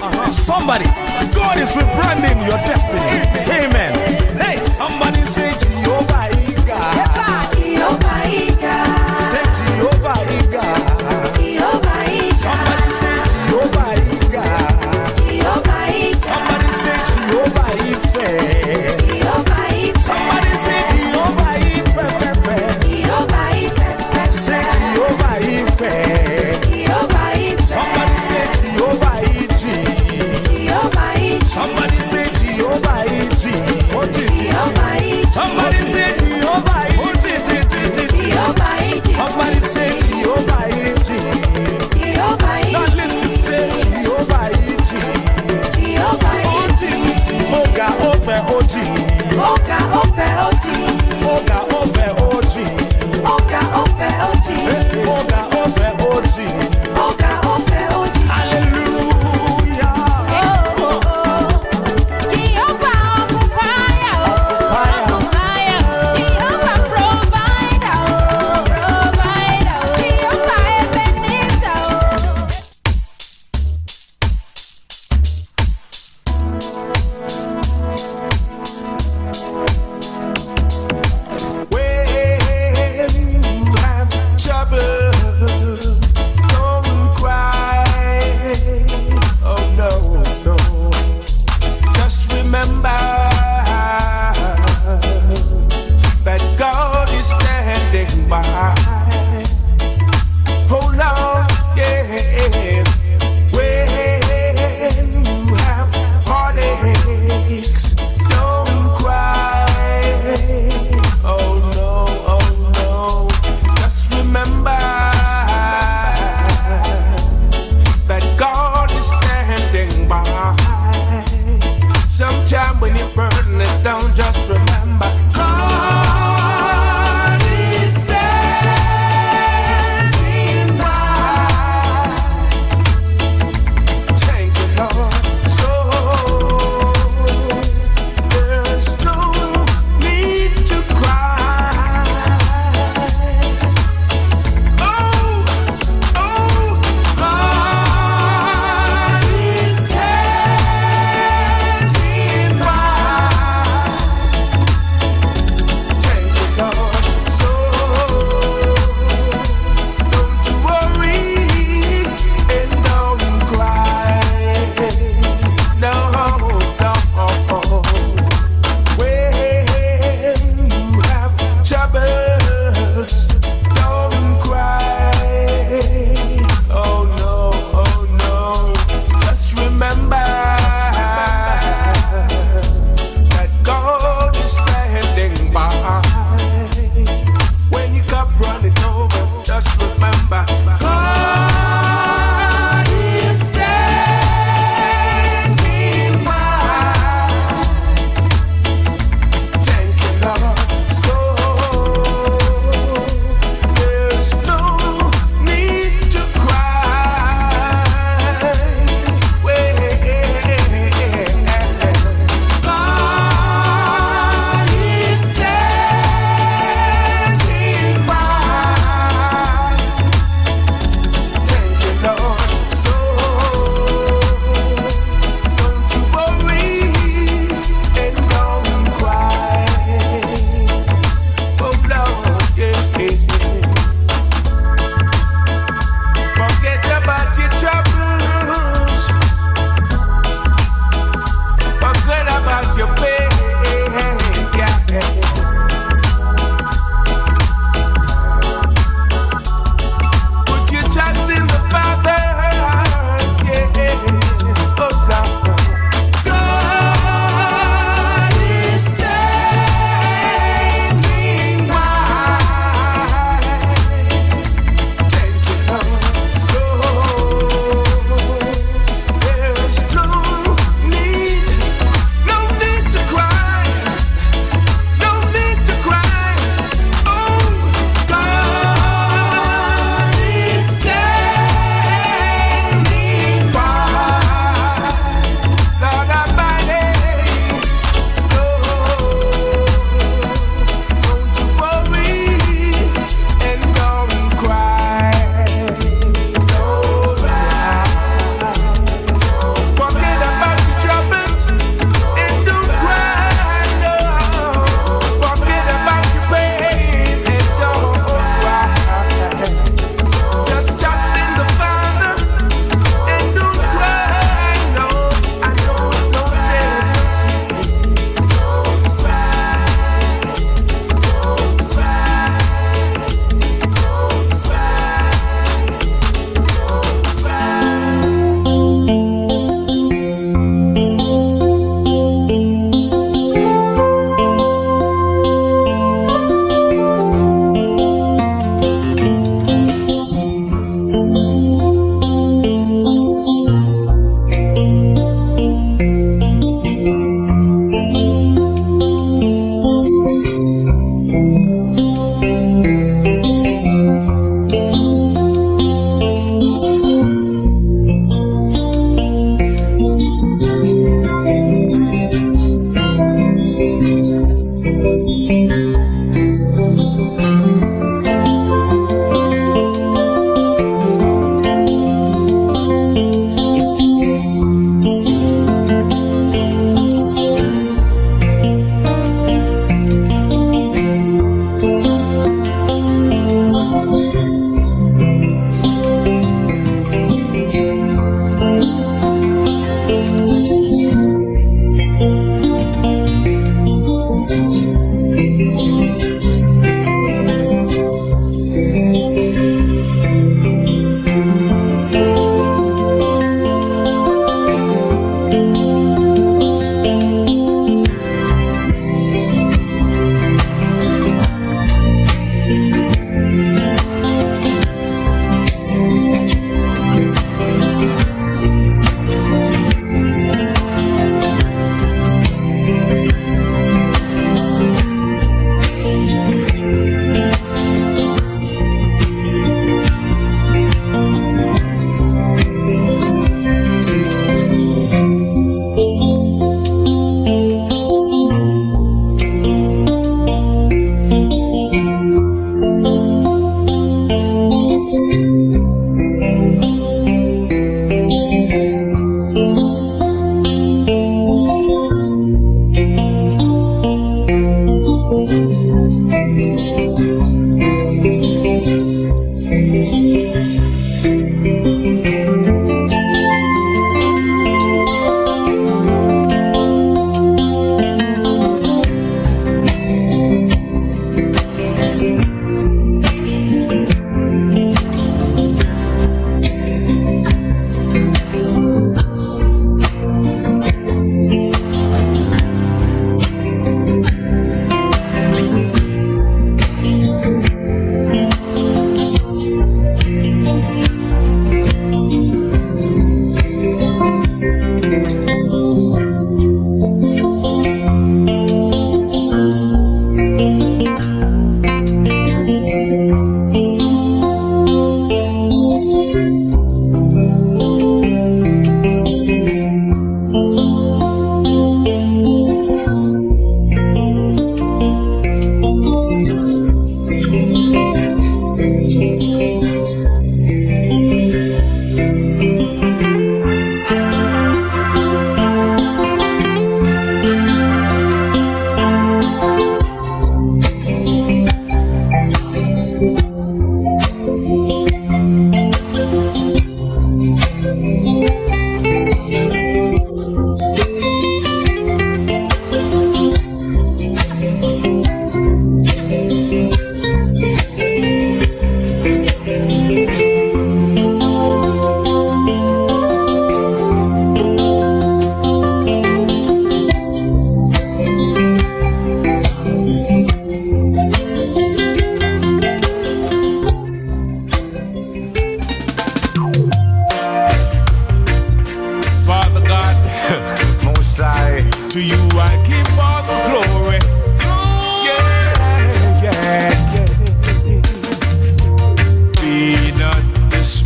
Somebody, God is rebranding your destiny. Say amen. Hey, somebody say Jehovah Iga. Jehovah Iga. Say Jehovah Iga. Jehovah Iga. Somebody say Jehovah Iga. Jehovah Iga. Somebody say Jehovah Ife. Jehovah Ife. Somebody say Jehovah Ife. Jehovah Ife. Say Jehovah Ife. Jehovah Ife. Somebody say Jehovah Iji. Jehovah Ife. Somebody say Jehovah Iji. Jehovah Ife. Somebody say Jehovah Iji. Jehovah Ife. Somebody say Jehovah Iji. Jehovah Ife. Now listen, say Jehovah Iji. Jehovah Ife. Oga over Oji. Oga ofe oji. Oga over Oji. Oga ofe oji. Oga over Oji. Oga ofe oji. Hallelujah. Jehovah provider. Jehovah provider. Jehovah Ebenezer. When you have trouble, don't cry. Oh no, no. Just remember that God is standing by. Hold on, yeah. When you have heartaches, don't cry. Oh no, just remember that God is standing by. Sometime when your burden is down, just remember God is standing by. Thank you, Lord. So there's no need to cry. Oh, God is standing by. Thank you, Lord. So don't you worry and don't cry. No, no. When you have troubles, don't cry. Oh no, just remember that God is standing by. When your cup running over, just remember God is standing by. Thank you, Lord. So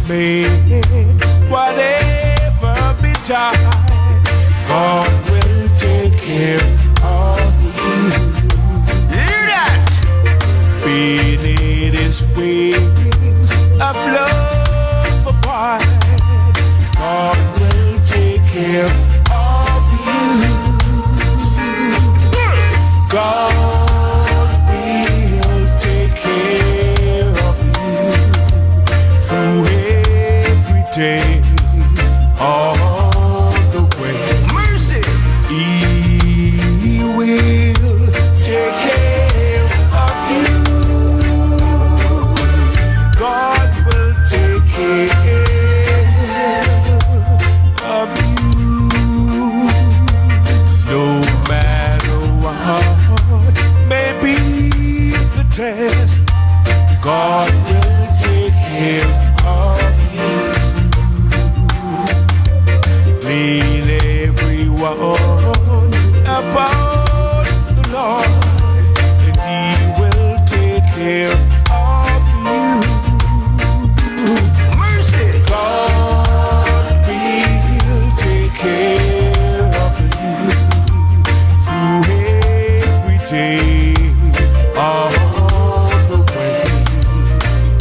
dismayed, whatever betide, God will take care of you. Hear that? Beneath His wings of love abide, God will take care of you. God will take care of you through every day, all the way. Mercy! He will take care of you. God will take care of you. No matter what may be the test, God will take care of you. Lean everyone upon the Lord, and He will take care of you. Mercy! God will take care of you through every day, all the way.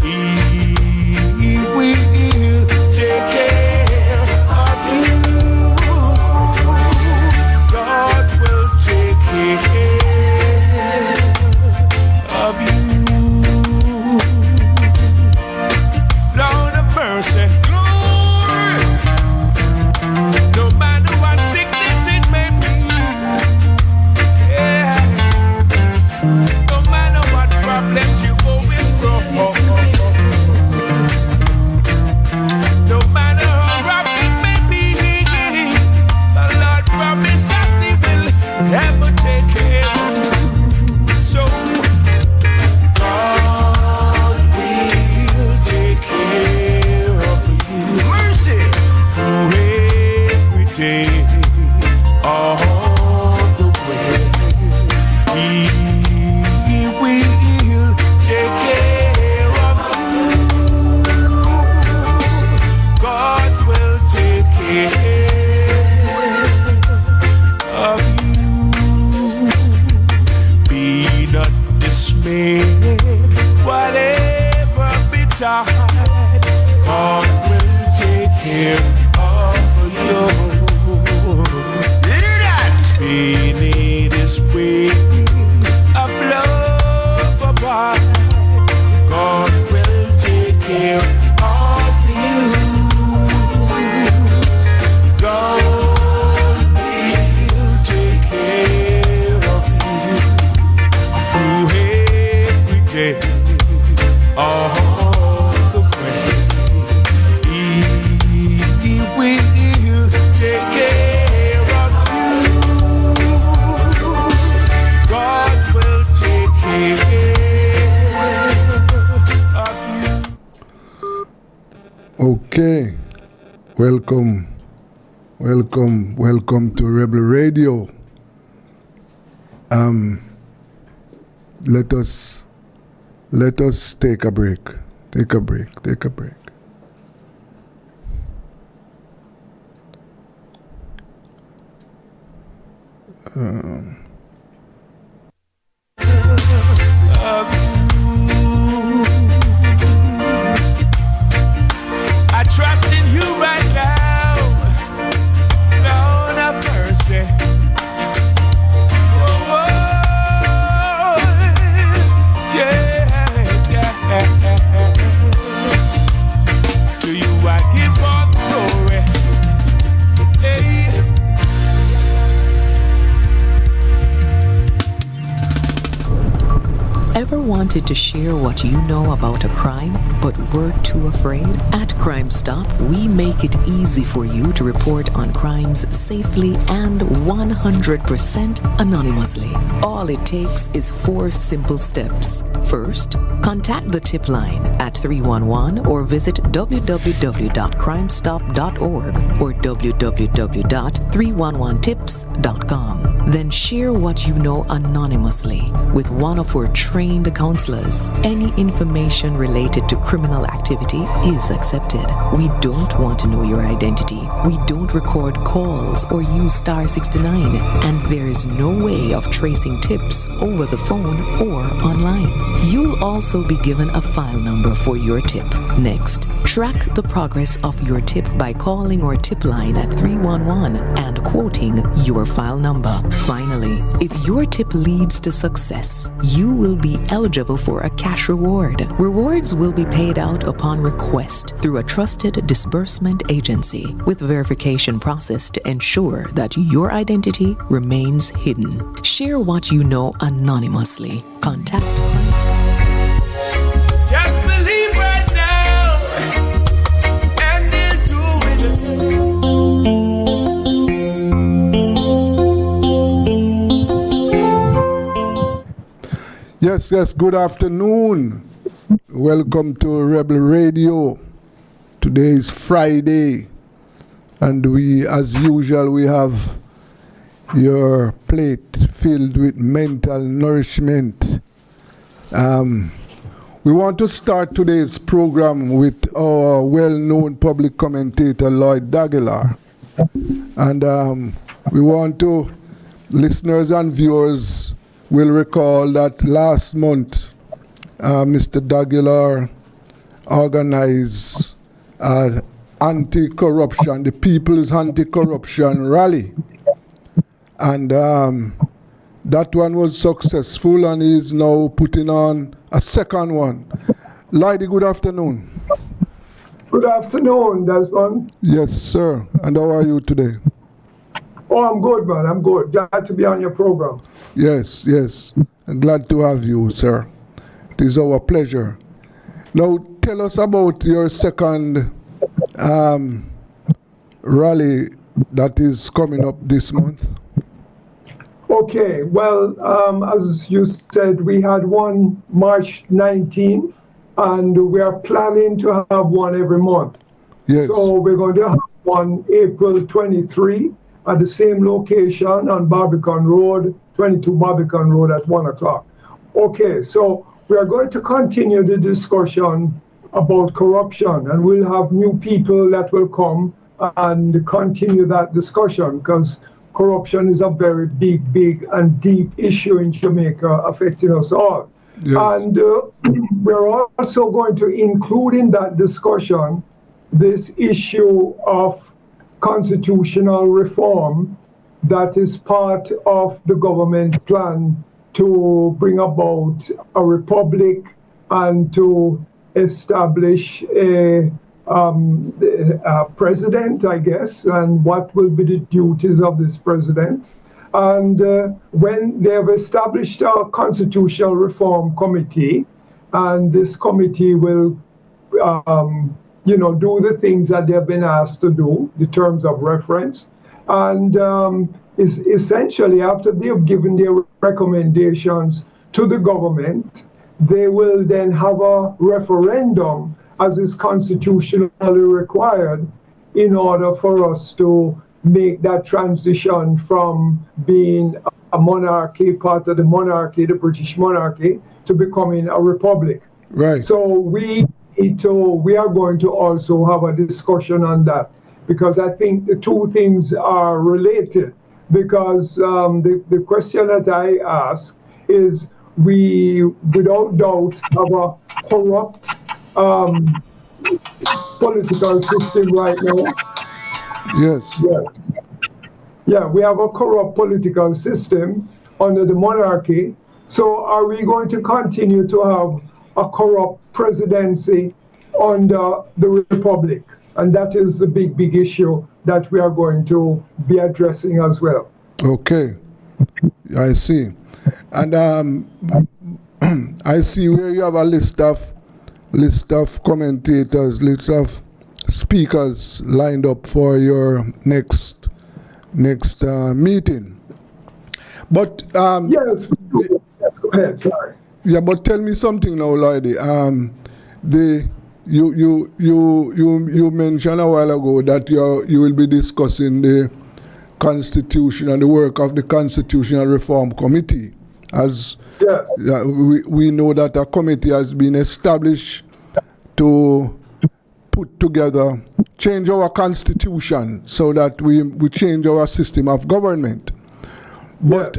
He will take care of you. God will take care of you. Lord of mercy. Glory. No matter what sickness it may be, yeah. No matter what problems you going through, no matter how rough it may be, the Lord promises He will ever take care of you. So God will take care of you. Mercy! Through every day, all the way. He will take care of you. God will take care of you. Be not dismayed, whatever betide, God will take care of you. Hear that? Beneath His wings of love abide, God will take care of you. God will take care of you through every day, all the way. He will take care of you. God will take care of you. Okay, welcome to Rebel Radio. Let us take a break. Take a break. I trust in you right now, Lord of mercy. Oh, yeah. To you I give all the glory. Hey. Ever wanted to share what you know about a crime, but were too afraid? At Crime Stop, we make it easy for you to report on crimes safely and 100% anonymously. All it takes is 4 simple steps. First, contact the tip line at 311 or visit www.crimestop.org or www.311tips.com. Then share what you know anonymously with one of our trained counselors. Any information related to criminal activity is accepted. We don't want to know your identity. We don't record calls or use star 69, and there is no way of tracing tips over the phone or online. You'll also be given a file number for your tip. Next, track the progress of your tip by calling our tip line at 311 and quoting your file number. Finally, if your tip leads to success, you will be eligible for a cash reward. Rewards will be paid out upon request through a trusted disbursement agency with verification process to ensure that your identity remains hidden. Share what you know anonymously. Contact Just believe right now, and they'll do Yes, good afternoon. Welcome to Rebel Radio. Today is Friday, and we, as usual, we have your plate filled with mental nourishment. We want to start today's program with our well-known public commentator, Lloyd Daguilar. And we want to, listeners and viewers will recall that last month, Mr. Daguilar organized anti-corruption, the People's Anti-Corruption Rally. And that one was successful, and he's now putting on a second one. Lloyd, good afternoon. Good afternoon, Desmond. Yes, sir. And how are you today? Oh, I'm good, man. I'm good. Glad to be on your program. Yes. I'm glad to have you, sir. It is our pleasure. Now, tell us about your second rally that is coming up this month. Okay, well, as you said, we had one March 19, and we are planning to have one every month. Yes. So we're going to have one April 23 at the same location on Barbican Road, 22 Barbican Road at 1 o'clock. Okay, so we are going to continue the discussion about corruption, and we'll have new people that will come and continue that discussion, because corruption is a very big and deep issue in Jamaica, affecting us all. Yes. And we're also going to include in that discussion this issue of constitutional reform that is part of the government's plan to bring about a republic and to establish a president, I guess, and what will be the duties of this president. And when they have established a constitutional reform committee, and this committee will do the things that they've been asked to do, the terms of reference. And is essentially, after they've given their recommendations to the government, they will then have a referendum, as is constitutionally required, in order for us to make that transition from being a monarchy, part of the monarchy, the British monarchy, to becoming a republic. Right. So we are going to also have a discussion on that, because I think the two things are related. Because the question that I ask is, we without doubt have a corrupt political system right now. Yes. Yeah, we have a corrupt political system under the monarchy. So are we going to continue to have a corrupt presidency under the republic? And that is the big issue that we are going to be addressing as well. Okay, I see. And I see where you have a list of commentators, list of speakers lined up for your next meeting. But yes, go ahead. Sorry. Yeah, but tell me something now, Lloyd. You mentioned a while ago that you will be discussing the Constitution and the work of the Constitutional Reform Committee. As Yes. we know that a committee has been established to put together, change our constitution so that we change our system of government. But,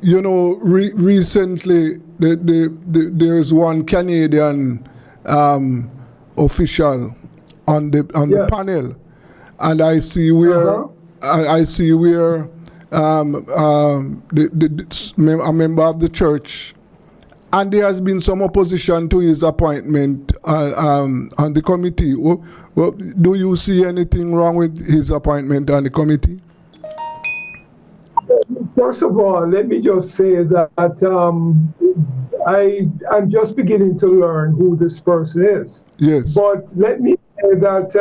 you know, recently there is one Canadian official on the panel, and I see where I see where a member of the church, and there has been some opposition to his appointment on the committee. Well, do you see anything wrong with his appointment on the committee? First of all, let me just say that I'm just beginning to learn who this person is. Yes. But let me say that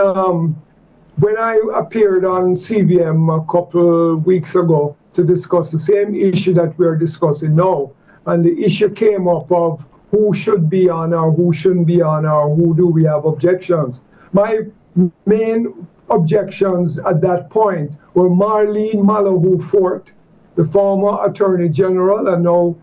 when I appeared on CVM a couple weeks ago to discuss the same issue that we're discussing now, and the issue came up of who should be on or who shouldn't be on or who do we have objections. My main objections at that point were Marlene Malahoo Fort, the former Attorney General and now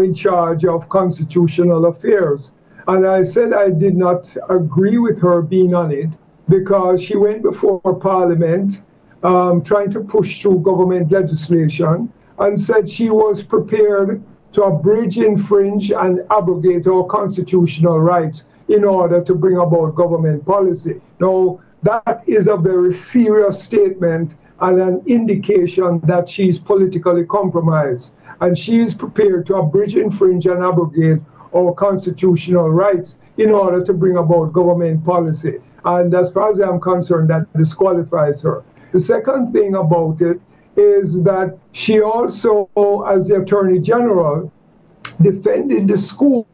in charge of constitutional affairs. And I said I did not agree with her being on it because she went before Parliament trying to push through government legislation and said she was prepared to abridge, infringe, and abrogate our constitutional rights in order to bring about government policy. Now, that is a very serious statement and an indication that she's politically compromised. And she is prepared to abridge, infringe, and abrogate our constitutional rights in order to bring about government policy. And as far as I'm concerned, that disqualifies her. The second thing about it is that she also, as the Attorney General, defended the school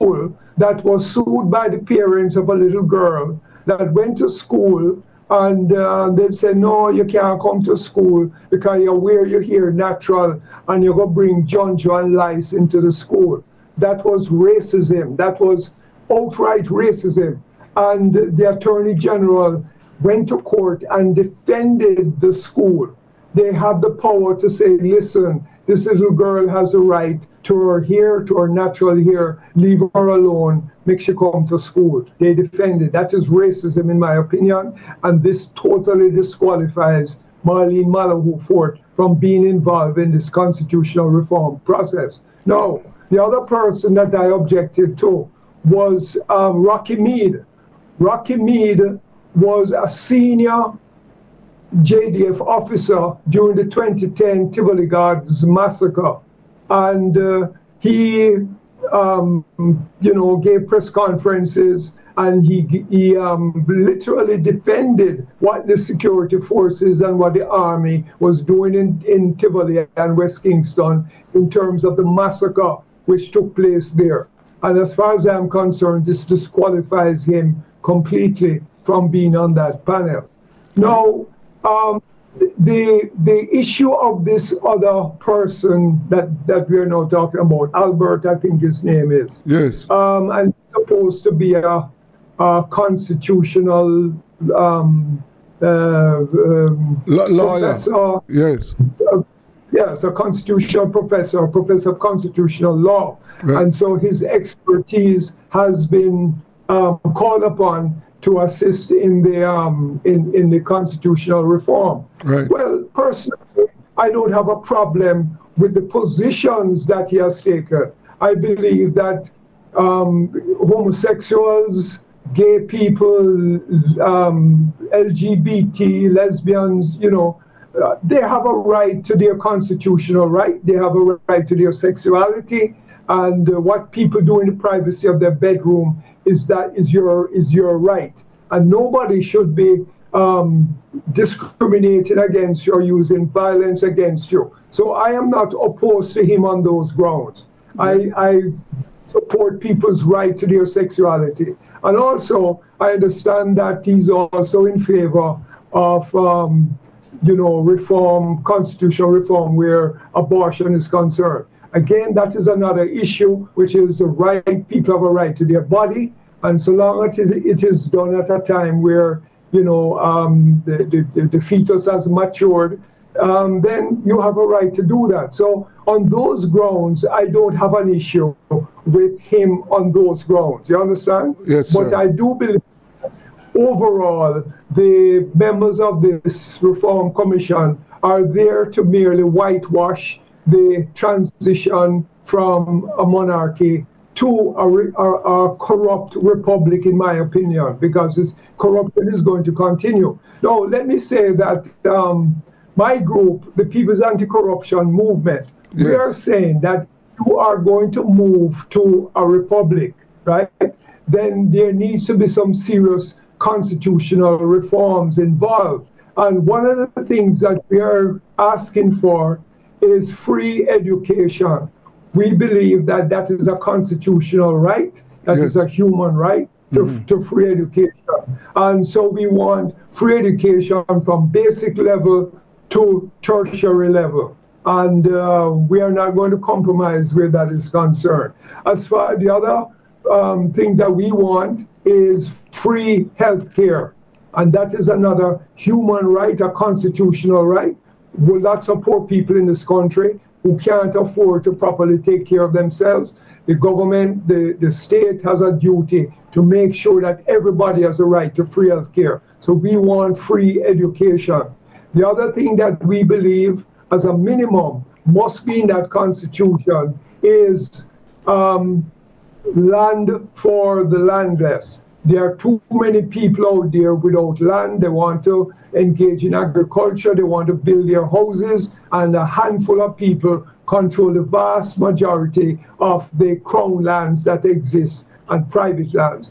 that was sued by the parents of a little girl that went to school, and they said, no, you can't come to school because you're where you're here natural and you're going to bring junjo and lice into the school. That was racism. That was outright racism. And the Attorney General went to court and defended the school. They have the power to say, listen, this little girl has a right to her hair, to her natural hair, leave her alone, make she come to school. They defended. That is racism in my opinion, and this totally disqualifies Marlene Malahoo Fort from being involved in this constitutional reform process. Now, the other person that I objected to was Rocky Mead. Rocky Mead was a senior JDF officer during the 2010 Tivoli Gardens massacre, and he, gave press conferences, and he literally defended what the security forces and what the army was doing in Tivoli and West Kingston in terms of the massacre which took place there. And as far as I'm concerned, this disqualifies him completely from being on that panel. Now, the issue of this other person that we're now talking about, Albert, I think his name is. Yes. And supposed to be a constitutional lawyer. Professor. Yes. Yes, a constitutional professor of constitutional law. Right. And so his expertise has been called upon to assist in the constitutional reform. Right. Well, personally, I don't have a problem with the positions that he has taken. I believe that homosexuals, gay people, LGBT, lesbians, they have a right to their constitutional right. They have a right to their sexuality, and what people do in the privacy of their bedroom is your right. And nobody should be discriminating against you or using violence against you. So I am not opposed to him on those grounds. I support people's right to their sexuality. And also, I understand that he's also in favor of reform, constitutional reform where abortion is concerned. Again, that is another issue, which is the right, people have a right to their body, and so long as it is done at a time where the fetus has matured, then you have a right to do that. So on those grounds, I don't have an issue with him on those grounds. You understand? Yes, But sir. I do believe overall, the members of this Reform Commission are there to merely whitewash the transition from a monarchy to a corrupt republic, in my opinion, because this corruption is going to continue. Now, let me say that my group, the People's Anti-Corruption Movement, we are saying that you are going to move to a republic, right? Then there needs to be some serious constitutional reforms involved. And one of the things that we are asking for is free education. We believe that that is a constitutional right, that is a human right to free education. And so we want free education from basic level to tertiary level. And we are not going to compromise where that is concerned. As far as the other thing that we want is free health care. And that is another human right, a constitutional right. With lots of poor people in this country who can't afford to properly take care of themselves. The government, the state has a duty to make sure that everybody has a right to free health care. So we want free education. The other thing that we believe as a minimum must be in that constitution is land for the landless. There are too many people out there without land. They want to engage in agriculture. They want to build their houses. And a handful of people control the vast majority of the crown lands that exist and private lands.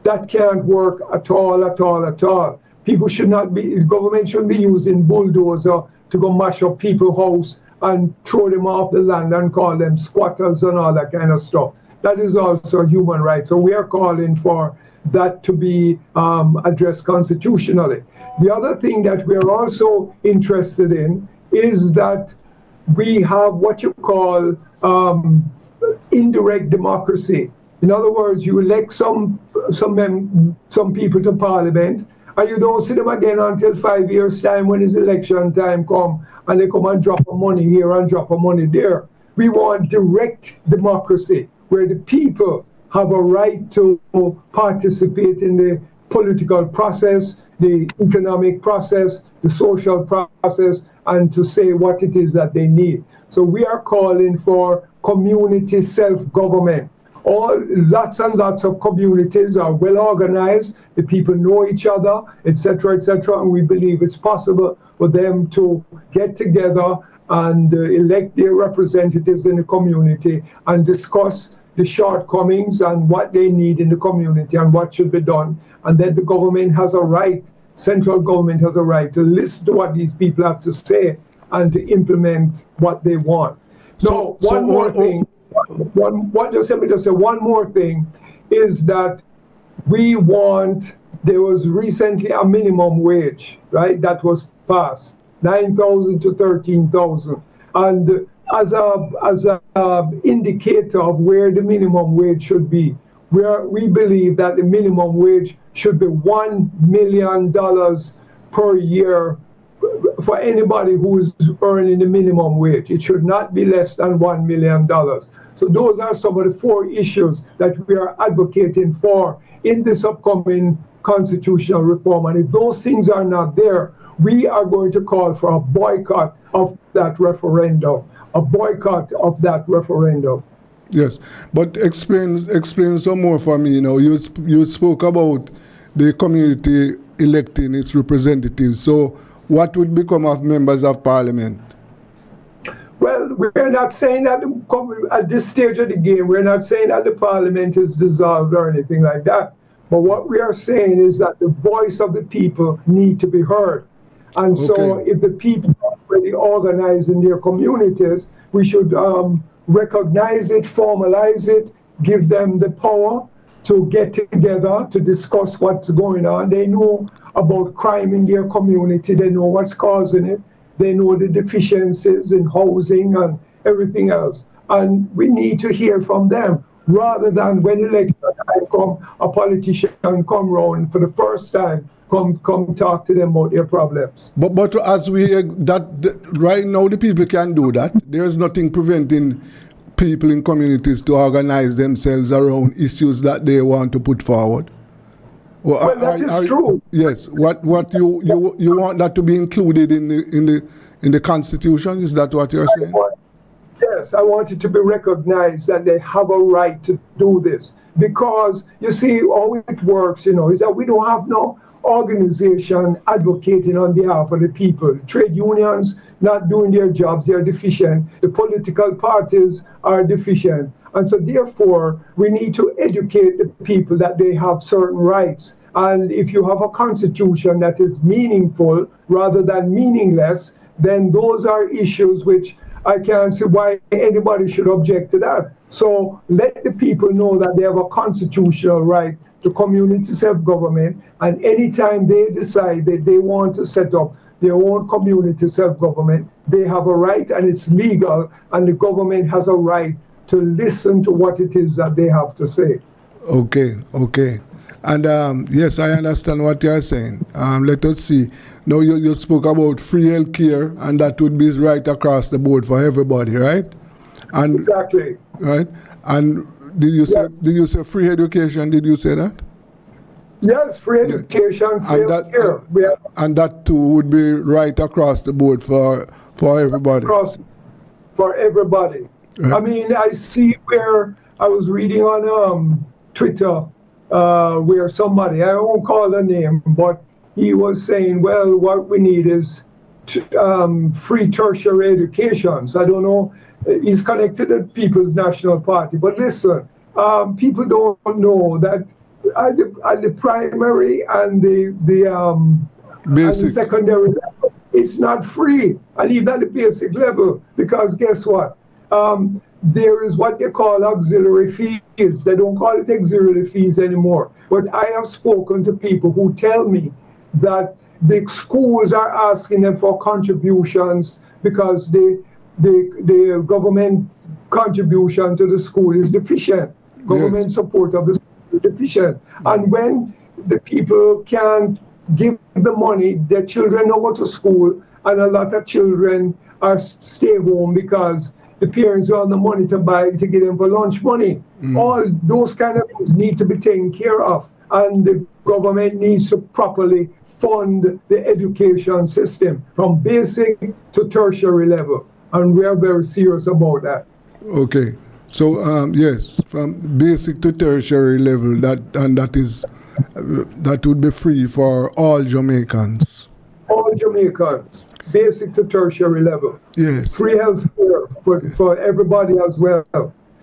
That can't work at all, at all, at all. People should not be, the government shouldn't be using bulldozer to go mash up people's house and throw them off the land and call them squatters and all that kind of stuff. That is also a human right. So we are calling for that to be addressed constitutionally. The other thing that we are also interested in is that we have what you call indirect democracy. In other words, you elect some people to parliament, and you don't see them again until 5 years' time when it's election time come, and they come and drop a money here and drop a money there. We want direct democracy, where the people have a right to participate in the political process, the economic process, the social process, and to say what it is that they need. So we are calling for community self-government. Lots and lots of communities are well organized, the people know each other, etc., and we believe it's possible for them to get together and elect their representatives in the community and discuss the shortcomings and what they need in the community and what should be done. And then the government has a right, central government has a right to listen to what these people have to say and to implement what they want. Now, one more thing is that we want, there was recently a minimum wage, right, that was passed, 9,000 to 13,000. And as a indicator of where the minimum wage should be, we believe that the minimum wage should be $1 million per year for anybody who is earning the minimum wage. It should not be less than $1 million. So those are some of the 4 issues that we are advocating for in this upcoming constitutional reform. And if those things are not there, we are going to call for a boycott of that referendum. A boycott of that referendum. Yes, but explain some more for me. You spoke about the community electing its representatives. So what would become of members of parliament? Well, we're not saying that at this stage of the game, we're not saying that the parliament is dissolved or anything like that. But what we are saying is that the voice of the people need to be heard. And so if the people are already organized in their communities, we should recognize it, formalize it, give them the power to get together to discuss what's going on. They know about crime in their community. They know what's causing it. They know the deficiencies in housing and everything else. And we need to hear from them. rather than when election time come, a politician come round for the first time, come talk to them about their problems. But as we right now the people can do that. There's nothing preventing people in communities to organize themselves around issues that they want to put forward. Well, that is true. Yes. What you want that to be included in the Constitution? Is that what you're saying? Yes, I want it to be recognized that they have a right to do this. Because, you see, how it works, is that we don't have no organization advocating on behalf of the people. Trade unions not doing their jobs, they're deficient. The political parties are deficient. And so therefore, we need to educate the people that they have certain rights. And if you have a constitution that is meaningful rather than meaningless, then those are issues which I can't see why anybody should object to that. So let the people know that they have a constitutional right to community self-government, and anytime they decide that they want to set up their own community self-government, they have a right, and it's legal, and the government has a right to listen to what it is that they have to say. Okay. And yes, I understand what you're saying. Let us see. Now you spoke about free health care, and that would be right across the board for everybody, right? And exactly. Right. And did you say free education? Did you say that? Yes, free education, free health care. And that too would be right across the board for everybody. For everybody. Right. I mean, I see where I was reading on Twitter where somebody, I won't call the name, but he was saying, well, what we need is free tertiary education. So I don't know, he's connected to People's National Party. But listen, people don't know that at the primary and the secondary level, it's not free. And even at the basic level, because guess what? There is what they call auxiliary fees. They don't call it auxiliary fees anymore. But I have spoken to people who tell me that the schools are asking them for contributions because the government contribution to the school is deficient. Government support of the school is deficient. And when the people can't give the money, their children don't go to school, and a lot of children are stay home because the parents don't have the money to give them for lunch money. All those kind of things need to be taken care of, and the government needs to properly fund the education system from basic to tertiary level, and we are very serious about that. Okay, so yes, from basic to tertiary level, that would be free for all Jamaicans. All Jamaicans, basic to tertiary level. Yes. Free health care for everybody as well.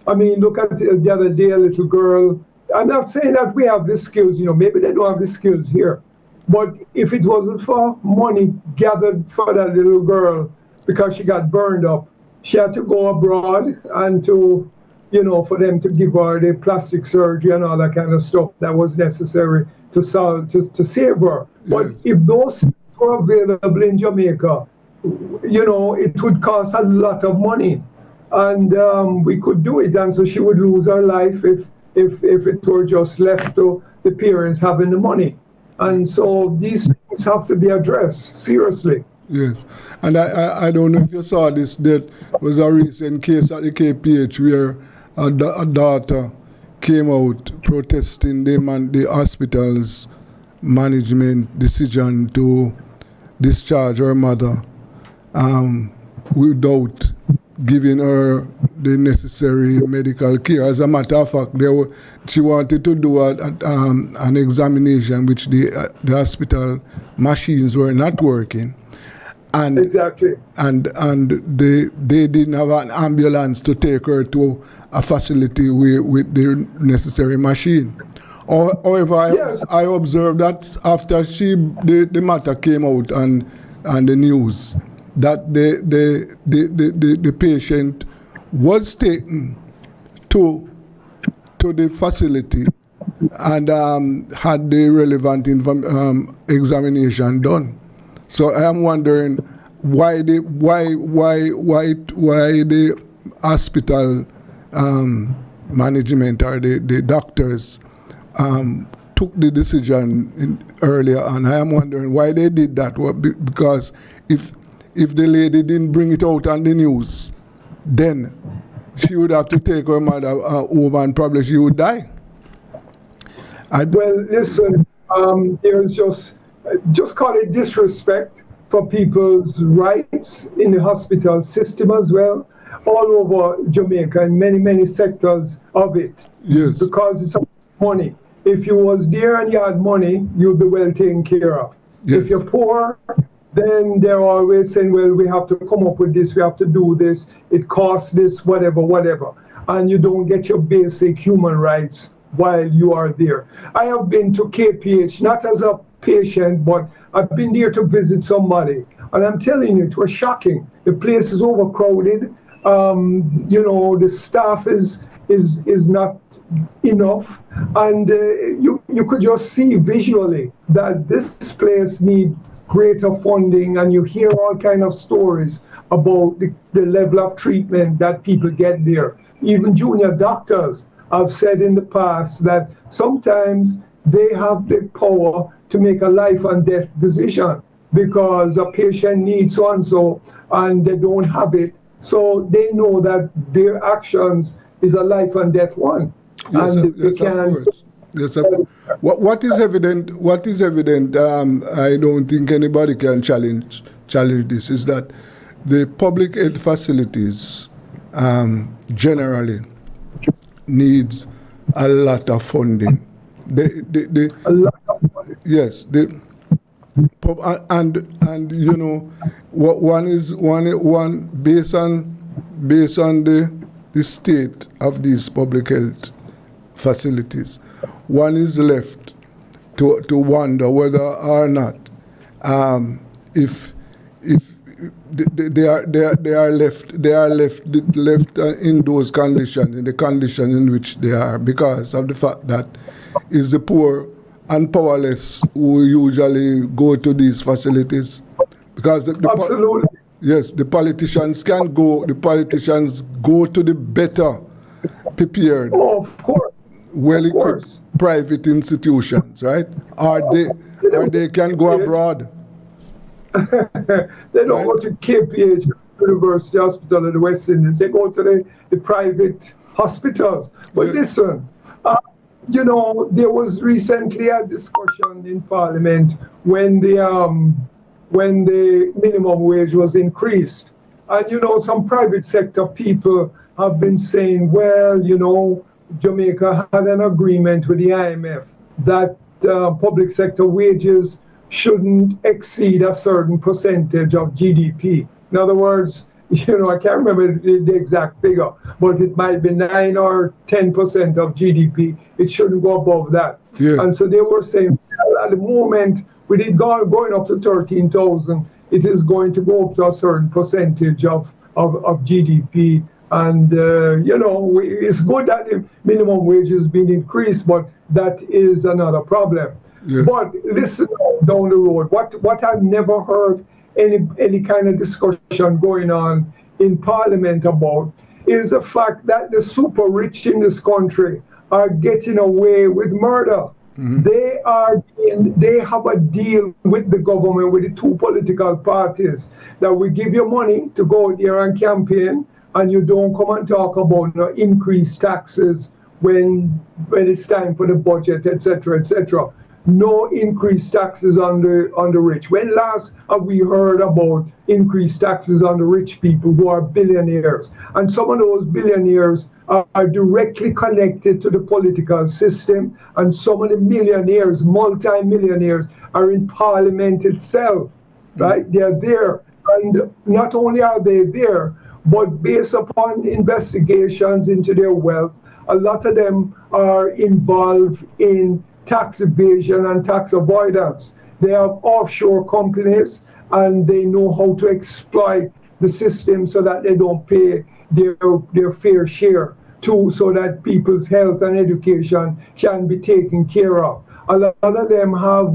I mean, look at the other day, a little girl. I'm not saying that we have the skills, maybe they don't have the skills here. But if it wasn't for money gathered for that little girl because she got burned up, she had to go abroad and to, for them to give her the plastic surgery and all that kind of stuff that was necessary to save her. But if those things were available in Jamaica, it would cost a lot of money. And we could do it. And so she would lose her life if it were just left to the parents having the money. And so these things have to be addressed seriously. Yes, and I don't know if you saw this. There was a recent case at the KPH where a daughter came out protesting the hospital's management decision to discharge her mother without giving her the necessary medical care. As a matter of fact, she wanted to do an examination which the hospital machines were not working. And exactly. And they didn't have an ambulance to take her to a facility with the necessary machine. However, I observed that after the matter came out and the news, that the patient was taken to the facility and had the relevant examination done. So I am wondering why the hospital management or the doctors took the decision earlier on. I am wondering why they did that. Because if the lady didn't bring it out on the news, then she would have to take her mother home and probably she would die. Well, listen, there's just call it disrespect for people's rights in the hospital system as well, all over Jamaica and many, many sectors of it. Yes. Because it's money. If you was there and you had money, you'd be well taken care of. Yes. If you're poor, then they're always saying, well, we have to come up with this, we have to do this, it costs this, whatever, whatever. And you don't get your basic human rights while you are there. I have been to KPH, not as a patient, but I've been there to visit somebody. And I'm telling you, it was shocking. The place is overcrowded. The staff is not enough. And you could just see visually that this place needs greater funding, and you hear all kind of stories about the level of treatment that people get there. Even junior doctors have said in the past that sometimes they have the power to make a life and death decision because a patient needs so-and-so and they don't have it. So they know that their actions is a life and death one. Yes, and yes, of course. Yes, of course. What is evident? I don't think anybody can challenge this. Is that the public health facilities generally needs a lot of funding. A lot of money. Yes, and you know, one based on the state of these public health facilities, one is left to wonder whether or not if they are left in those conditions, in the conditions in which they are, because of the fact that it's the poor and powerless who usually go to these facilities, because Absolutely. Yes, the politicians go to the better prepared, Oh, of course. well-equipped private institutions, right? Or they can go abroad. They don't go to KPH, University Hospital in the West Indies. They go to the private hospitals. But listen, there was recently a discussion in Parliament when the minimum wage was increased. And, some private sector people have been saying, well, Jamaica had an agreement with the IMF that public sector wages shouldn't exceed a certain percentage of GDP. In other words, I can't remember the exact figure, but it might be 9 or 10% of GDP. It shouldn't go above that. Yeah. And so they were saying, well, at the moment, with it going up to 13,000, it is going to go up to a certain percentage of GDP. And, it's good that the minimum wage is being increased, but that is another problem. Yeah. But listen, down the road, what I've never heard any kind of discussion going on in Parliament about is the fact that the super rich in this country are getting away with murder. Mm-hmm. They have a deal with the government, with the two political parties, that we give you money to go out there and campaign, and you don't come and talk about increased taxes when it's time for the budget, etc., etc. No increased taxes on the rich. When last have we heard about increased taxes on the rich people who are billionaires? And some of those billionaires are directly connected to the political system, and some of the millionaires, multi-millionaires, are in Parliament itself, right? They're there. And not only are they there, but based upon investigations into their wealth, a lot of them are involved in tax evasion and tax avoidance. They have offshore companies, and they know how to exploit the system so that they don't pay their fair share too, so that people's health and education can be taken care of. A lot of them have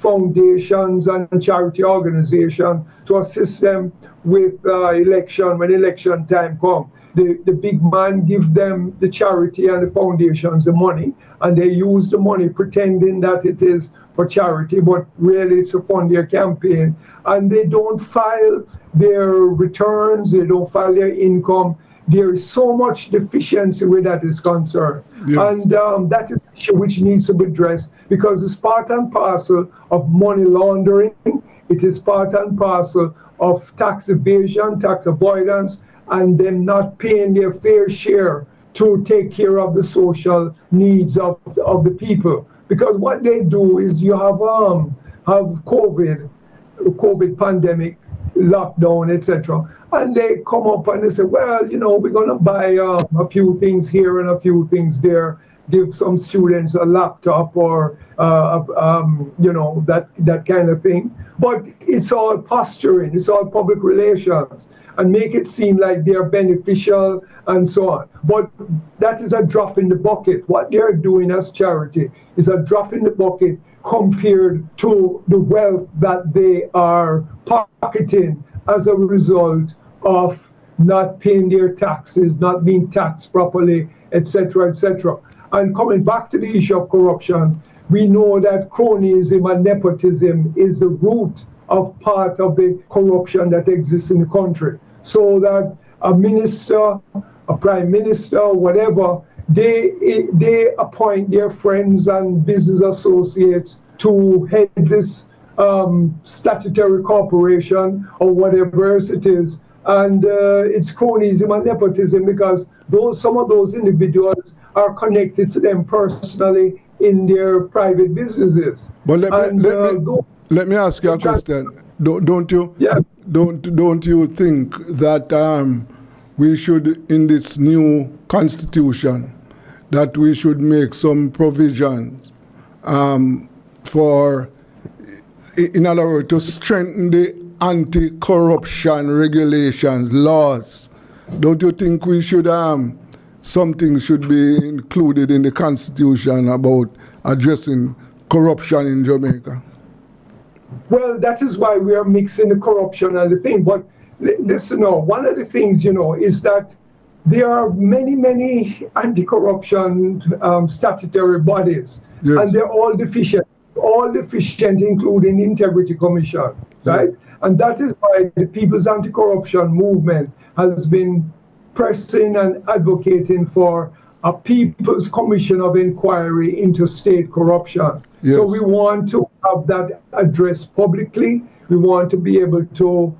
foundations and charity organizations to assist them with when election time comes. the big man give them the charity and the foundations the money, and they use the money pretending that it is for charity, but really it's to fund their campaign. And they don't file their returns, they don't file their income. There is so much deficiency where that is concerned. Yes. And that is an issue which needs to be addressed, because it's part and parcel of money laundering. It is part and parcel of tax evasion, tax avoidance, and them not paying their fair share to take care of the social needs of the people. Because what they do is you have COVID pandemic, lockdown, etc. And they come up and they say, well, we're going to buy a few things here and a few things there, give some students a laptop or, that kind of thing. But it's all posturing, it's all public relations, and make it seem like they're beneficial and so on. But that is a drop in the bucket. What they're doing as charity is a drop in the bucket compared to the wealth that they are pocketing as a result of not paying their taxes, not being taxed properly, etc., etc. And coming back to the issue of corruption, we know that cronyism and nepotism is the root of part of the corruption that exists in the country. So that a minister, a prime minister, whatever, they appoint their friends and business associates to head this statutory corporation or whatever else it is. And it's cronyism and nepotism, because some of those individuals are connected to them personally in their private businesses. But let me ask you a question. Don't you? Yeah. Don't you think that we should, in this new constitution, that we should make some provisions for, in other words, to strengthen the anti-corruption regulations, laws? Don't you think we should something should be included in the constitution about addressing corruption in Jamaica? Well, that is why we are mixing the corruption and the thing. But listen, one of the things, is that there are many anti-corruption statutory bodies, yes, and they're all deficient, including the Integrity Commission, right? And that is why the People's Anti-Corruption Movement has been pressing and advocating for a People's Commission of Inquiry into state corruption. Yes. So we want to have that addressed publicly. We want to be able to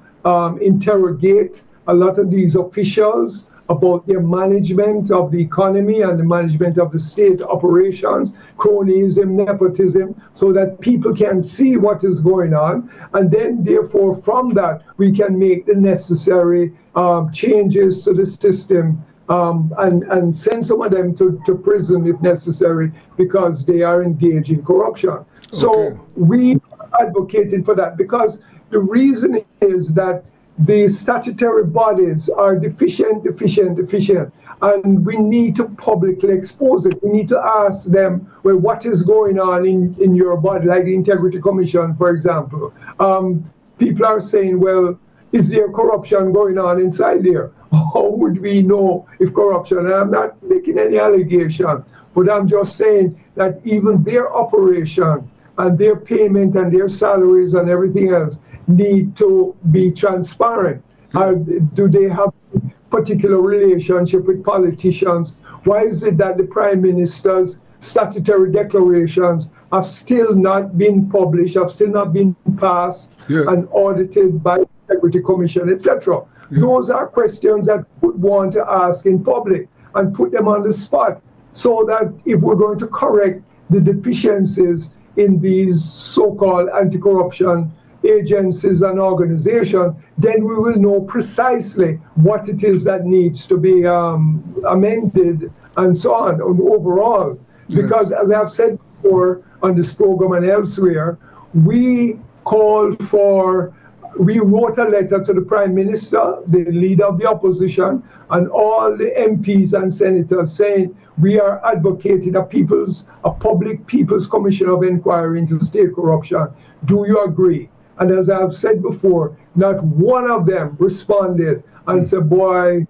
interrogate a lot of these officials about their management of the economy and the management of the state operations, cronyism, nepotism, so that people can see what is going on. And then, therefore, from that, we can make the necessary changes to the system and send some of them to prison if necessary, because they are engaged in corruption. Okay. So we are advocating for that, because the reason is that the statutory bodies are deficient, and we need to publicly expose it. We need to ask them, well, what is going on in your body, like the Integrity Commission, for example. People are saying, well, is there corruption going on inside there? How would we know if corruption? And I'm not making any allegation, but I'm just saying that even their operation and their payment and their salaries and everything else need to be transparent. Do they have a particular relationship with politicians? Why is it that the Prime Minister's statutory declarations have still not been published, have still not been passed and audited by the Integrity Commission, etc.? Those are questions that we would want to ask in public and put them on the spot, so that if we're going to correct the deficiencies in these so-called anti-corruption agencies and organizations, then we will know precisely what it is that needs to be amended and so on, and overall. Because as I've said before on this program and elsewhere, we wrote a letter to the Prime Minister, the leader of the opposition, and all the MPs and senators, saying we are advocating a public People's Commission of Inquiry into state corruption. Do you agree? And as I've said before, not one of them responded and said, boy,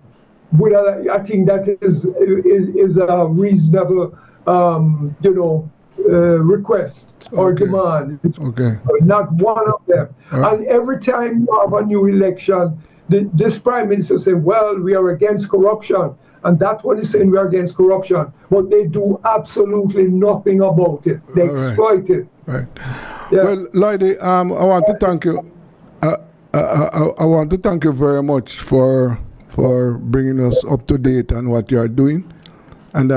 I think that is a reasonable, request or Okay. demand. It's Okay. not one of them. And every time you have a new election, this prime minister says, well, we are against corruption. And that's what he's saying, we are against corruption. But they do absolutely nothing about it. They All right. exploit it. Right. Yeah. Well, Lloydie, I want to thank you. I want to thank you very much for bringing us up to date on what you are doing. And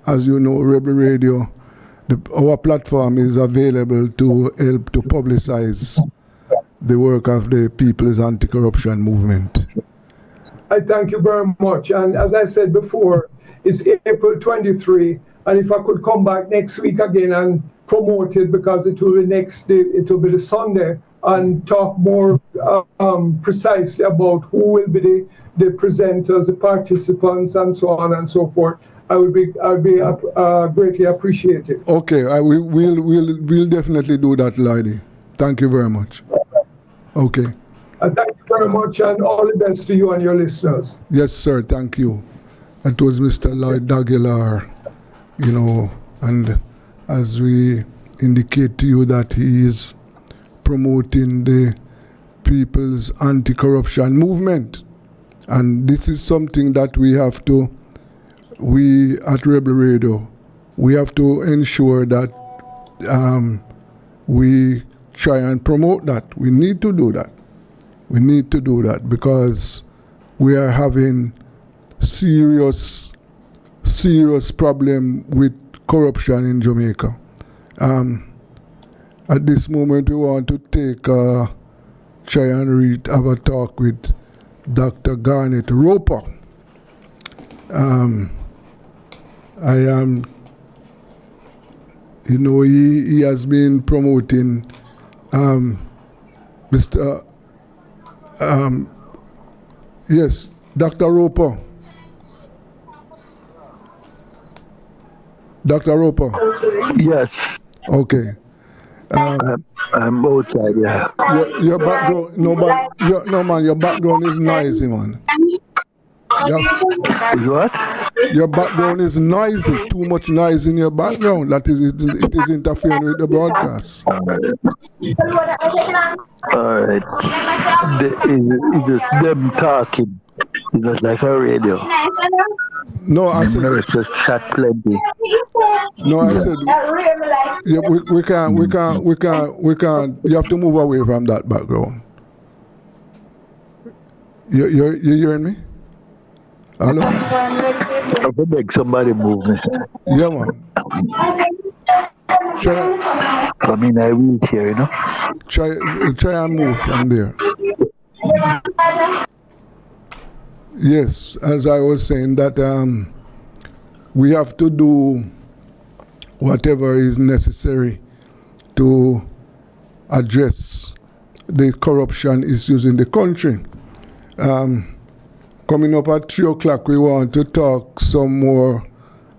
as you know, Rebel Radio, our platform is available to help to publicize the work of the People's Anti-Corruption Movement. I thank you very much. And as I said before, it's April 23. And if I could come back next week again and promote it, because it will be it will be the Sunday, and talk more precisely about who will be the presenters, the participants, and so on and so forth, I would be greatly appreciated. Okay, we'll definitely do that, Lloydie. Thank you very much. Okay. Thank you very much, and all the best to you and your listeners. Yes, sir. Thank you. That was Mr. Lloyd Aguilar, and as we indicate to you that he is promoting the People's Anti-Corruption Movement. And this is something that we at Rebel Radio, we have to ensure that we try and promote that. We need to do that. We need to do that because we are having serious problem with corruption in Jamaica. At this moment, we want to try and have a talk with Dr. Garnet Roper. He has been promoting Mr. Yes, Dr. Roper. Dr. Roper. Yes. Okay. I'm outside, yeah. Your background, your background is noisy, man. What? Your background is noisy. Too much noise in your background. It is interfering with the broadcast. Alright. It is them talking. It's just like a radio. No, I said. It's just chat plenty. No, I said. Yeah, we can't. You have to move away from that background. You hearing me? Hello? I could make somebody move me. Yeah, man. I mean, I will here, Try and move from there. Yes, as I was saying that we have to do whatever is necessary to address the corruption issues in the country. Coming up at 3 o'clock, we want to talk some more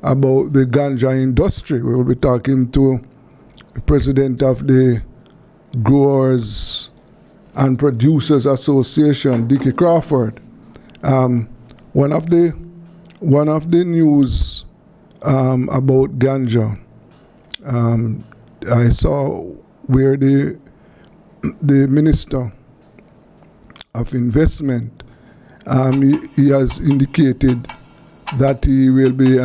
about the ganja industry. We will be talking to the president of the Growers and Producers Association, Dickie Crawford. One of the news about ganja, I saw where the Minister of Investment, he has indicated that he will be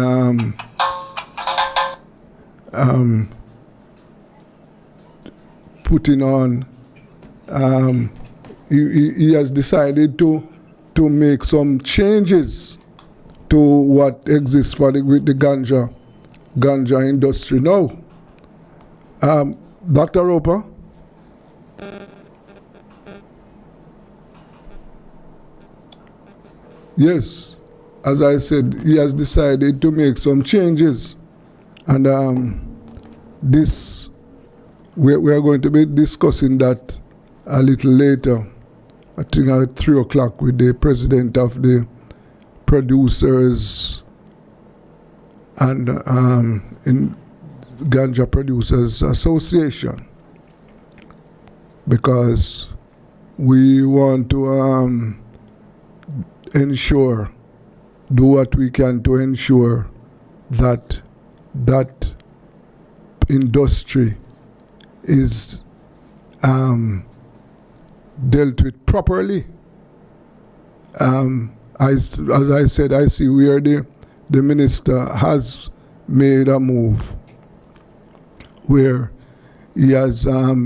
putting on, he has decided to make some changes to what exists with the ganja industry now. Dr. Roper? Yes, as I said, he has decided to make some changes. And we are going to be discussing that a little later, I think at 3 o'clock, with the president of the Producers and in Ganja Producers Association, because we want to ensure do what we can to ensure that that industry is dealt with properly. As I said, I see where the minister has made a move where he has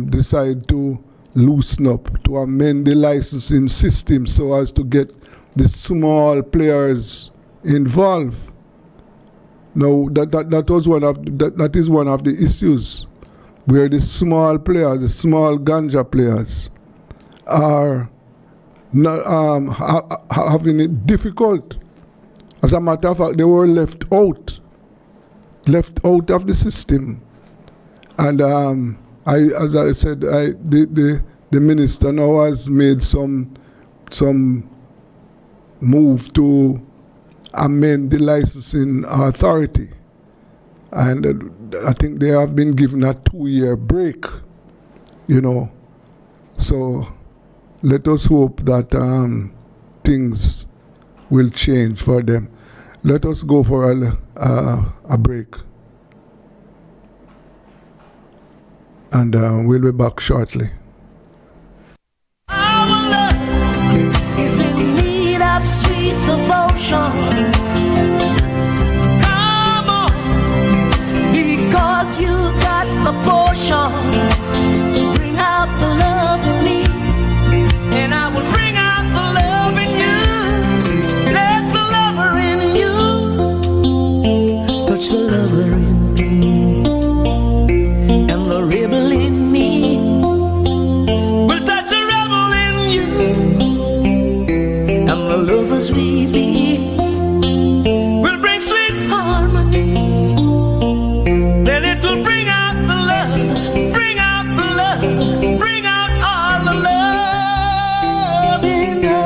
decided to loosen up, to amend the licensing system so as to get the small players involved. Now, that is one of the issues where the small players, the small ganja players, are not, having it difficult. As a matter of fact, they were left out of the system. And as I said, the minister now has made some move to amend the licensing authority. And I think they have been given a 2-year break, you know. So let us hope that things will change for them. Let us go for a break. And we'll be back shortly. Our love is in need of sweet devotion. Come on, because you got the potion to bring out the love in me, and I will bring out the love in you. Let the lover in you touch the lover in me, and the rebel in me will touch the rebel in you, and the lovers we be will bring sweet harmony. Then it will bring out the love, bring out the love, bring out all the love in us.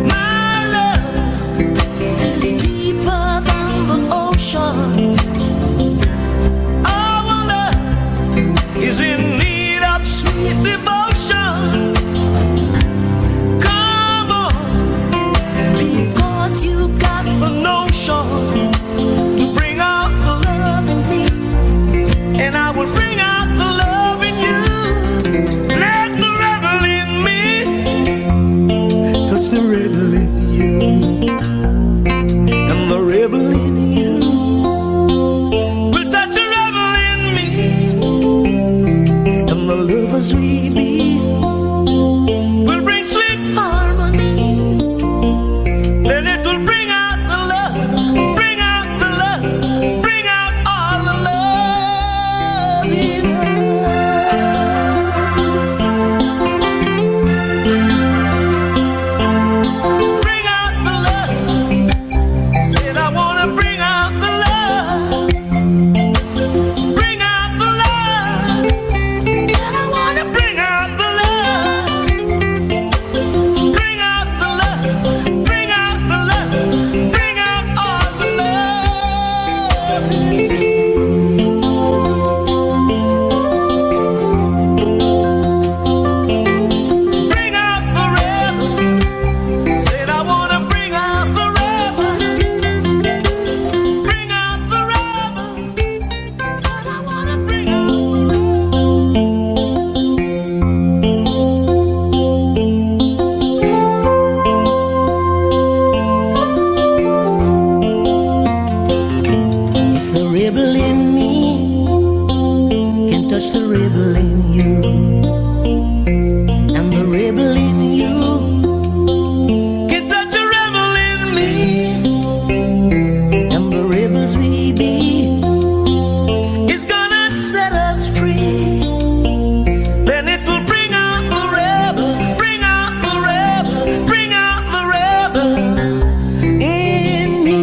My love is deeper than the ocean. Our love is in need of sweet devotion. Come on, because you got the notion to bring out the love in me, and I will bring out the love in you. Let the rebel in me touch the rebel in you, and the rebel in you will touch the rebel in me, and the lovers we be will bring sweet harmony. Then it will bring out the love, bring out the love, bring out all the love in us. Bring out the love. Said I wanna bring out the love. Bring out the love. Said I wanna bring out the love. Bring out the love. Bring out the love. Bring out all the love. Bring out the rebel. Said I wanna bring out the rebel. Bring out the rebel. Said I wanna bring out the If the rebel in me can touch the rebel in you, and the rebel in you can touch the rebel in me, and the rebels we be is gonna set us free. Then it will bring out the rebel, bring out the rebel, bring out the rebel in me.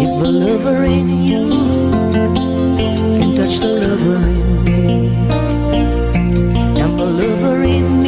If the lover in you can touch the lover in me, and the lover in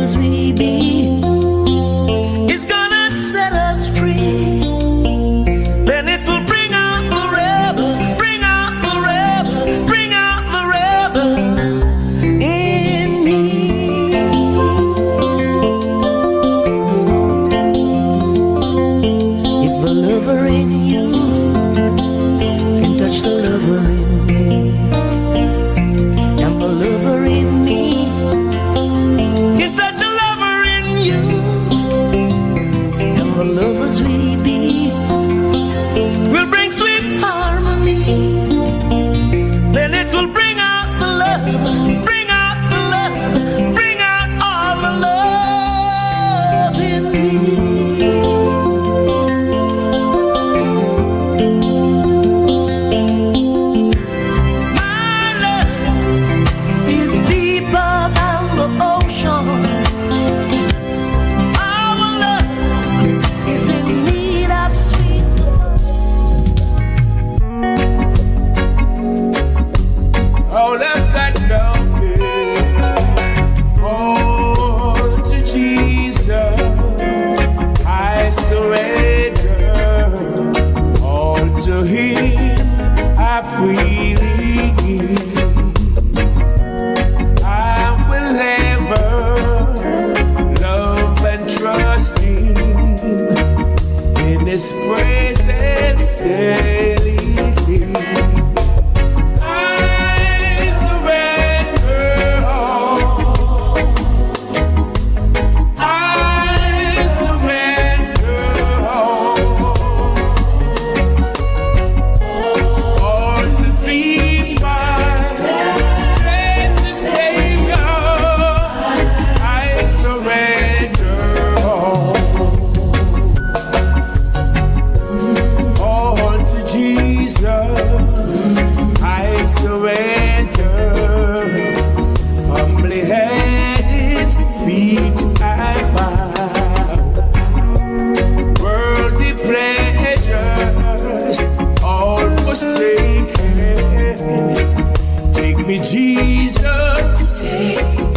rebels we be is gonna set us free. Then it will bring out the rebel, bring out the rebel, bring out the rebel in me. If the lover in you can touch the lover in me, and the lover in me can touch a lover in you, and the lovers we be will bring sweet harmony. Then it will bring out the love, bring out the love, bring out all the love in me. My love is deeper than the ocean. Our love is in need of sweet. All I've got now is all to Jesus. I surrender all to Him. I freely give. I will ever love and trust Him in His presence daily. I surrender all. I surrender all. All to Thee, my blessed Savior. I surrender all. All to Jesus, I surrender. Humbly at His feet I bow. Worldly pleasures all forsaken. Take me, Jesus,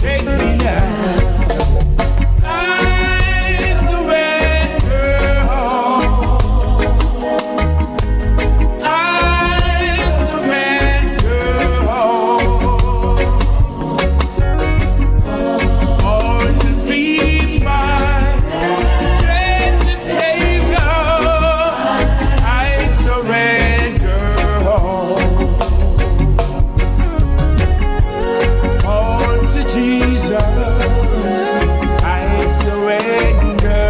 take me now. I surrender all. I surrender all. All to Thee, my blessed Savior. I surrender all. All to Jesus, I surrender.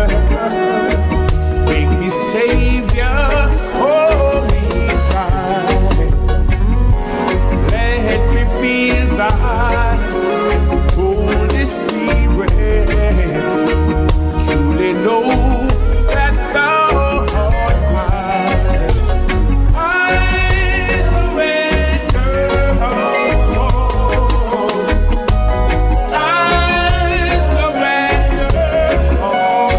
Make me Savior, holy Christ. Let me feel Thy Holy Spirit. Truly know that Thou art mine. I surrender all. I surrender all.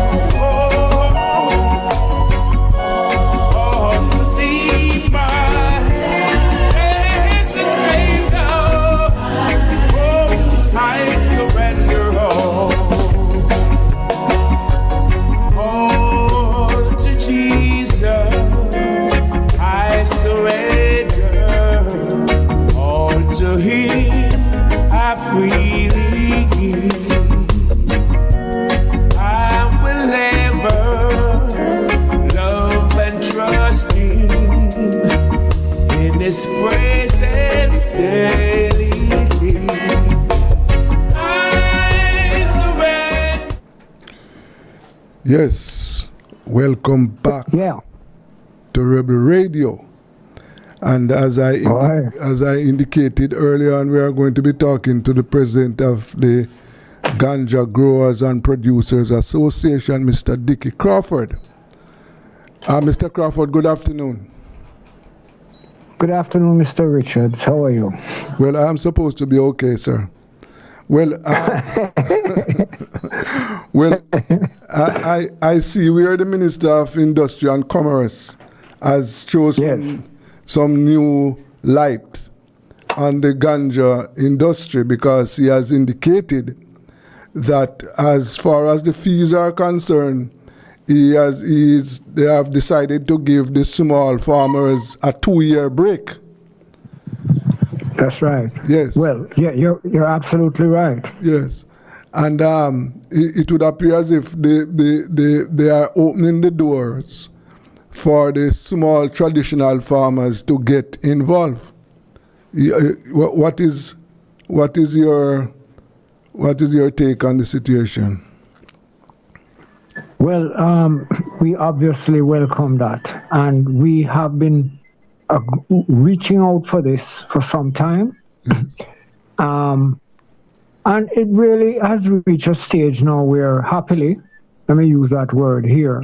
All to Thee, my blessed Savior. Oh, I surrender all. All to Jesus, I surrender. All to Him I freely give. I will ever love and trust Him in His presence daily. I surrender. Yes, welcome back Yeah. to Rebel Radio. And as I indicated earlier on, we are going to be talking to the president of the Ganja Growers and Producers Association, Mr. Dickie Crawford. Mr. Crawford, good afternoon. Good afternoon, Mr. Richards. How are you? Well, I'm supposed to be okay, sir. Well, I see we are the Minister of Industry and Commerce has chosen some new light on the ganja industry, because he has indicated that as far as the fees are concerned, they have decided to give the small farmers a 2-year break. That's right. Yes. Well, yeah, you're absolutely right. Yes. And it would appear as if they are opening the doors for the small traditional farmers to get involved. What is your take on the situation? Well, we obviously welcome that, and we have been reaching out for this for some time. And it really has reached a stage now where happily, let me use that word here,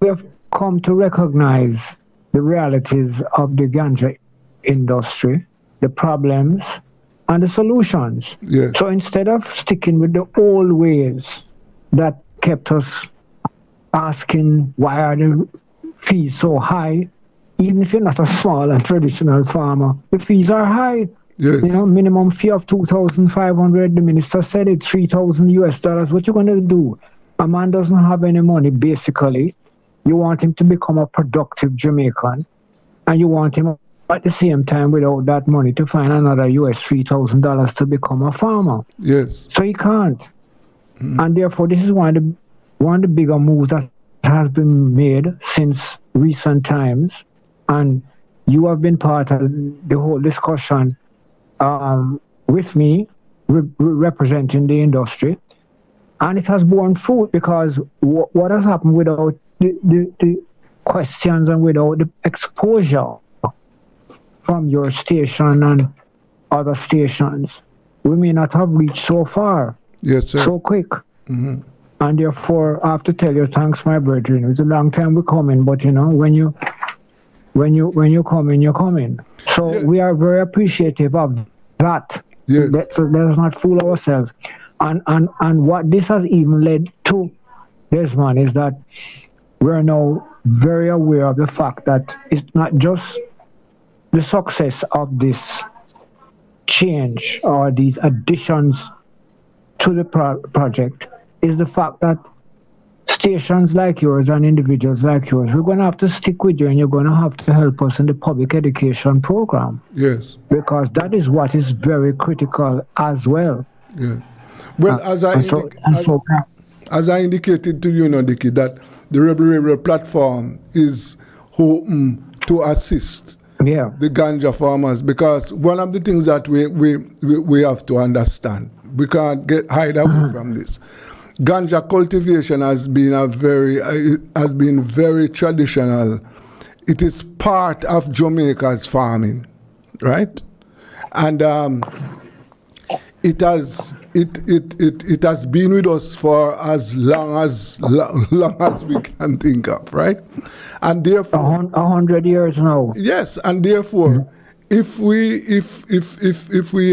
we have come to recognize the realities of the ganja industry, the problems, and the solutions. Yes. So instead of sticking with the old ways that kept us asking why are the fees so high, even if you're not a small and traditional farmer, the fees are high. Yes. You know, minimum fee of $2,500. The minister said it's $3,000. What you gonna do? A man doesn't have any money. Basically, you want him to become a productive Jamaican, and you want him at the same time without that money to find another $3,000 to become a farmer. Yes. So he can't, and therefore this is one of the bigger moves that has been made since recent times, and you have been part of the whole discussion. With me, representing the industry, and it has borne fruit because what has happened without the questions and without the exposure from your station and other stations, we may not have reached so far, Yes, sir. so quick. And therefore, I have to tell you, thanks, my brethren. It's a long time we're coming, but you know, when you come in, you're coming. So Yes. we are very appreciative of that. Yes. So let us not fool ourselves. And what this has even led to, Desmond, is that we're now very aware of the fact that it's not just the success of this change or these additions to the project, is the fact that stations like yours and individuals like yours, we're going to have to stick with you, and you're going to have to help us in the public education program. Yes. Because that is what is very critical as well. Yeah. Well, as I indicated to you, Dickie, that the Rebel Radio platform is hoping to assist the ganja farmers, because one of the things that we have to understand, we can't hide away from this. Ganja cultivation has been very traditional. It is part of Jamaica's farming, right? And it has been with us for as long as we can think of, right? And therefore 100 years now. Yes, and therefore, if we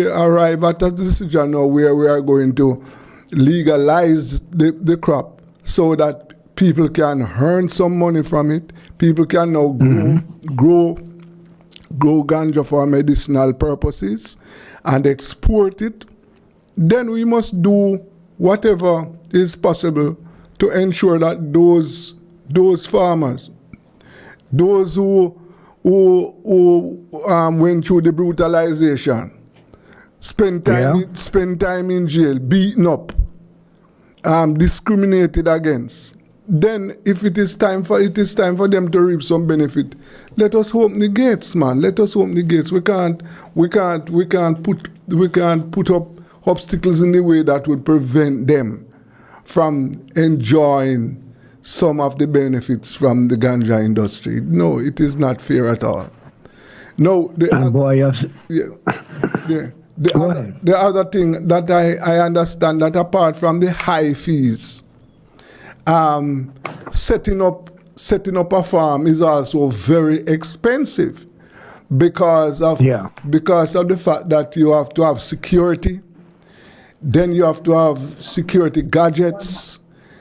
arrive at a decision now where we are going to legalize the crop so that people can earn some money from it, people can now grow ganja for medicinal purposes and export it, then we must do whatever is possible to ensure that those farmers, those who went through the brutalization, spend time in jail, beaten up, discriminated against. Then, if it is time for them to reap some benefit, let us open the gates, man. Let us open the gates. We can't put up obstacles in the way that would prevent them from enjoying some of the benefits from the ganja industry. No, it is not fair at all. No, the other thing that I understand, that apart from the high fees, setting up a farm is also very expensive because of the fact that you have to have security. Then you have to have security gadgets.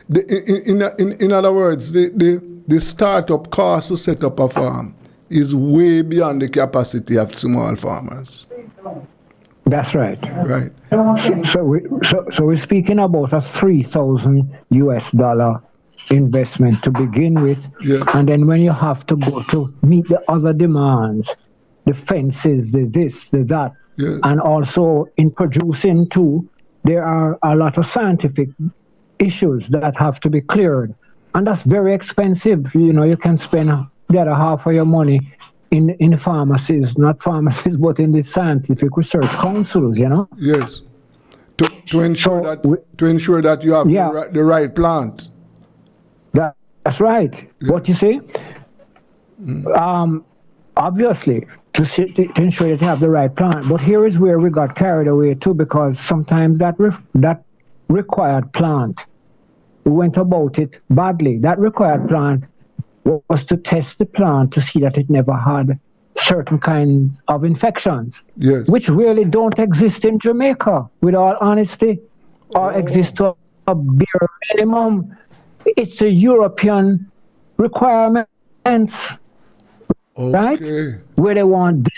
In other words, the startup cost to set up a farm is way beyond the capacity of small farmers. That's right. Right. So we're speaking about a $3,000 investment to begin with, Yes. and then when you have to go to meet the other demands, the fences, the this, the that, Yes. and also in producing too, there are a lot of scientific issues that have to be cleared, and that's very expensive. You know, you can spend the other half of your money in pharmacies, not pharmacies, but in the scientific research councils. You know. Yes. To ensure So that you have Yeah. the right plant. That's right. What you say? Obviously, to ensure that you have the right plant. But here is where we got carried away too, because sometimes that required plant, we went about it badly. That required plant was to test the plant to see that it never had certain kinds of infections, Yes. which really don't exist in Jamaica, with all honesty, or exist to a bare minimum. It's a European requirements, right? Okay. Where they want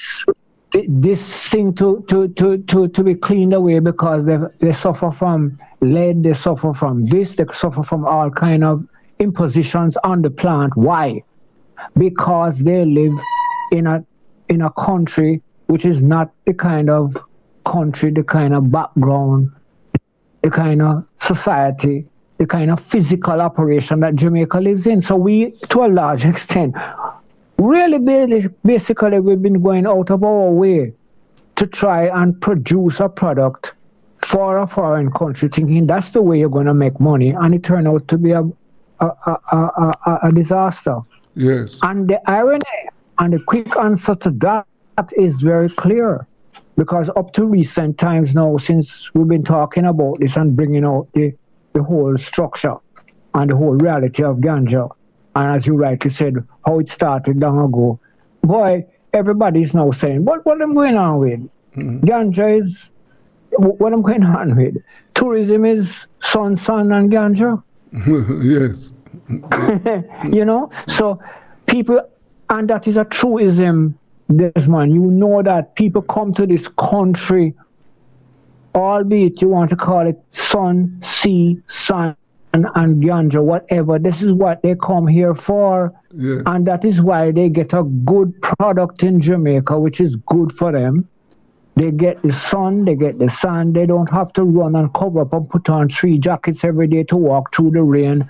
this thing to be cleaned away because they suffer from lead, they suffer from this, they suffer from all kind of impositions on the plant. Why? Because they live in a country which is not the kind of country, the kind of background, the kind of society, the kind of physical operation that Jamaica lives in. So we, to a large extent, really basically we've been going out of our way to try and produce a product for a foreign country, thinking that's the way you're going to make money, and it turned out to be a disaster. Yes. And the irony and the quick answer to that is very clear, because up to recent times now, since we've been talking about this and bringing out the whole structure and the whole reality of ganja, and as you rightly said, how it started long ago, boy, everybody's now saying, what am going on with? Ganja is, what I'm going on with? Tourism is sun, and ganja. Yes. You know, so people, and that is a truism, Desmond. You know that people come to this country, albeit you want to call it sun, sea, sun, and ganja, whatever. This is what they come here for. Yes. And that is why they get a good product in Jamaica, which is good for them. They get the sun, they get the sun. They don't have to run and cover up and put on 3 jackets every day to walk through the rain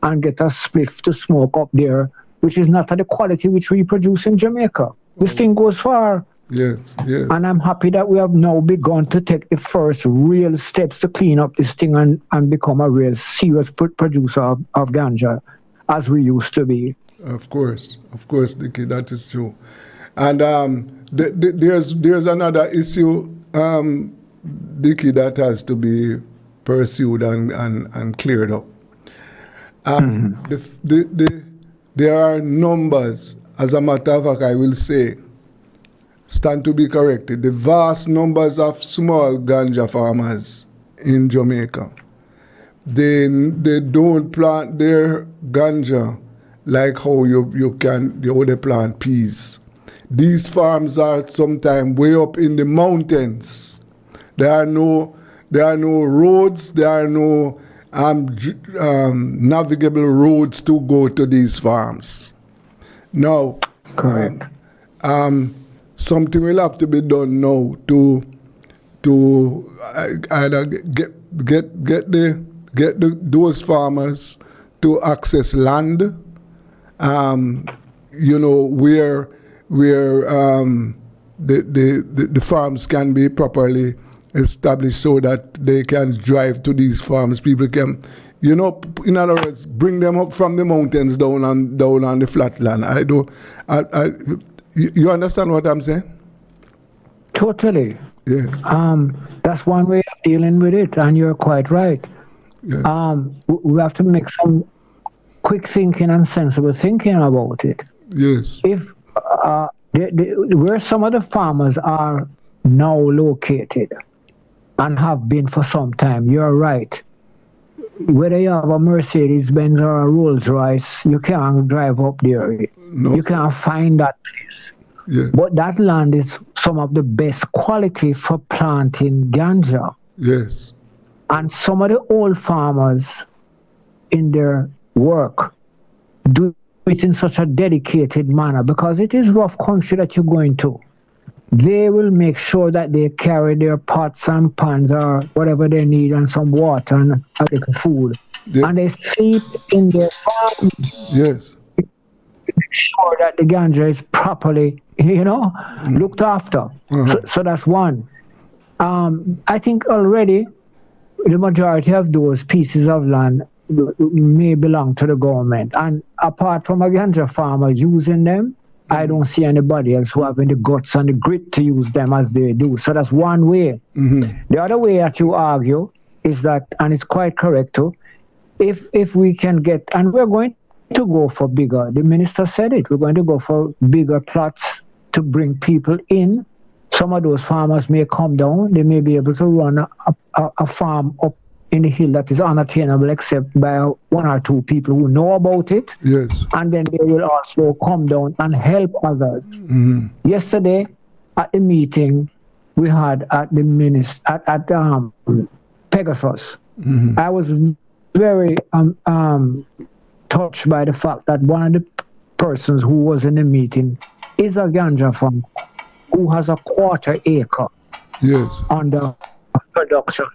and get a spliff to smoke up there, which is not at the quality which we produce in Jamaica. This thing goes far. Yes. Yes. And I'm happy that we have now begun to take the first real steps to clean up this thing and become a real serious producer of ganja, as we used to be. Of course, Dickie, that is true. And there's another issue, Dickie, that has to be pursued and cleared up. There are numbers, as a matter of fact, I will say, stand to be corrected, the vast numbers of small ganja farmers in Jamaica. They don't plant their ganja like how they plant peas. These farms are sometimes way up in the mountains. There are no roads, there are no navigable roads to go to these farms. Now, Correct. Something will have to be done now to either get those farmers to access land, where the farms can be properly established so that they can drive to these farms. People can, in other words, bring them up from the mountains down on the flat land. You understand what I'm saying? Totally. Yes. That's one way of dealing with it, and you're quite right. Yeah. We have to make some quick thinking and sensible thinking about it. Yes. If where some of the farmers are now located and have been for some time, you're right. Whether you have a Mercedes-Benz or a Rolls-Royce, you can't drive up there. No, you can't find that place. Yes. But that land is some of the best quality for planting ganja. Yes. And some of the old farmers in their work do it in such a dedicated manner because it is rough country that you're going to. They will make sure that they carry their pots and pans or whatever they need and some water and a little food. Yeah. And they sleep in their farm Yes. to make sure that the ganja is properly, looked after. So that's one. I think already the majority of those pieces of land may belong to the government. And apart from a ganja farmer using them, I don't see anybody else who having the guts and the grit to use them as they do. So that's one way. The other way that you argue is that, and it's quite correct too, if we can get, and we're going to go for bigger, the minister said it, we're going to go for bigger plots to bring people in. Some of those farmers may come down, they may be able to run a farm up in the hill that is unattainable except by one or two people who know about it. Yes. And then they will also come down and help others. Yesterday, at the meeting we had at the Pegasus, I was very touched by the fact that one of the persons who was in the meeting is a ganja farmer who has a 1/4 acre under production.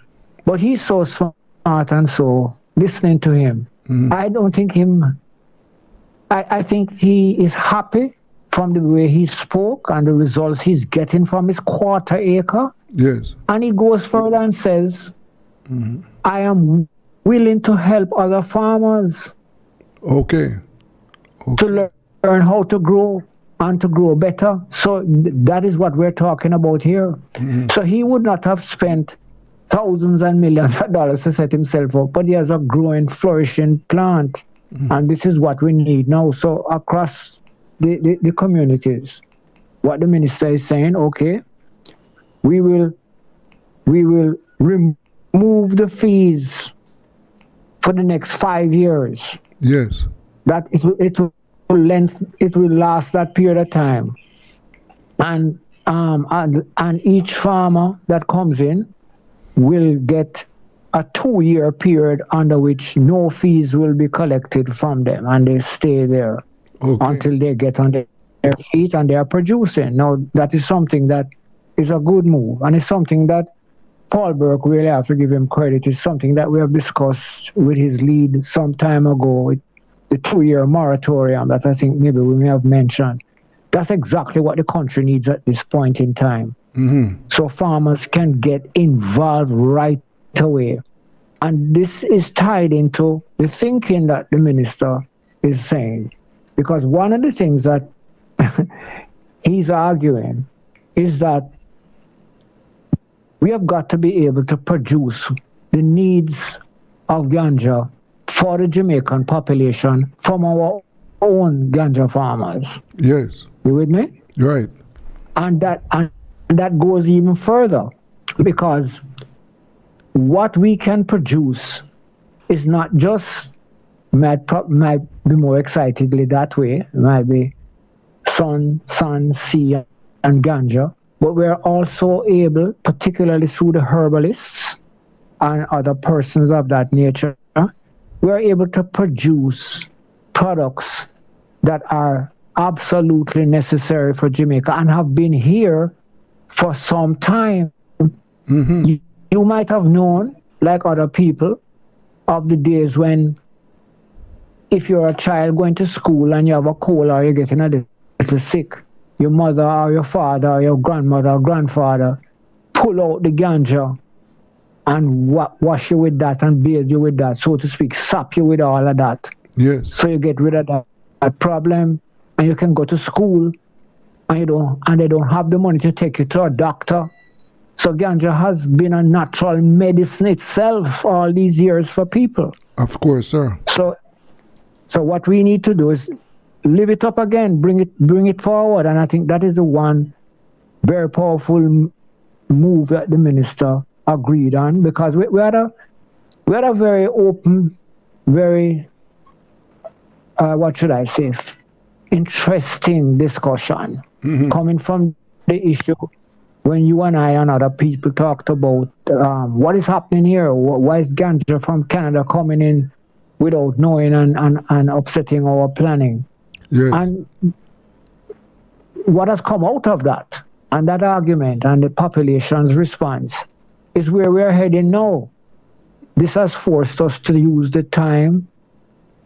But he's so smart and so listening to him. I don't think I think he is happy from the way he spoke and the results he's getting from his 1/4 acre. Yes. And he goes further and says, I am willing to help other farmers to learn how to grow and to grow better. So that is what we're talking about here. So he would not have spent thousands and millions of dollars to set himself up, but he has a growing, flourishing plant. And this is what we need now. So across the communities, what the minister is saying, okay, we will remove the fees for the next 5 years. Yes. That it will last that period of time. And each farmer that comes in will get a 2-year period under which no fees will be collected from them, and they stay there until they get on their feet and they are producing. Now, that is something that is a good move, and it's something that Paul Burke, really have to give him credit, is something that we have discussed with his lead some time ago, the 2-year moratorium that I think maybe we may have mentioned. That's exactly what the country needs at this point in time. So farmers can get involved right away. And this is tied into the thinking that the minister is saying. Because one of the things that he's arguing is that we have got to be able to produce the needs of ganja for the Jamaican population from our own ganja farmers. Yes. You with me? Right. And that goes even further, because what we can produce is not just might be more excitedly that way, it might be sun, sea, and ganja, but we're also able, particularly through the herbalists and other persons of that nature, we're able to produce products that are absolutely necessary for Jamaica and have been here for some time. You might have known, like other people, of the days when if you're a child going to school and you have a cold or you're getting a little sick, your mother or your father or your grandmother or grandfather pull out the ganja and wash you with that and bathe you with that, so to speak, sap you with all of that. Yes. So you get rid of that problem, and you can go to school, and they don't have the money to take you to a doctor. So ganja has been a natural medicine itself all these years for people. Of course, sir. So what we need to do is live it up again, bring it forward, and I think that is the one very powerful move that the minister agreed on, because we had a very open, very what should I say, interesting discussion coming from the issue when you and I and other people talked about what is happening here, why is ganja from Canada coming in without knowing and upsetting our planning? Yes. And what has come out of that, and that argument and the population's response, is where we are heading now. This has forced us to use the time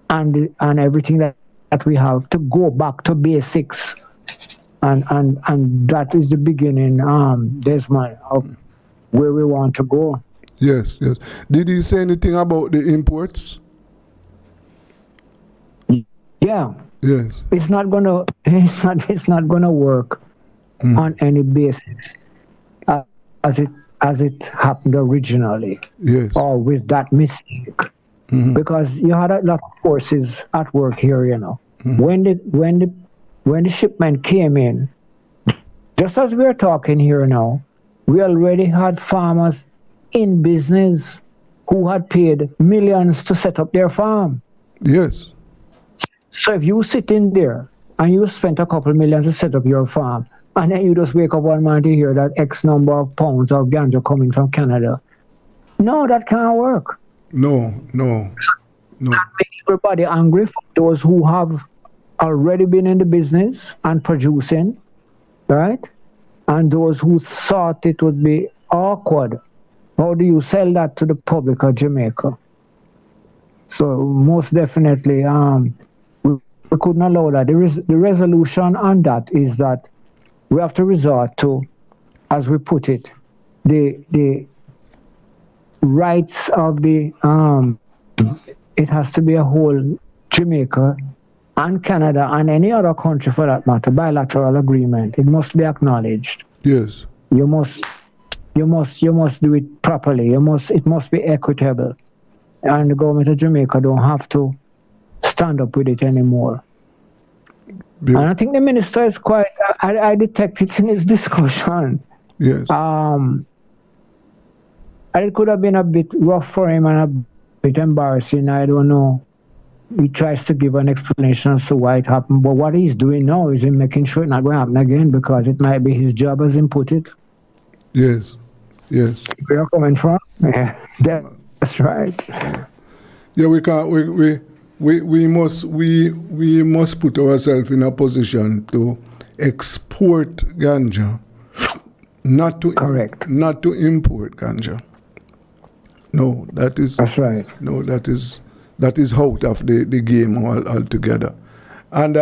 and everything that we have to go back to basics. And that is the beginning, Desmond, of where we want to go. Yes, yes. Did he say anything about the imports? Yeah. Yes. It's not gonna work on any basis as it happened originally. Yes. Or with that mistake. Because you had a lot of forces at work here, you know. When the shipment came in, just as we're talking here now, we already had farmers in business who had paid millions to set up their farm. Yes. So if you sit in there and you spent a couple millions to set up your farm, and then you just wake up one morning to hear that X number of pounds of ganja coming from Canada, no, that can't work. No. That makes everybody angry. For those who have already been in the business and producing, right? And those who thought it would be awkward. How do you sell that to the public of Jamaica? So most definitely, we couldn't allow that. The resolution on that is that we have to resort to, as we put it, the rights of the it has to be a whole Jamaica and Canada and any other country for that matter, bilateral agreement. It must be acknowledged. Yes. You must do it properly. It must be equitable. And the government of Jamaica don't have to stand up with it anymore. And I think the minister is quite, I detect it in his discussion. Yes. And it could have been a bit rough for him and a bit embarrassing. I don't know. He tries to give an explanation as to why it happened. But what he's doing now is in making sure it's not going to happen again, because it might be his job as him put it. Yes. Yes. Where you're coming from? Yeah, that's right. Yeah, we can't. We must put ourselves in a position to export ganja, not to import ganja. No, that's right. No, that is out of the game altogether. And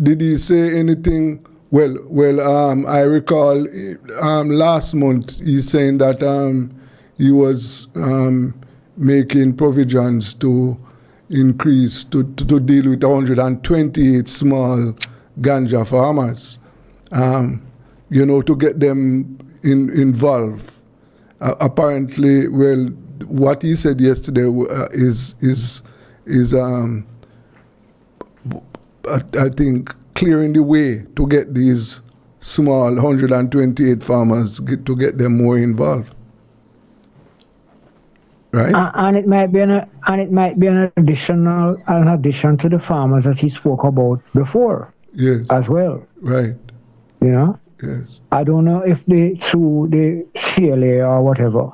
did he say anything? Well, I recall last month he's saying that he was making provisions to increase to deal with 128 small ganja farmers, to get them involved. Apparently, well, what he said yesterday is I think clearing the way to get these small 128 farmers to get them more involved. Right. And it might be an addition to the farmers that he spoke about before. Yes. As well. Right. You know. Yes. I don't know if through the CLA or whatever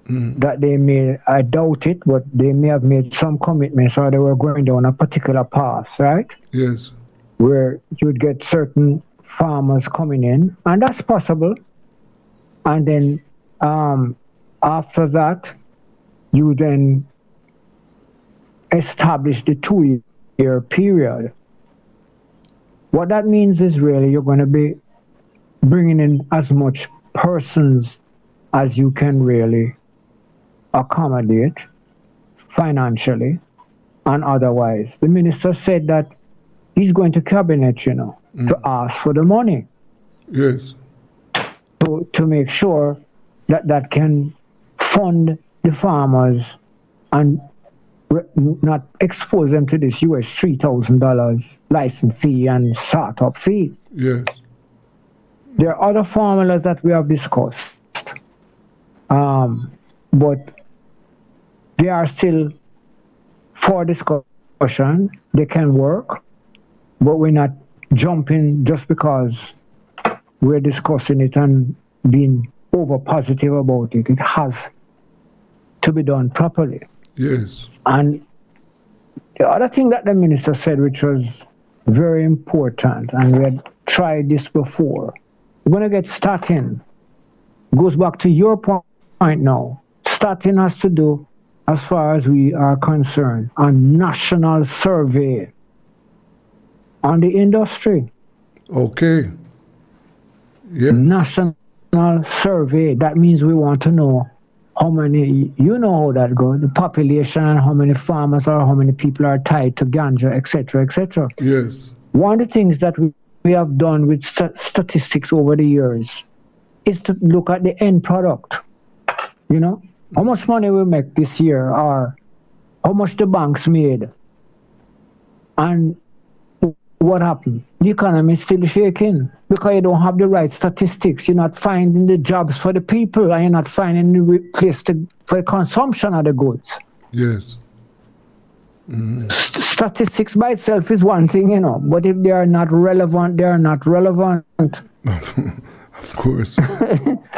that they made. I doubt it, but they may have made some commitments, or they were going down a particular path, right? Yes. Where you would get certain farmers coming in, and that's possible. And then after that, you then establish the 2-year period. What that means is really you're going to be bringing in as much persons as you can really accommodate financially and otherwise. The minister said that he's going to cabinet, to ask for the money. Yes. To make sure that can fund the farmers and not expose them to this US $3,000 license fee and startup fee. Yes. There are other formulas that we have discussed, but they are still for discussion. They can work, but we're not jumping just because we're discussing it and being over positive about it. It has to be done properly. Yes. And the other thing that the minister said, which was very important, and we had tried this before, we're going to get starting. Goes back to your point now. Starting has to do, as far as we are concerned, a national survey on the industry. Okay. Yeah. National survey. That means we want to know how many, you know how that goes, the population and how many farmers or how many people are tied to ganja, etc., etc. Yes. One of the things that we have done with statistics over the years is to look at the end product. You know, how much money we make this year or how much the banks made. And what happened? The economy is still shaking because you don't have the right statistics. You're not finding the jobs for the people and you're not finding the place for the consumption of the goods. Yes. Statistics by itself is one thing, you know, but if they are not relevant, they are not relevant. Of course.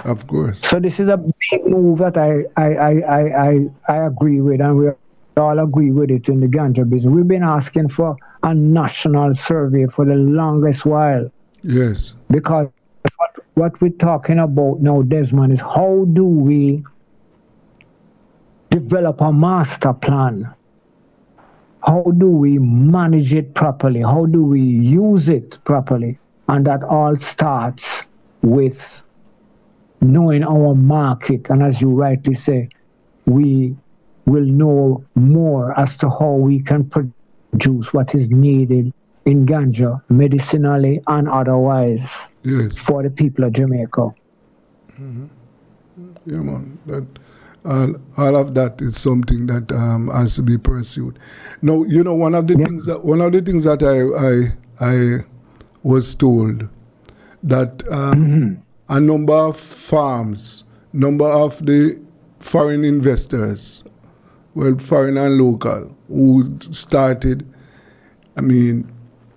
Of course. So this is a big move that I agree with, and we all agree with it in the ganja business. We've been asking for a national survey for the longest while. Yes. Because what we're talking about now, Desmond, is how do we develop a master plan? How do we manage it properly? How do we use it properly? And that all starts with knowing our market. And as you rightly say, we will know more as to how we can produce what is needed in ganja, medicinally and otherwise, yes, for the people of Jamaica. Mm-hmm. Yeah, man. That all of that is something that has to be pursued. Now, you know, one of the things that I was told that a number of farms, number of the foreign investors, well, foreign and local, who started, I mean,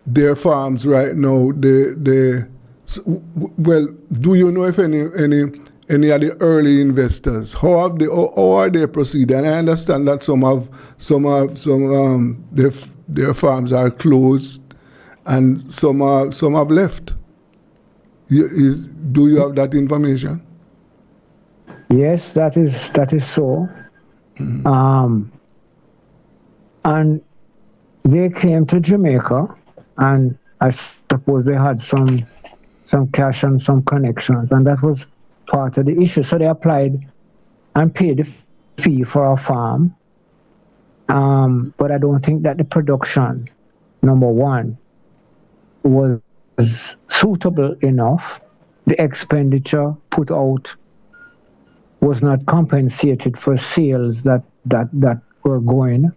their farms right now, well, do you know if any of the early investors, how are they proceeding? And I understand that their farms are closed and some have left. Do you have that information? Yes, that is so. Mm-hmm. And they came to Jamaica, and I suppose they had some cash and some connections, and that was part of the issue. So they applied and paid the fee for a farm. But I don't think that the production, number one, was suitable enough. The expenditure put out was not compensated for sales that were going.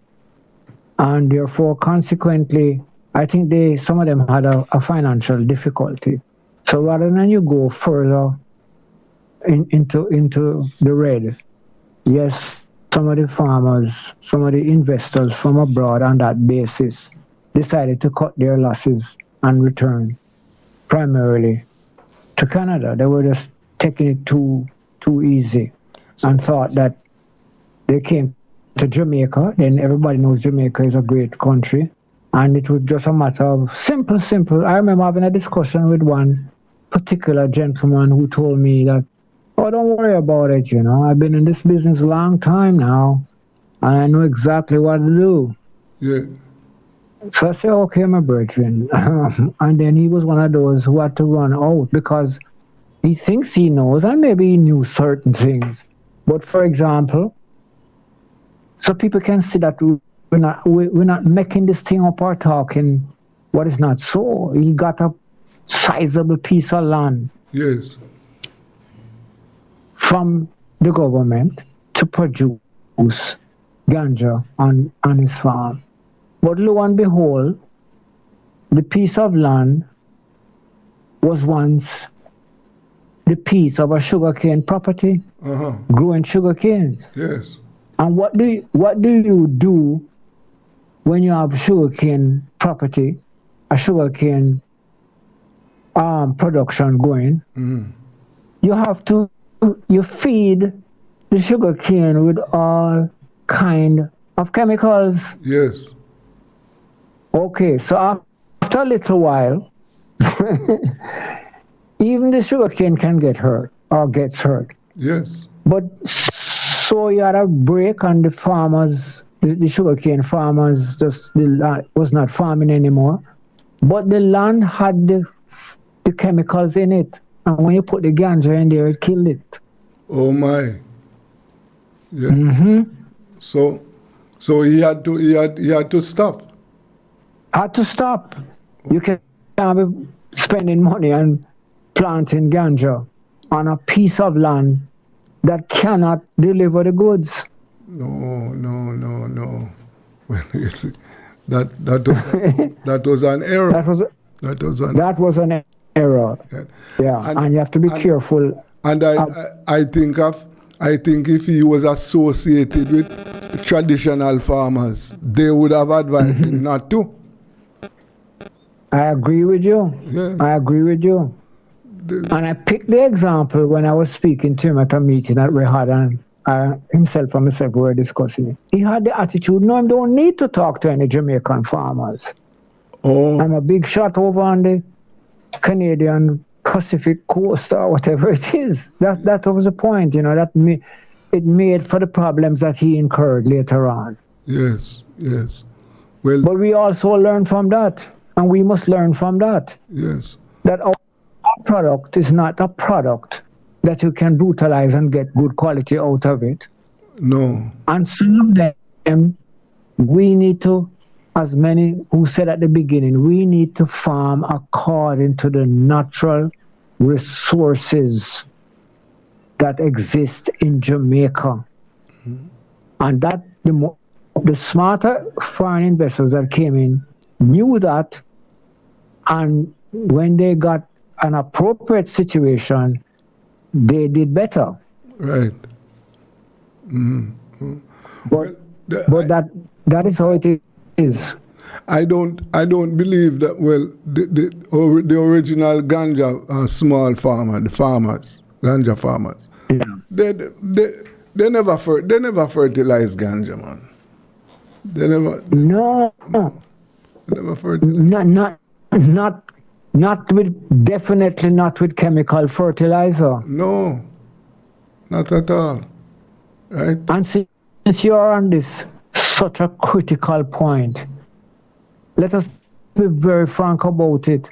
And therefore, consequently, I think some of them had a financial difficulty. So rather than you go further into the red, yes, some of the farmers, some of the investors from abroad on that basis decided to cut their losses and return primarily to Canada. They were just taking it too easy and thought that they came to Jamaica, then everybody knows Jamaica is a great country, and it was just a matter of simple. I remember having a discussion with one particular gentleman who told me that, oh, don't worry about it, you know, I've been in this business a long time now, and I know exactly what to do. Yeah. So I said, okay, my brethren. And then he was one of those who had to run out because he thinks he knows, and maybe he knew certain things. But for example, so people can see that we're not making this thing up or talking what is not so. He got a sizable piece of land. Yes. From the government to produce ganja on his farm. But lo and behold, the piece of land was once the piece of a sugarcane property, growing sugarcanes. Yes. And what do you do when you have sugarcane property, a sugarcane production going, Mm. you feed the sugar cane with all kind of chemicals. Yes. Okay, so after a little while, even the sugar cane can get hurt or gets hurt. Yes. But so you had a break on the farmers, the sugarcane farmers just was not farming anymore. But the land had the chemicals in it. And when you put the ganja in there, it killed it. Oh my. Yeah. Mm-hmm. So he had to stop. Had to stop. You can't be spending money on planting ganja on a piece of land that cannot deliver the goods. No. Well, you see, that was an error. That was an error. Yeah, and you have to be careful. And I think if he was associated with traditional farmers, they would have advised him not to. I agree with you. Yeah. I agree with you. And I picked the example when I was speaking to him at a meeting that we had, and himself and myself were discussing it. He had the attitude, no, I don't need to talk to any Jamaican farmers. Oh. I'm a big shot over on the Canadian Pacific coast or whatever it is. That was the point, that it made for the problems that he incurred later on. Yes. Well, but we also learn from that, and we must learn from that. Yes. That our product is not a product that you can brutalize and get good quality out of it. No. And some of them, we need to, as many who said at the beginning, we need to farm according to the natural resources that exist in Jamaica. Mm-hmm. And that the smarter foreign investors that came in knew that, and when they got an appropriate situation, they did better. Right. Mm-hmm. But that is how it is. I don't believe that. Well, the original ganja small farmer, the farmers, ganja farmers, they never fertilize ganja, man. They never. No. They never fertilize. Definitely not with chemical fertilizer. No, not at all. Right. And since you are on this such a critical point, let us be very frank about it.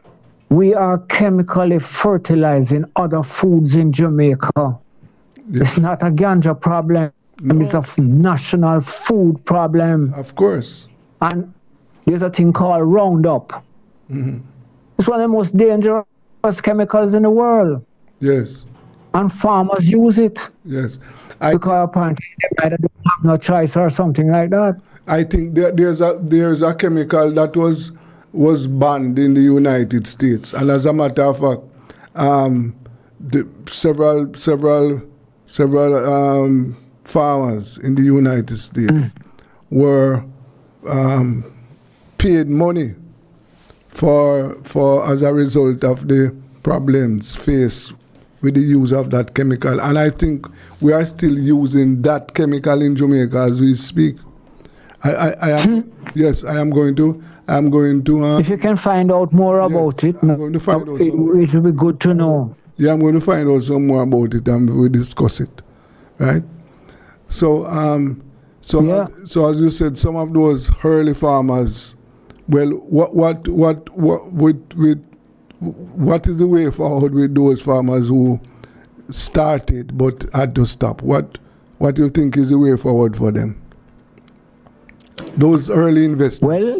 We are chemically fertilizing other foods in Jamaica. Yeah. It's not a ganja problem. No. It's a national food problem. Of course. And there's a thing called Roundup. Mm-hmm. It's one of the most dangerous chemicals in the world. Yes. And farmers use it. Yes. Because apparently they either don't have no choice or something like that. I think there's a chemical that was banned in the United States, and as a matter of fact, several farmers in the United States were paid money for as a result of the problems faced with the use of that chemical, and I think we are still using that chemical in Jamaica as we speak. I am yes. I am going to. If you can find out more about it, I'm going to find out. It will be good to know. Yeah, I'm going to find out some more about it, and we'll discuss it, right? So, so as you said, some of those early farmers. Well, what is the way forward with those farmers who started but had to stop? What do you think is the way forward for them? Those early investors. Well,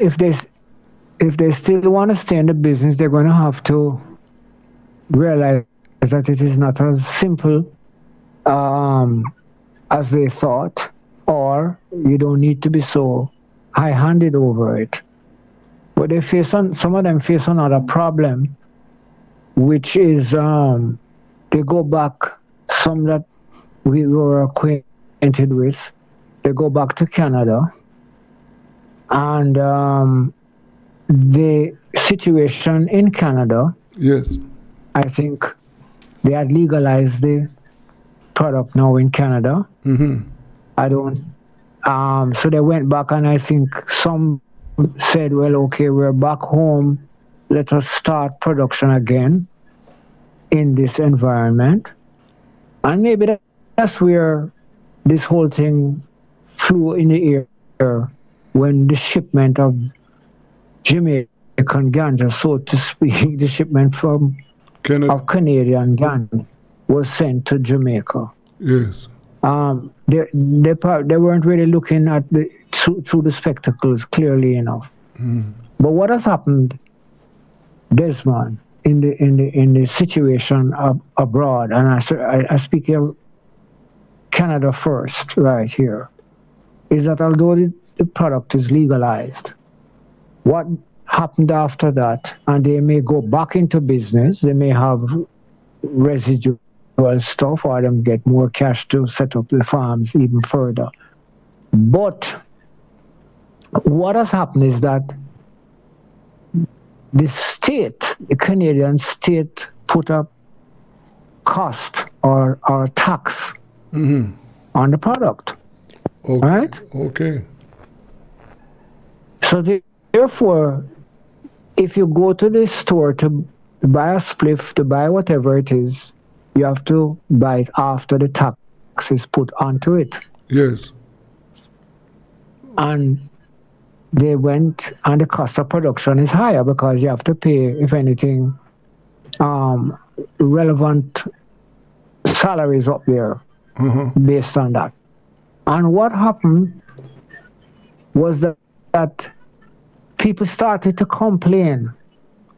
if they still want to stay in the business, they're going to have to realize that it is not as simple as they thought, or you don't need to be so high-handed over it. But some of them face another problem, which is they go back, some that we were acquainted with, they go back to Canada, and the situation in Canada yes, I think they had legalized the product now in Canada. I don't. So they went back, and I think some said, "Well, okay, we're back home. Let us start production again in this environment." And maybe that's where this whole thing flew in the air when the shipment of Jamaican ganja, so to speak, the shipment from of Canadian ganja was sent to Jamaica. Yes. They weren't really looking at through the spectacles clearly enough. But what has happened, Desmond, in the situation abroad, and I speak here Canada first, right here, is that although the product is legalized, what happened after that, and they may go back into business, they may have residual stuff, or them get more cash to set up the farms even further. But what has happened is that the state, the Canadian state, put up cost or tax on the product. Okay. Right? Okay. So therefore, if you go to the store to buy a spliff, to buy whatever it is, you have to buy it after the tax is put onto it. Yes. And they went, and the cost of production is higher because you have to pay, if anything, relevant salaries up there based on that. And what happened was that people started to complain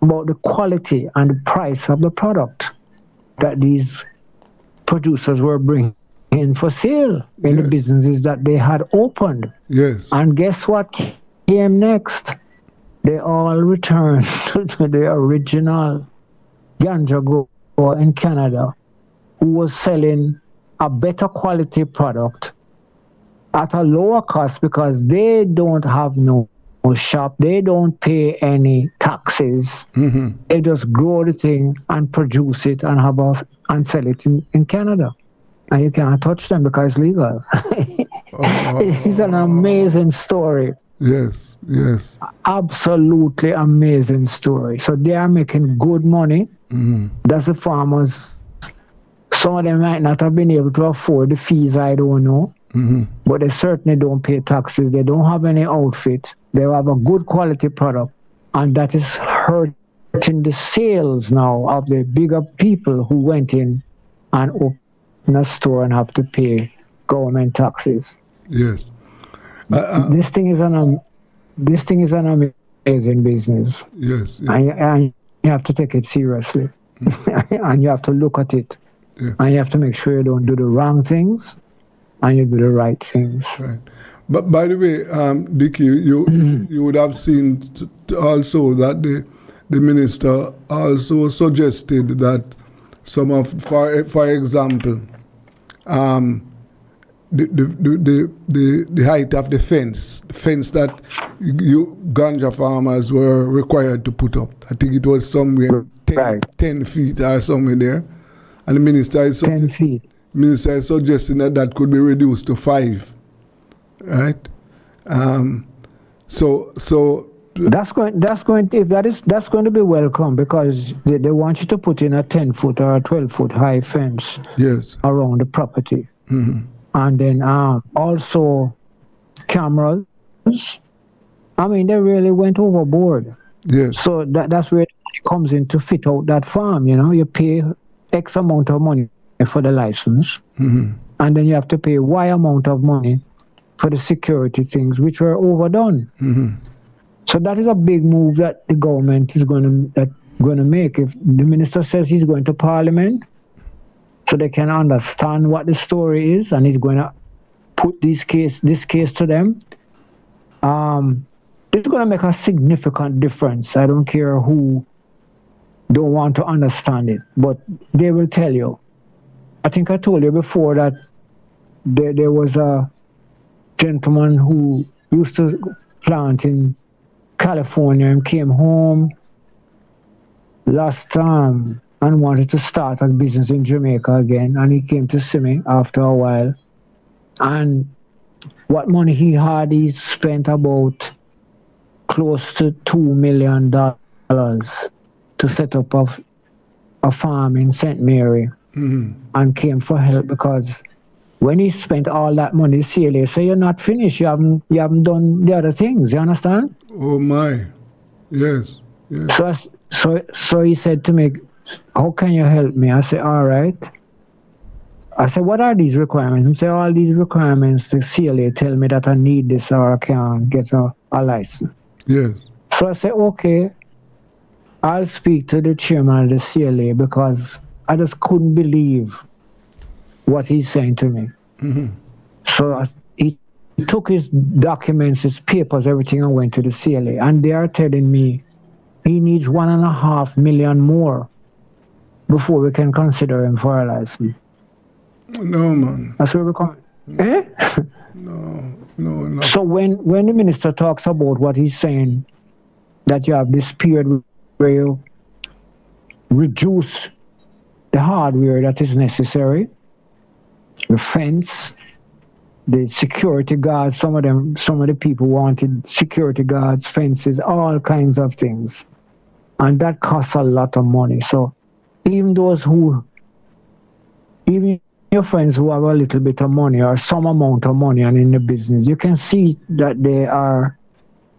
about the quality and the price of the product that these producers were bringing in for sale in the businesses that they had opened. Yes. And guess what came next? They all returned to the original ganja grower in Canada, who was selling a better quality product at a lower cost because they don't have no shop, they don't pay any taxes. They just grow the thing and produce it and and sell it in Canada. And you cannot touch them because it's legal. It's an amazing story. Yes, yes. Absolutely amazing story. So they are making good money. That's the farmers. Some of them might not have been able to afford the fees, I don't know. But they certainly don't pay taxes. They don't have any outfit. They have a good quality product. And that is hurting the sales now of the bigger people who went in and opened a store and have to pay government taxes. Yes. This thing is an amazing business. Yes. And you have to take it seriously. And you have to look at it. Yeah. And you have to make sure you don't do the wrong things and you do the right things. Right. But by the way, Dickie, you would have seen also that the minister also suggested that some of, for example, the height of the fence that ganja farmers were required to put up. I think it was somewhere 10 feet or somewhere there. And the minister is 10 feet. Minister is suggesting that could be reduced to 5. Right? So that's going to be welcome because they want you to put in a 10-foot or a 12-foot high fence around the property. And then also cameras. I mean, they really went overboard. Yes. So that's where it comes in to fit out that farm. You know, you pay X amount of money for the license, and then you have to pay Y amount of money for the security things, which were overdone. So that is a big move that the government is going to make. If the minister says he's going to Parliament, so they can understand what the story is, and he's going to put this case to them. It's going to make a significant difference. I don't care who don't want to understand it, but they will tell you. I think I told you before that there was a gentleman who used to plant in California and came home last and wanted to start a business in Jamaica again. And he came to see me after a while. And what money he had, he spent about close to $2 million to set up a farm in St. Mary, and came for help because when he spent all that money, CLA said, you're not finished, you haven't done the other things, you understand? Oh my, yes, yes. So he said to me, how can you help me? I said, all right. I said, what are these requirements? He said, all these requirements, the CLA tell me that I need this or I can get a license. Yes. So I said, okay, I'll speak to the chairman of the CLA because I just couldn't believe what he's saying to me. So he took his documents, his papers, everything, and went to the CLA. And they are telling me he needs $1.5 million more before we can consider him for a license. No, man. That's where we're coming. Eh? No. So when the minister talks about what he's saying, that you have this period where you reduce the hardware that is necessary, the fence, the security guards, some of the people wanted security guards, fences, all kinds of things. And that costs a lot of money. So even your friends who have a little bit of money or some amount of money and in the business, you can see that they are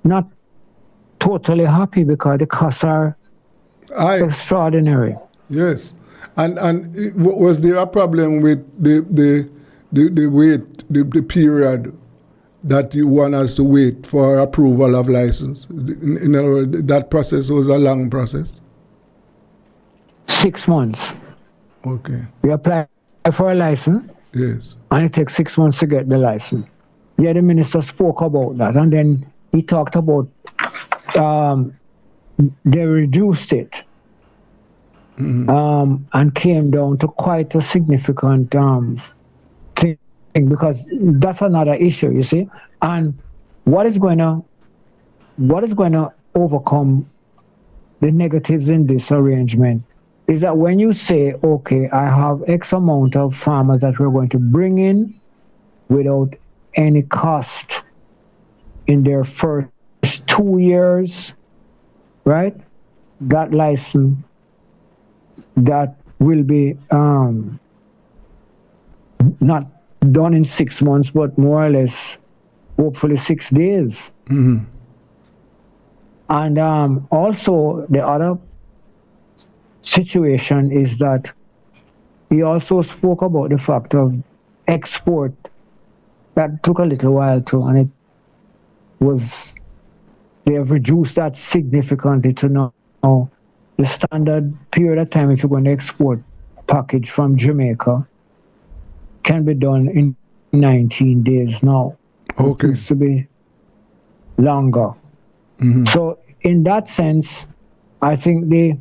not totally happy because the costs are extraordinary. Yes. And was there a problem with the wait, the period that one has to wait for approval of license? In other words, that process was a long process? 6 months. Okay. You apply for a license. Yes. And it takes 6 months to get the license. Yeah, the minister spoke about that. And then he talked about they reduced it. And came down to quite a significant thing, because that's another issue, you see. And what is going to overcome the negatives in this arrangement is that when you say, okay, I have X amount of farmers that we're going to bring in without any cost in their first 2 years, right? That license, that will be not done in 6 months, but more or less, hopefully 6 days. And also the other situation is that he also spoke about the fact of export. That took a little while too, and they have reduced that significantly to now the standard period of time if you're going to export package from Jamaica can be done in 19 days now. Okay. It used to be longer. So in that sense, I think the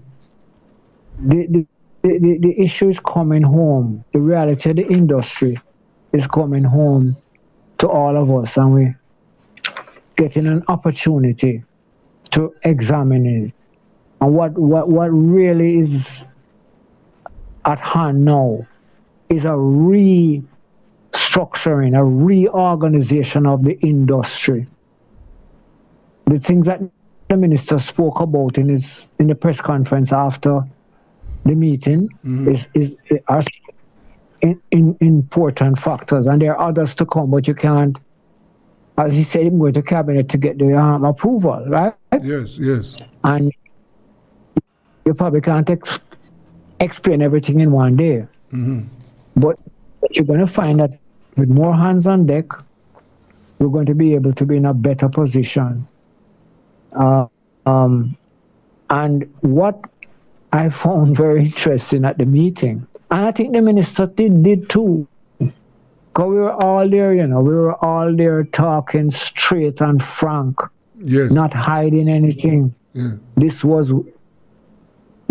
issue is coming home. The reality of the industry is coming home to all of us, and we're getting an opportunity to examine it. And what really is at hand now is a restructuring, a reorganization of the industry. The things that the minister spoke about in the press conference after the meeting are important factors, and there are others to come, but you can't, as he said, go to cabinet to get the approval, right? Yes. And you probably can't explain everything in one day. But you're going to find that with more hands on deck, we're going to be able to be in a better position. And what I found very interesting at the meeting, and I think the minister did too, because we were all there, we were all there talking straight and frank, not hiding anything. This was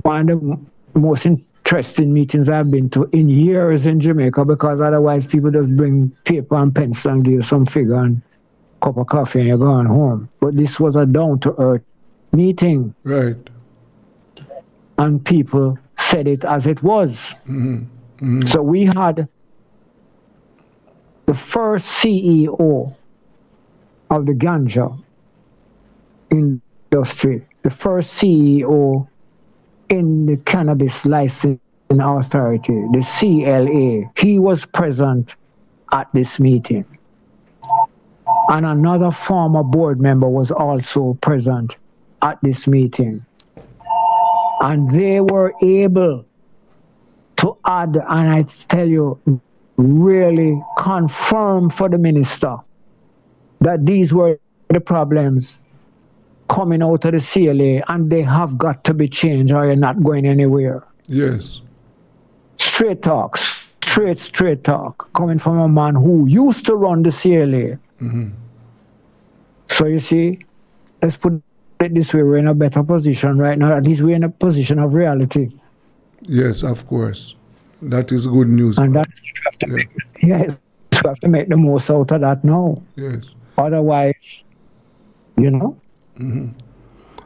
one of the most interesting meetings I've been to in years in Jamaica, because otherwise people just bring paper and pencil and give you some figure and a cup of coffee and you're going home. But this was a down-to-earth meeting. Right. And people said it as it was. So we had the first CEO of the ganja industry, the first CEO in the Cannabis Licensing Authority, the CLA. He was present at this meeting. And another former board member was also present at this meeting. And they were able to add, and I tell you, really confirm for the minister that these were the problems coming out of the CLA, and they have got to be changed or you're not going anywhere. Yes. Straight talk, straight talk, coming from a man who used to run the CLA. So you see, let's put it this way, we're in a better position right now. At least we're in a position of reality. Yes, of course. That is good news. And that's what you have to make. Yes, you have to make the most out of that now. Yes. Otherwise, you know.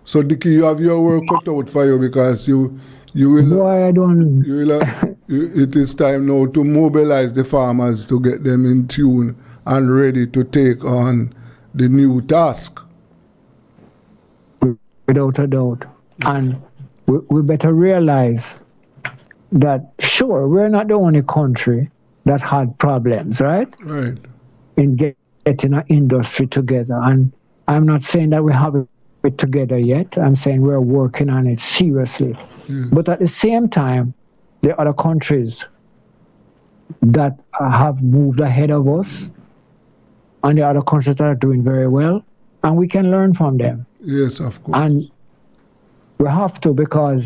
So Dickie, you have your work cut out for you because you will. Boy, I don't. You will. It is time now to mobilize the farmers to get them in tune and ready to take on the new task. Without a doubt. And we better realize that, sure, we're not the only country that had problems, right? Right. In getting our industry together. And I'm not saying that we have it together yet. I'm saying we're working on it seriously. But at the same time, there are other countries that have moved ahead of us, and there are other countries that are doing very well, and we can learn from them. Yes, of course. And we have to, because,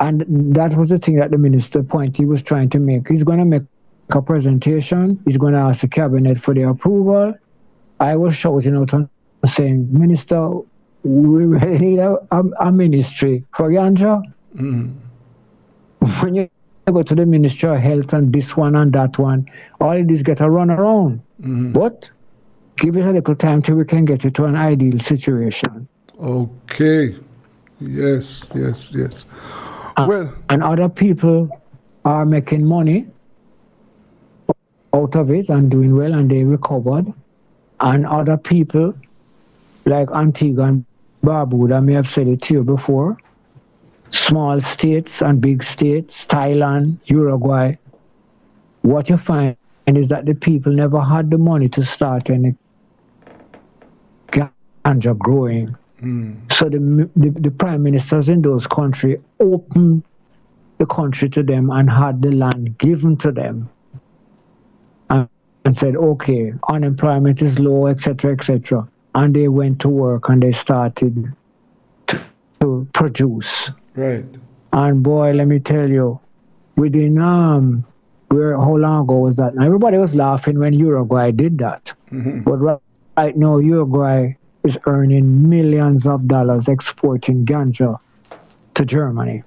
and that was the thing that the minister point he was trying to make. He's going to make a presentation. He's going to ask the cabinet for their approval. I was shouting out and saying, Minister, we really need a ministry for ganja. When you go to the Ministry of Health and this one and that one, all of these get a run around. But give it a little time till we can get it to an ideal situation. Okay. Yes. Well, and other people are making money out of it and doing well, and they recovered. And other people, like Antigua and Barbuda, may have said it to you before, small states and big states, Thailand, Uruguay, what you find is that the people never had the money to start any ganja growing. So the prime ministers in those countries opened the country to them and had the land given to them, and said, okay, unemployment is low, etc., etc. And they went to work and they started to produce. Right. And boy, let me tell you, within how long ago was that? Now, everybody was laughing when Uruguay did that. But right now, Uruguay is earning millions of dollars exporting ganja to Germany.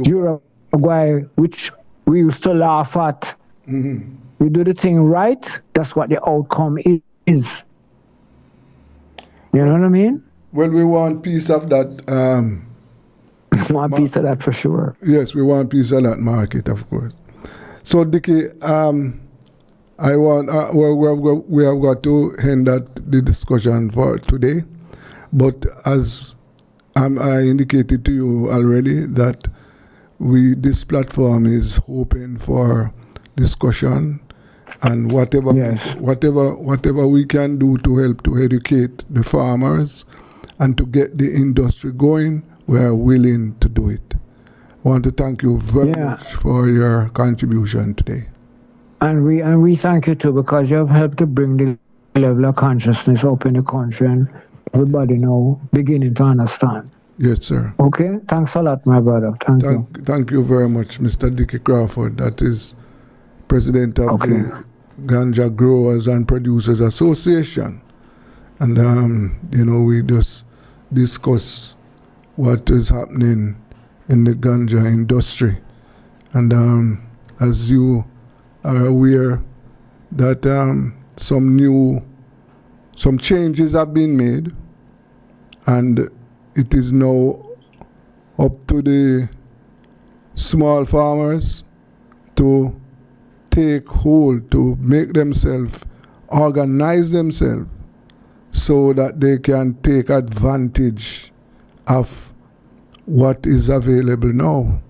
Uruguay, which we used to laugh at, you do the thing right, that's what the outcome is. You know what I mean? Well, we want piece of that. Want piece of that for sure. Yes, we want piece of that market, of course. So, Dickie, I want we have got to end the discussion for today. But as I indicated to you already, that this platform is open for discussion, and whatever we can do to help to educate the farmers and to get the industry going, we are willing to do it. I want to thank you very much for your contribution today. And we thank you too, because you have helped to bring the level of consciousness up in the country, and everybody now beginning to understand. Yes, sir. Okay, thanks a lot, my brother. Thank you very much, Mr. Dickie Crawford. That is President of the Ganja Growers and Producers Association. And, we just discuss what is happening in the ganja industry. And as you are aware that some changes have been made, and it is now up to the small farmers to take hold, to make themselves, organize themselves so that they can take advantage of what is available now.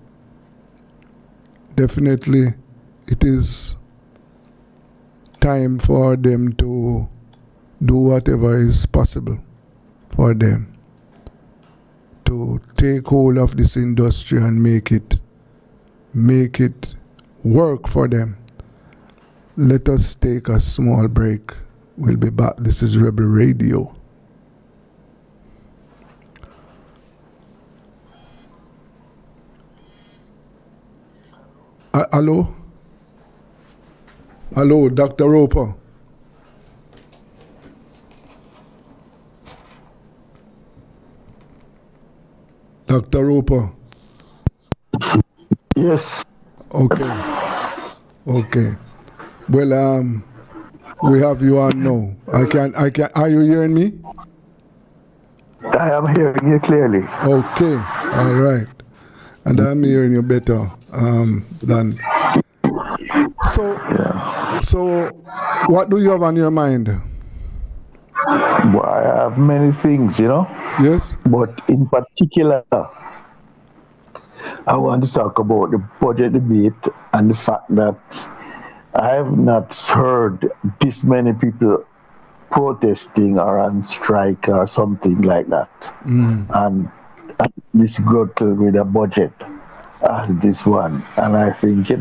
Definitely, it is time for them to do whatever is possible for them to take hold of this industry and make it work for them. Let us take a small break. We'll be back. This is Rebel Radio. Hello? Hello, Dr. Roper. Dr. Roper. Yes. Okay. Well, we have you on now. Are you hearing me? I am hearing you clearly. Okay, all right. And I'm hearing you better than. So, what do you have on your mind? Well, I have many things, Yes. But in particular, I want to talk about the budget debate and the fact that I have not heard this many people protesting or on strike or something like that. And disgruntled with a budget as this one. And I think,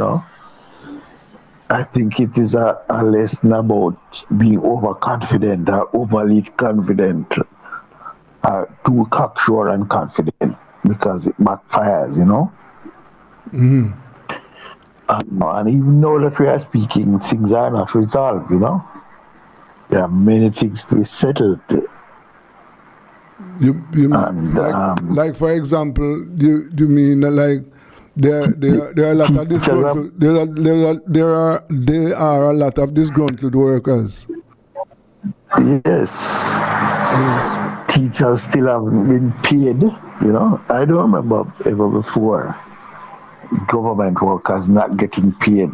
I think it is a lesson about being overconfident or overly confident, too cocksure and confident, because it backfires, And even though that we are speaking, things are not resolved, There are many things to be settled. You like for example, you mean like there are a lot of disgruntled there are a lot of disgruntled workers. Yes. Teachers still haven't been paid, I don't remember ever before government workers not getting paid,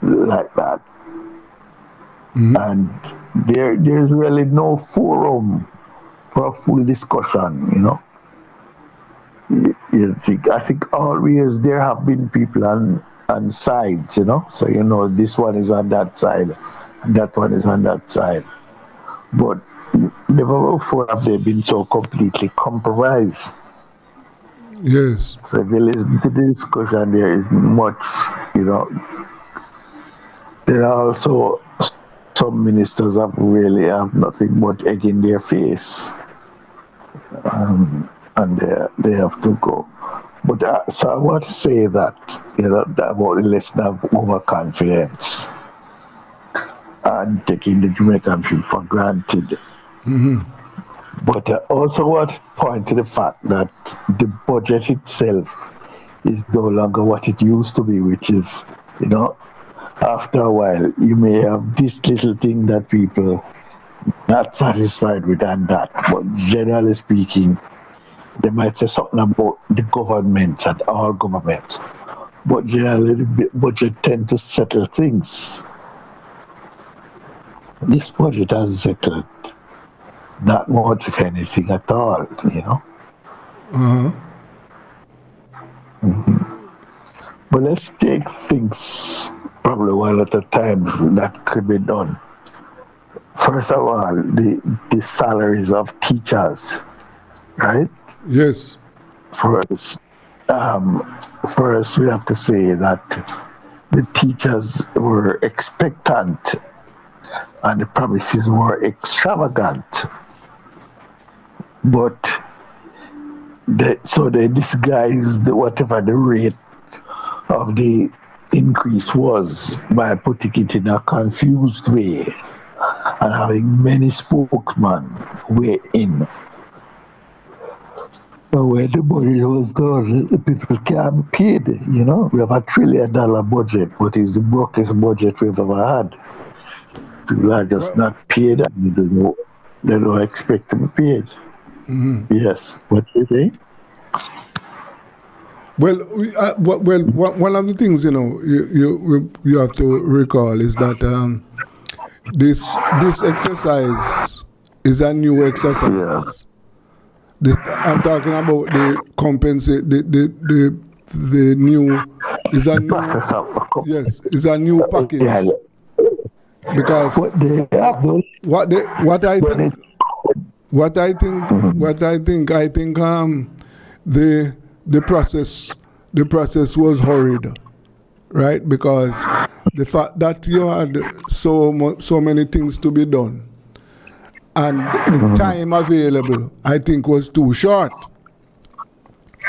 like that. And there's really no forum for a full discussion, I think always there have been people on sides, so this one is on that side and that one is on that side, but never before have they been so completely compromised. Yes. So if you listen to the discussion, there is much, there are also some ministers really have nothing but egg in their face, and they have to go. But so I want to say that, that about the lesson of overconfidence and taking the Jamaican people for granted. But I also want to point to the fact that the budget itself is no longer what it used to be, which is, after a while, you may have this little thing that people not satisfied with and that, but generally speaking, they might say something about the government and all governments, but generally the budget tend to settle things. This budget has settled not much, if anything, at all, But let's take things probably one at a time that could be done. First of all, the salaries of teachers, right? Yes. First, we have to say that the teachers were expectant and the promises were extravagant. But they disguised whatever the rate of the increase was by putting it in a confused way and having many spokesmen weigh in. But when the budget was done, the people can't be paid, We have $1 trillion budget, but it's the brokest budget we've ever had. People are just not paid and they don't expect to be paid. Yes, what do you say? Well, one of the things you have to recall is that this exercise is a new exercise. Yeah. I'm talking about the compensate the new is a new Process of yes is a new package yeah. because What they have done what I when think it I think the process was hurried, right? Because the fact that you had so many things to be done and the time available, I think, was too short.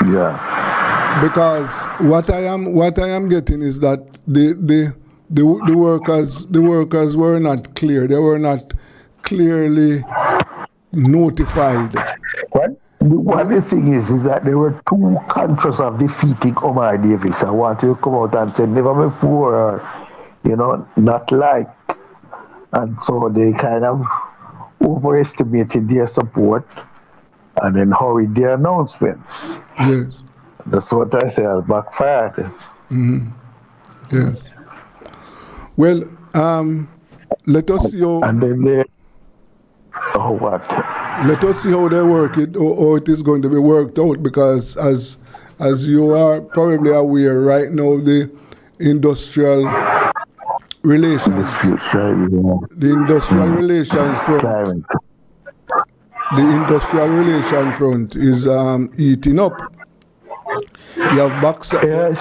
yeah. Because what I am getting is that the workers were not clear. They were not clearly notified. What the thing is that they were too conscious of defeating Omar Davis. I want to come out and say never before, or, not like. And so they kind of overestimated their support and then hurried their announcements. Yes. That's what I say has backfired. Yes. Well, let us see how. And then they. Oh, what? Let us see how they work it, or it is going to be worked out. Because as you are probably aware, right now the industrial relations, the industrial relations front, is eating up. You have backside.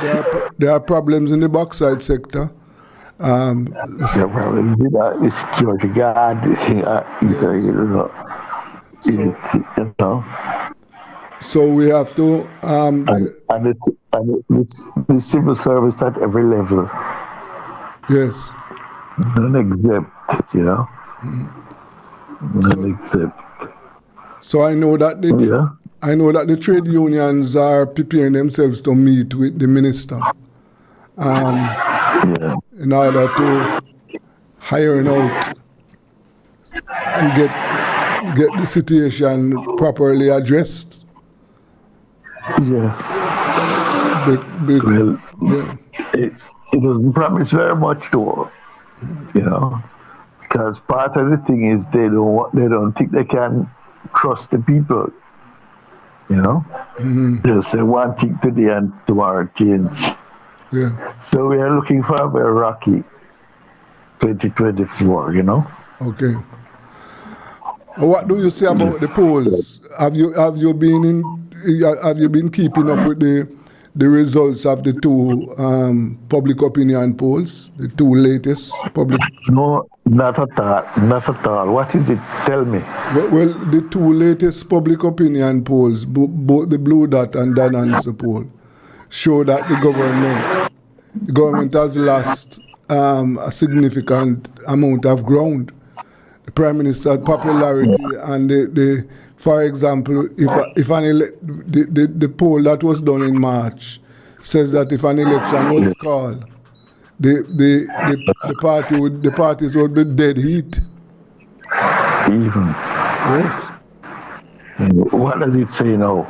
There are problems in the backside sector. The problems with the security guard, So we have to. And the civil service at every level. Yes. Don't accept, Don't accept. So I know that the trade unions are preparing themselves to meet with the minister in order to iron out and get the situation properly addressed. Yeah. Yeah. It doesn't promise very much though, because part of the thing is they don't think they can trust the people, They'll say one thing today and tomorrow change. Yeah. So we are looking for a very rocky 2024, Okay. What do you say about the polls? Have you been keeping up with the results of the two public opinion polls, the two latest public? No, not at all. What is it? Tell me. Well, the two latest public opinion polls, both the Blue Dot and Dan Answer poll, show that the government has lost a significant amount of ground. The Prime Minister's popularity and for example, the poll that was done in March says that if an election was called, the parties would be dead heat. Even. Yes. What does it say now?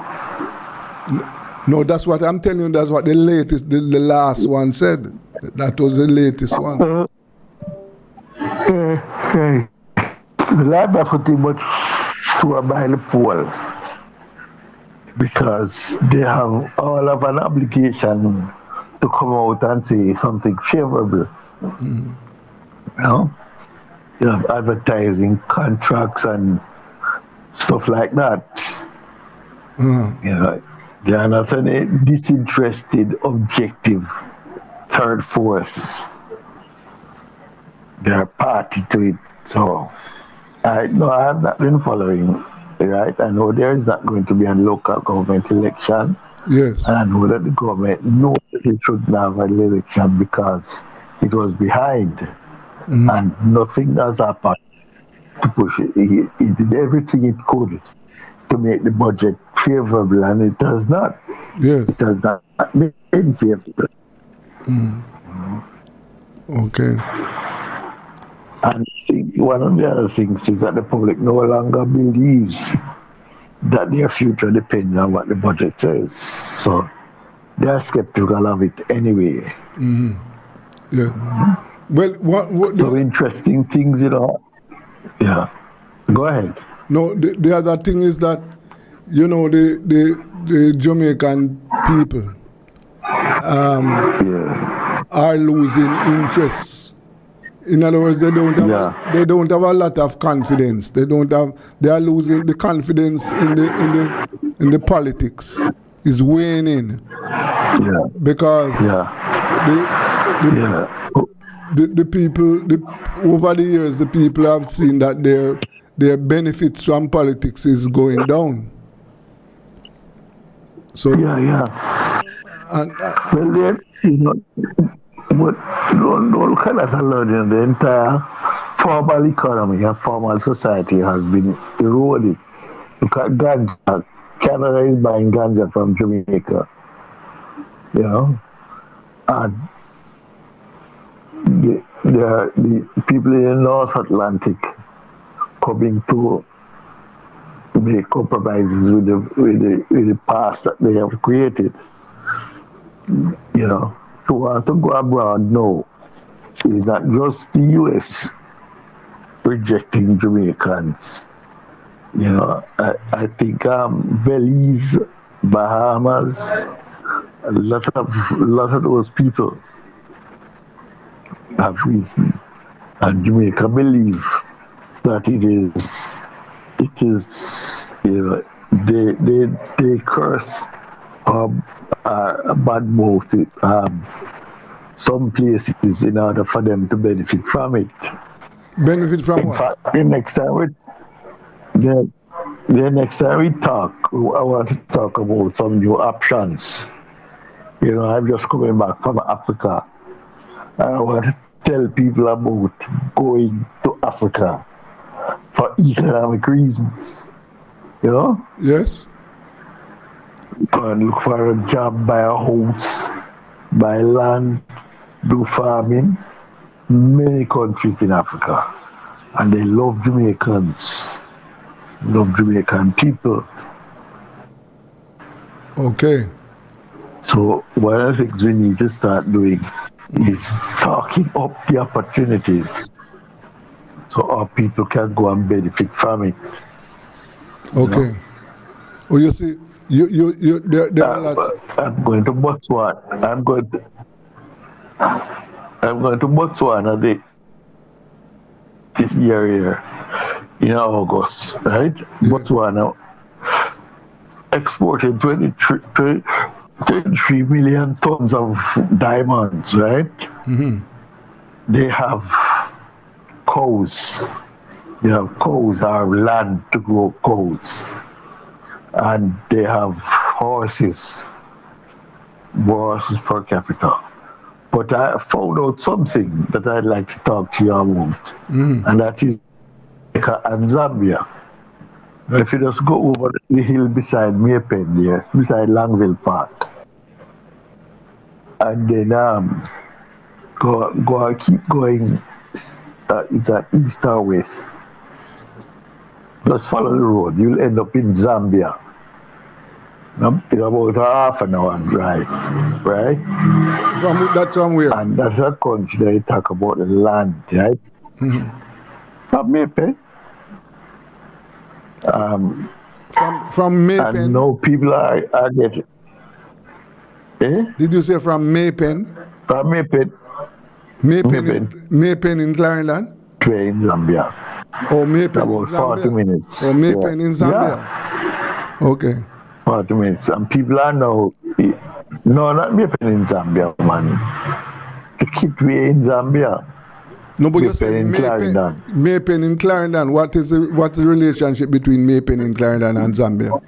No, that's what I'm telling you. That's what the latest, the last one said. That was the latest one. The lab are pretty much to by the poll because they have all of an obligation to come out and say something favorable. You have advertising contracts and stuff like that. They are not any disinterested, objective third force. They are party to it. So I have not been following, right? I know there is not going to be a local government election. Yes. And I know that the government knows that it shouldn't have an election because it was behind. And nothing has happened to push it. It did everything it could to make the budget favorable, and it has not. Yes. It has not been favorable. Okay. And one of the other things is that the public no longer believes that their future depends on what the budget says. So they are skeptical of it anyway. Yeah. Well, what So interesting things, you know. Yeah. Go ahead. no, the other thing is that, you know, the Jamaican people Yes. are losing interest. In other words, they don't have a lot of confidence. They are losing the confidence in the politics is waning. Yeah. Because the people over the years, the people have seen that their benefits from politics is going down. So well, then, you know, but don't look at that alone. You know, the entire formal economy and formal society has been eroded. Look at ganja. Canada is buying ganja from Jamaica. You know, and the people in the North Atlantic coming to make compromises with the past that they have created. You know, to want to go abroad, no. It's not just the US rejecting Jamaicans. You know, I think Belize, Bahamas, a lot of those people have reason, and Jamaica believe that it is, you know, they curse bad mouth some places in order for them to benefit from it. Benefit from what? In fact, the next time we talk, I want to talk about some new options. You know, I'm just coming back from Africa. I want to tell people about going to Africa for economic reasons. You know? Yes. Go and look for a job, buy a house, buy land, do farming. Many countries in Africa. And they love Jamaicans. Love Jamaican people. Okay. So one of the things we need to start doing is talking up the opportunities so our people can go and benefit from it. Okay. You know? Oh, you see, there are lots. I'm going to Botswana. I'm going to Botswana this year in August, right? Yeah. Botswana exported 23 million tons of diamonds, right? Mm-hmm. They have cows. They have cows or land to grow cows. And they have horses per capita. But I found out something that I'd like to talk to you about, and that is Jamaica and Zambia. If you just go over the hill beside Maypen there, beside Langville Park, and then go and keep going, it's an east or west. Just follow the road, you'll end up in Zambia. It's about half an hour drive, right? That's somewhere. And that's a country that you talk about the land, right? Mm-hmm. From Maypen. From Maypen. And now people are getting. Eh? Did you say from Maypen? From Maypen. Maypen in Clarendon? In Zambia. Oh, Maypen about in Zambia. 40 minutes. Oh, Maypen in Zambia. Yeah. Okay. 40 minutes. And people are now. No, not Maypen in Zambia, man. The Kitwe in Zambia. No, but you said Maypen in Clarendon. What's the relationship between Maypen in Clarendon and Zambia?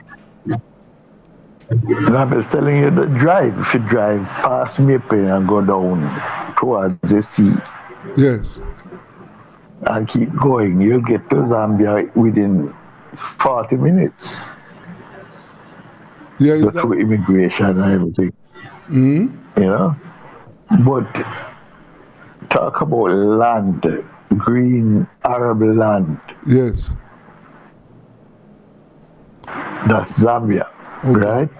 And I'm just telling you the drive. If you drive past Maypen and go down towards the sea. Yes. And keep going, you'll get to Zambia within 40 minutes. Yeah, just through immigration and everything. Mm-hmm. You know? But talk about land, green arable land. Yes. That's Zambia, okay. right?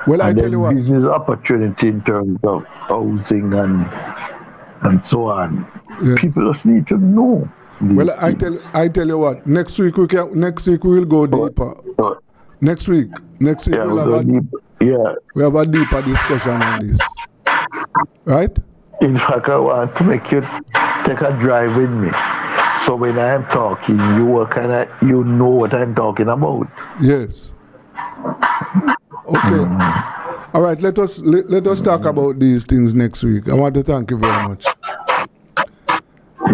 Well, I and tell you then what. business opportunity in terms of housing and so on. Yeah. People just need to know these Well, things. I tell you what. Next week we will go deeper. Next week Yeah, we'll we have go deep. Yeah. we have a deeper discussion on this. Right? In fact, I want to make you take a drive with me. So when I'm talking, you know what I'm talking about. Yes. Okay. All right. Let us talk about these things next week. I want to thank you very much.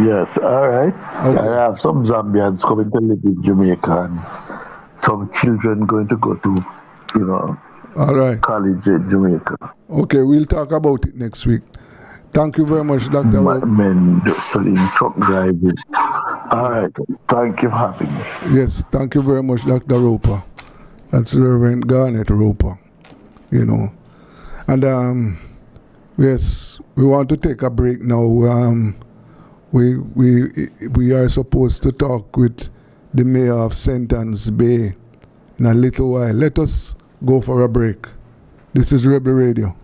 Yes. All right. Okay. I have some Zambians coming to live in Jamaica and some children going to go to, All right. college in Jamaica. Okay. We'll talk about it next week. Thank you very much, Dr. Rope. Men selling truck driving. All right. Thank you for having me. Yes. Thank you very much, Dr. Roper. That's Reverend Garnet Roper. And yes, we want to take a break now. We are supposed to talk with the mayor of St. Anne's Bay in a little while. Let us go for a break. This is Rebel Radio.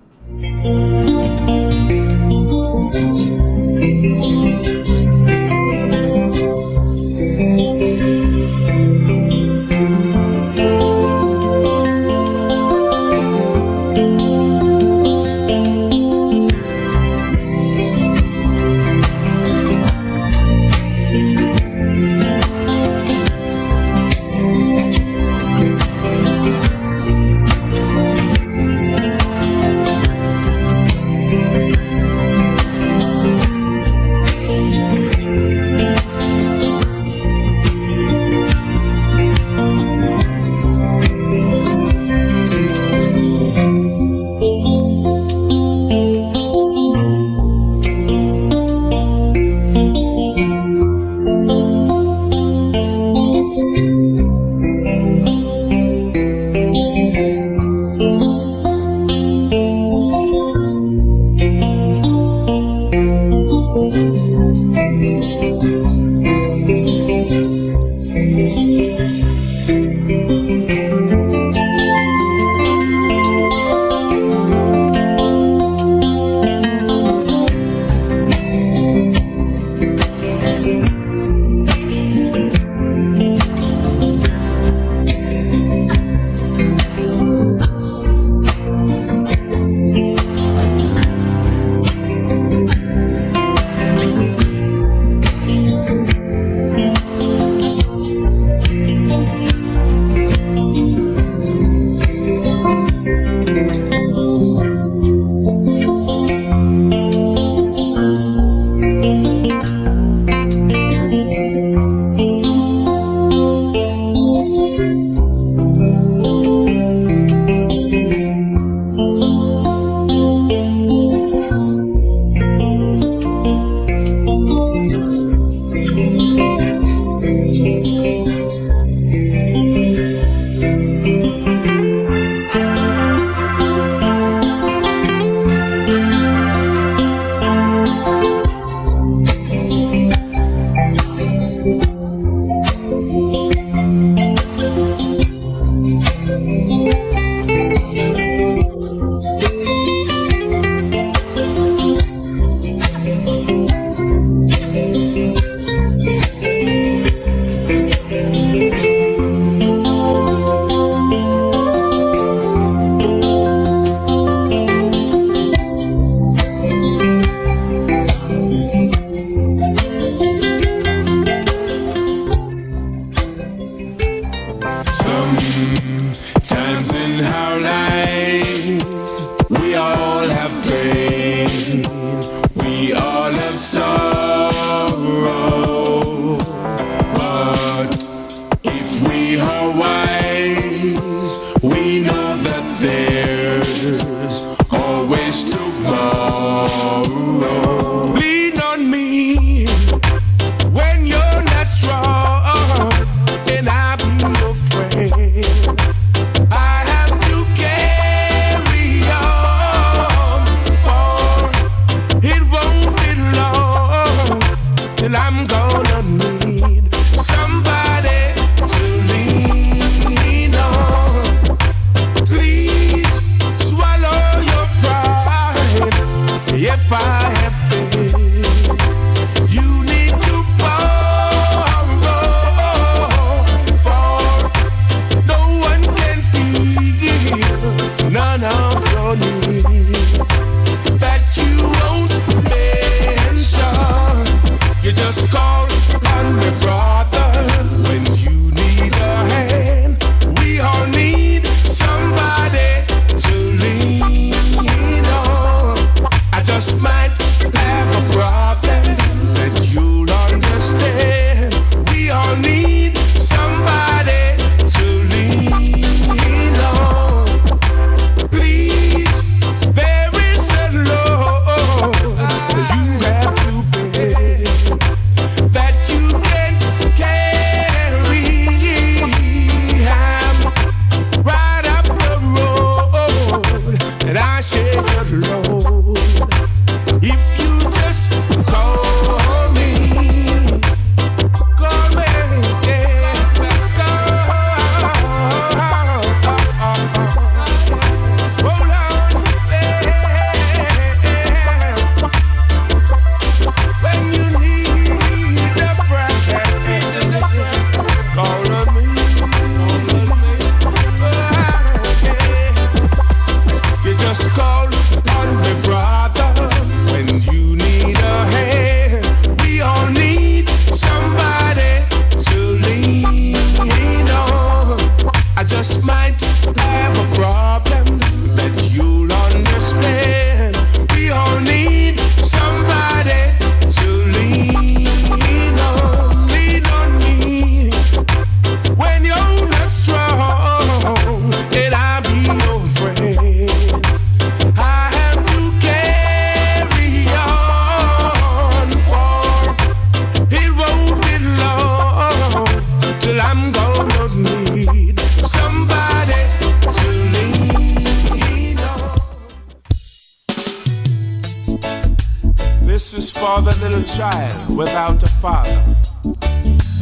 child without a father,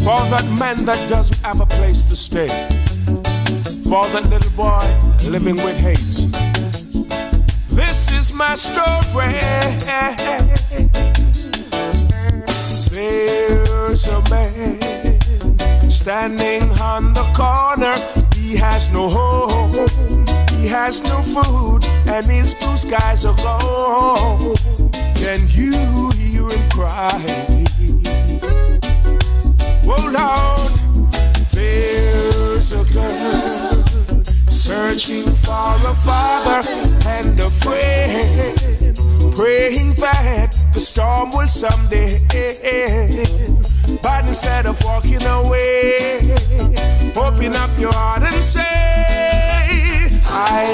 for that man that doesn't have a place to stay, for that little boy living with hate. This is my story. There's a man standing on the corner. He has no home, he has no food, and his blue skies are gone. Can you hear him cry? Oh Lord, there's a girl searching for a father and a friend, praying that the storm will someday end. But instead of walking away, open up your heart and say, I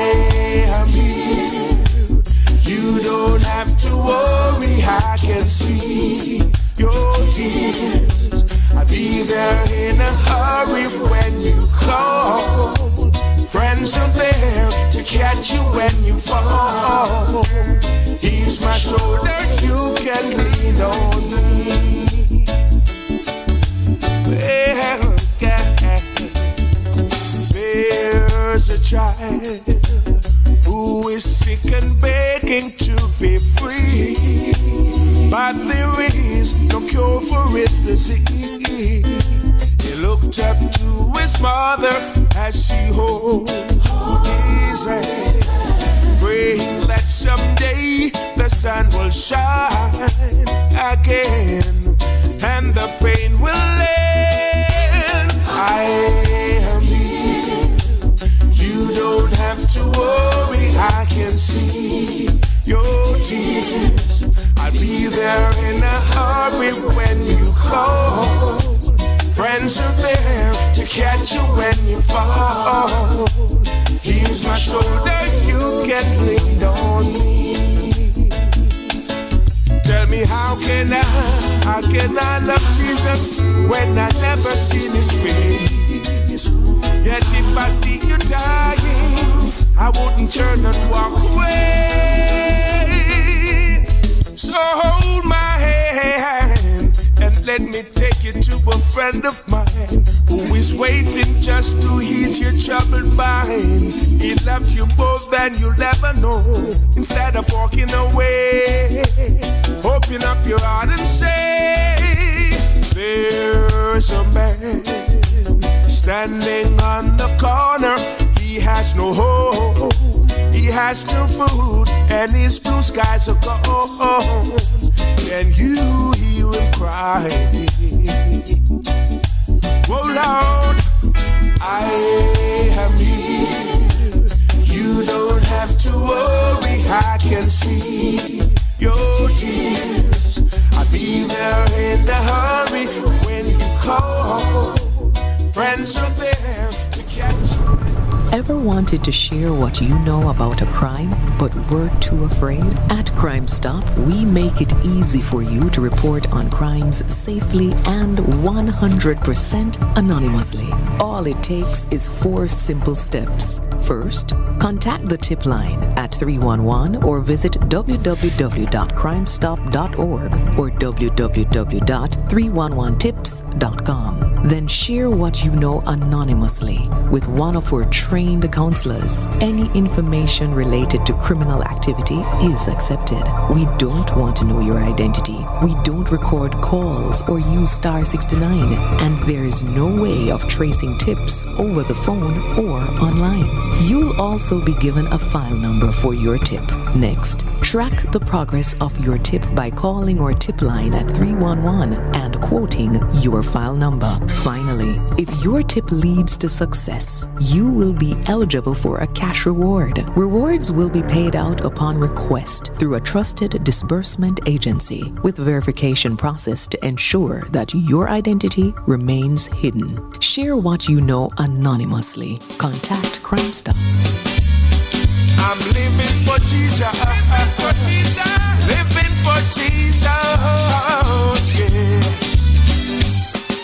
am here. You don't have to worry, I can see your tears. I'll be there in a hurry when you call. Friends are there to catch you when you fall. He's my shoulder, you can lean on me. Well, there's a child who is sick and begging to be free, but there is no cure for his disease. He looked up to his mother as she holds his hand, praying that someday the sun will shine again and the pain will end. I am here. You don't have to worry, I can see your tears. I'll be there in a hurry when you call. Friends are there to catch you when you fall. Here's my shoulder, you can lean on me. Tell me how can I love Jesus when I never seen his face? Yet if I see you dying, I wouldn't turn and walk away. So hold my hand and let me take you to a friend of mine who is waiting just to ease your troubled mind. He loves you more than you'll ever know. Instead of walking away, open up your heart and say, there's a man standing on the corner. He has no home, he has no food, and his blue skies are gone. Can you hear him cry? Oh Lord, I am here. You don't have to worry, I can see your tears. I'll be there in a hurry when you call. Friends are there to catch you. Ever wanted to share what you know about a crime, but were too afraid? At Crime Stop, we make it easy for you to report on crimes safely and 100% anonymously. All it takes is 4 simple steps. First, contact the tip line at 311 or visit www.crimestop.org or www.311tips.com. Then share what you know anonymously with one of our trained counselors. Any information related to criminal activity is accepted. We don't want to know your identity. We don't record calls or use star 69, and there is no way of tracing tips over the phone or online. You'll also be given a file number for your tip. Next, track the progress of your tip by calling our tip line at 311 and quoting your file number. Finally, if your tip leads to success, you will be eligible for a cash reward. Rewards will be paid out upon request through a trusted disbursement agency with verification process to ensure that your identity remains hidden. Share what you know anonymously. Contact Crime Stop. I'm living for Jesus, living for Jesus, yeah.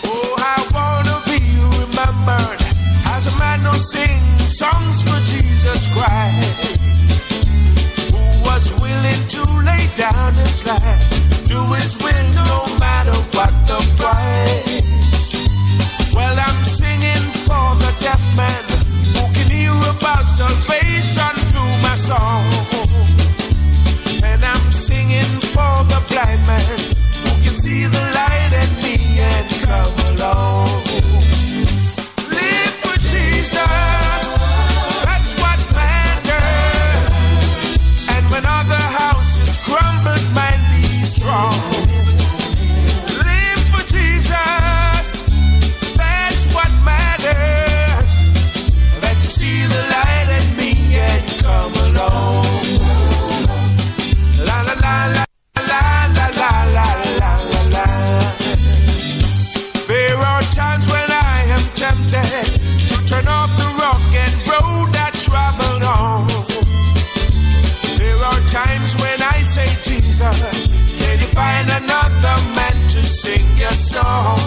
Oh, I wanna be remembered as a man who sings songs for Jesus Christ, who was willing to lay down his life, do his will no song.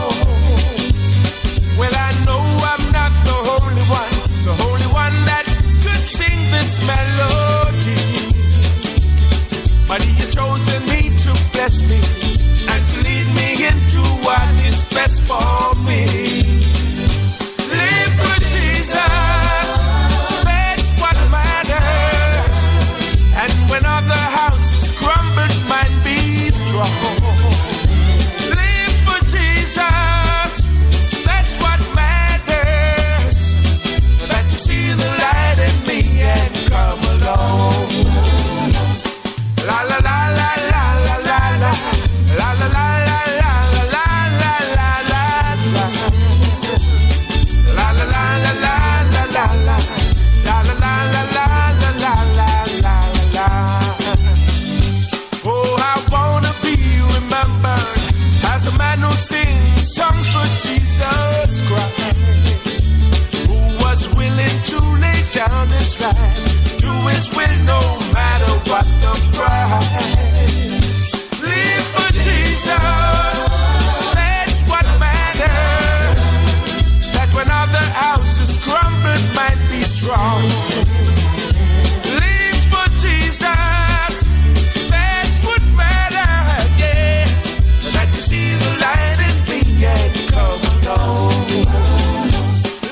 Well, I know I'm not the only one that could sing this melody. But he has chosen me to bless me and to lead me into what is best for me. Live for Jesus, that's what matters. And when other houses crumble, mine be strong. Live for Jesus, that's what matters. That you see the light in me and come along. La la la la la la la la la la la la la la la la la la. La la la la la la la la. La la la la la la la la la. Oh, I wanna be remembered as a man who sings songs for Jesus Christ, who was willing to lay down his life, do his will no matter what the price. Live for Jesus, that's what matters. That when other houses crumble, might be strong. Live for Jesus, that's what matters, yeah. That you see the light in me and come along.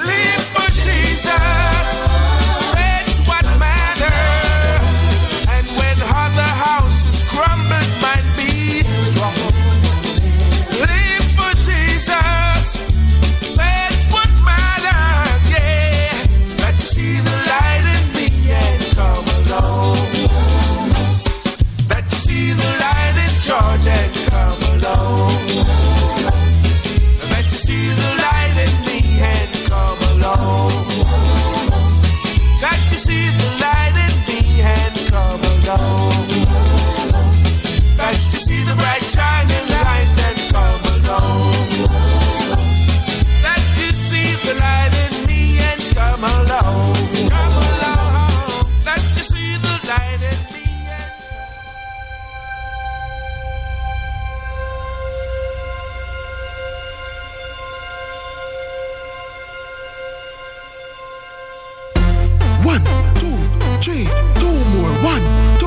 Live for Jesus, that's what matters. And when other houses crumble, mine be strong. Live for Jesus, that's what matters, yeah. That you see the light in me and come along. That you see the light in George and come along. That you see the light in me and come along. That you see the light in me and come along. That you see the bright shining light and come along. That you see the light in me and come along. Come along. That you see the light in me and One, two, three, two more. 1, 2.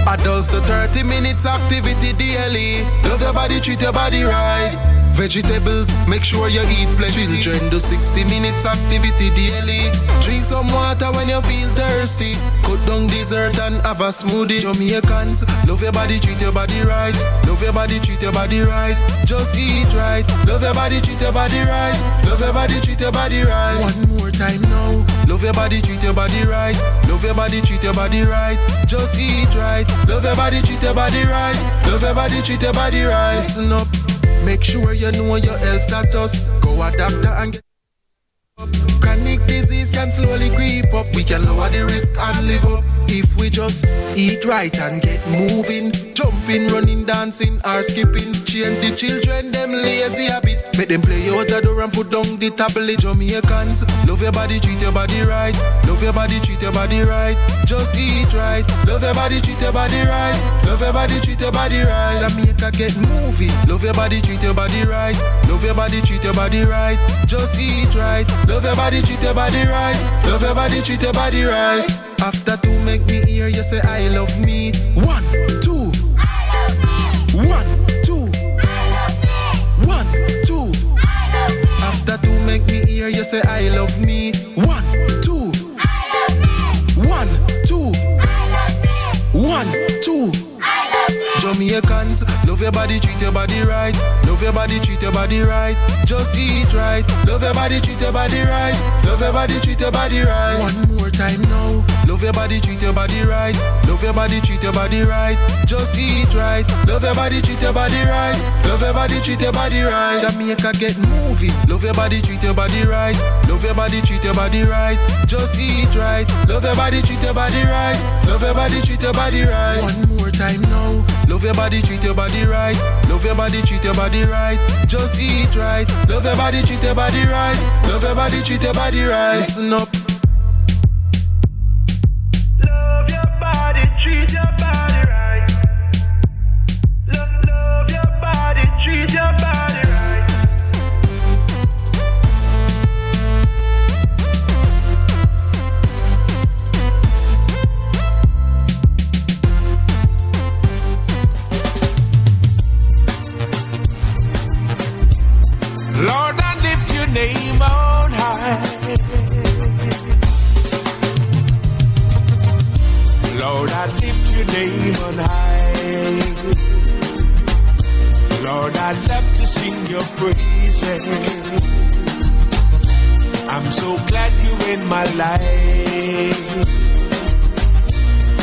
Adults to 30 minutes activity daily. Love your body, treat your body right. Vegetables, make sure you eat plenty. Children do 60 minutes activity daily. Drink some water when you feel thirsty. Cut down dessert and have a smoothie. Jamaicans, love your body, treat your body right. Love your body, treat your body right. Just eat right. Love your body, treat your body right. Love your body, treat your body right. One more time now. Love your body, treat your body right. Love your body, treat your body right. Just eat right. Love your body, treat your body right. Love your body, treat your body right. Listen up. Make sure you know your health status. Go a doctor and get up. Chronic disease can slowly creep up. We can lower the risk and live up if we just eat right and get moving. Jumping, running, dancing or skipping. Change the children, them lazy habit. Make them play out the door and put down the tablet. Jamaicans, love your body, treat your body right. Love your body, treat your body right. Just eat right. Love your body, treat your body right. Love your body, treat your body right. Jamaica get moving. Love your body, treat your body right. Love your body, treat your body right. Just eat right. Love your body, treat your body right. Love your body, treat your body right. After 2, make me hear you say I love me. 1, 2. 1, 2. 1, 2. After 2, make me hear you say I love me. 1, 2. 1, 2. 1, 2. Jamaicans, love your body, treat your body right. Love your body, treat your body right. Just eat right. Love your body, treat your body right. Love your body, treat your body right. One more time now. Love your body, treat your body right. Love your body, treat your body right. Just eat right. Love your body, treat your body right. Love your body, treat your body right. Jamaica get moving. Love your body, treat your body right. Love your body, treat your body right. Just eat right. Love your body, treat your body right. Love your body, treat your body right. One more time now. Love your body, treat your body right. Love your body, treat your body right. Just eat right. Love your body, treat your body right. Love your body, treat your body right. Listen up. love your body, treat your body right. Love your body, treat your body right. name on high. Lord, I lift your name on high. Lord, I love to sing your praises. I'm so glad you're in my life.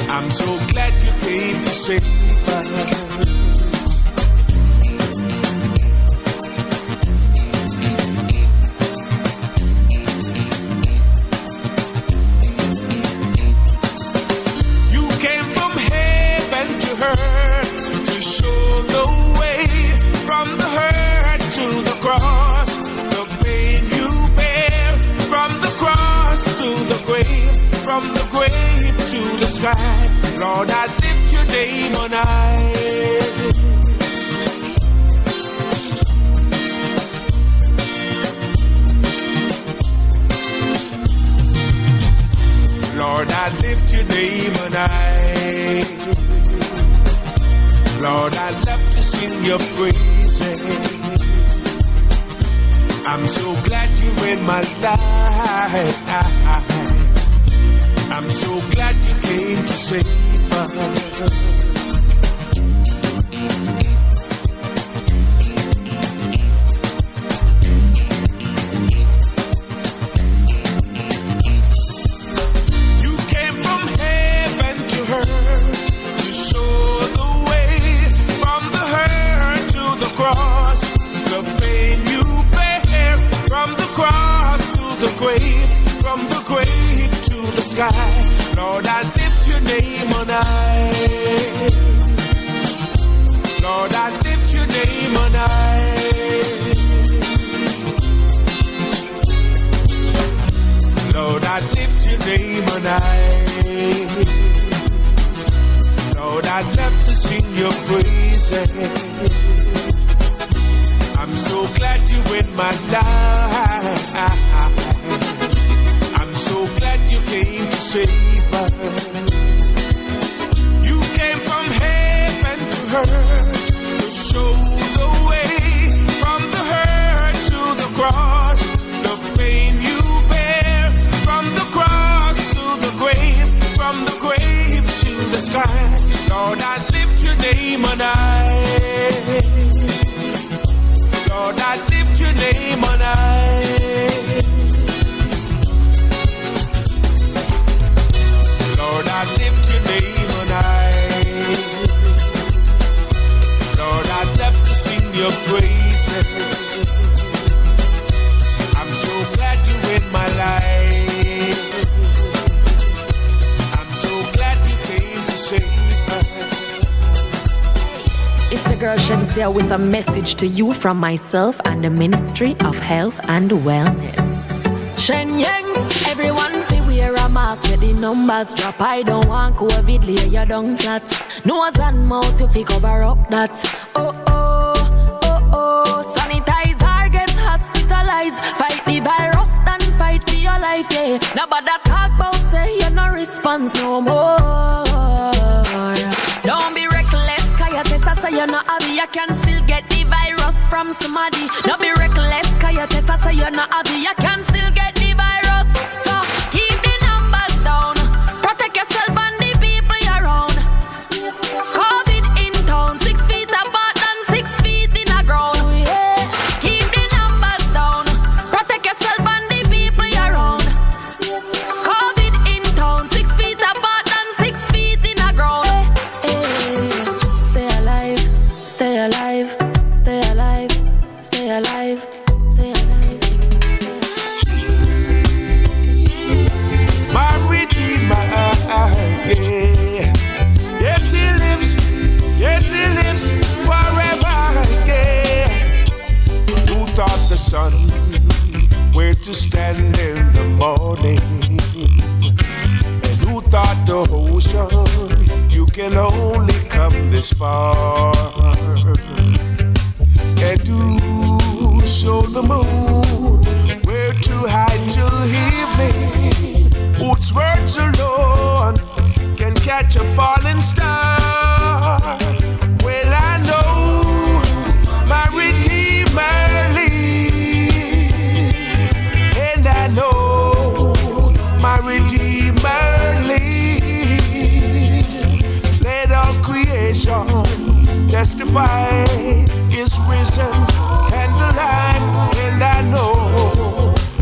I'm so glad you came to save us. Lord, I lift your name on high. Lord, I lift your name on high. Lord, I love to sing your praises. I'm so glad you're in my life. I'm so glad you came to save us. You came from heaven to earth to show the way, from the hurt to the cross, the pain you bear, from the cross to the grave, from the grave to the sky. Lord, I lift your name on high. Lord, I lift your name on high. Lord, I lift your name on high. Lord, I love to sing your praises. I'm so glad you're in my life. I'm so glad you came to save us. You came from heaven to earth to show the way, from the hurt to the cross, the pain you bear, from the cross to the grave, from the grave to the sky. Lord, I lift your name on high. Lord, I lift your name on high. Lord, I lift your name on high. Lord, I'd love to sing your praises. I'm so glad you're in my life. I'm so glad you came to save us. It's a girl Shensia with a message to you from myself and the Ministry of Health and Wellness. Shen Yangs, everyone say wear a mask where the numbers drop. I don't want COVID, lay you down flat. Nose and mouth you fi cover up that. Oh oh, oh oh. Sanitizer, get hospitalized. Fight the virus, then fight for your life, yeah. Nobody talk about say you no response no more. Don't be reckless, cause you test say you not have it. You can still get the virus from somebody. Don't be reckless, cause you test say you not have it. You can still get the virus. So keep the numbers down. Protect yourself and the people you're around. COVID in town, 6 feet apart and 6 feet in the ground. Keep the numbers down. Protect yourself and the people you're around. COVID in town, 6 feet apart and 6 feet in the ground. Stay alive, stay alive, stay alive, stay alive, stay alive. My Redeemer, yeah. Yes, he lives forever, yeah. Who taught the sun where to stand in the morning? And who taught the ocean you can only come this far? And who showed the moon where to hide till evening? Whose words alone can catch a falling star? Well, I know my Redeemer lives. Redeemer live. Let all creation testify is risen and alive, and I know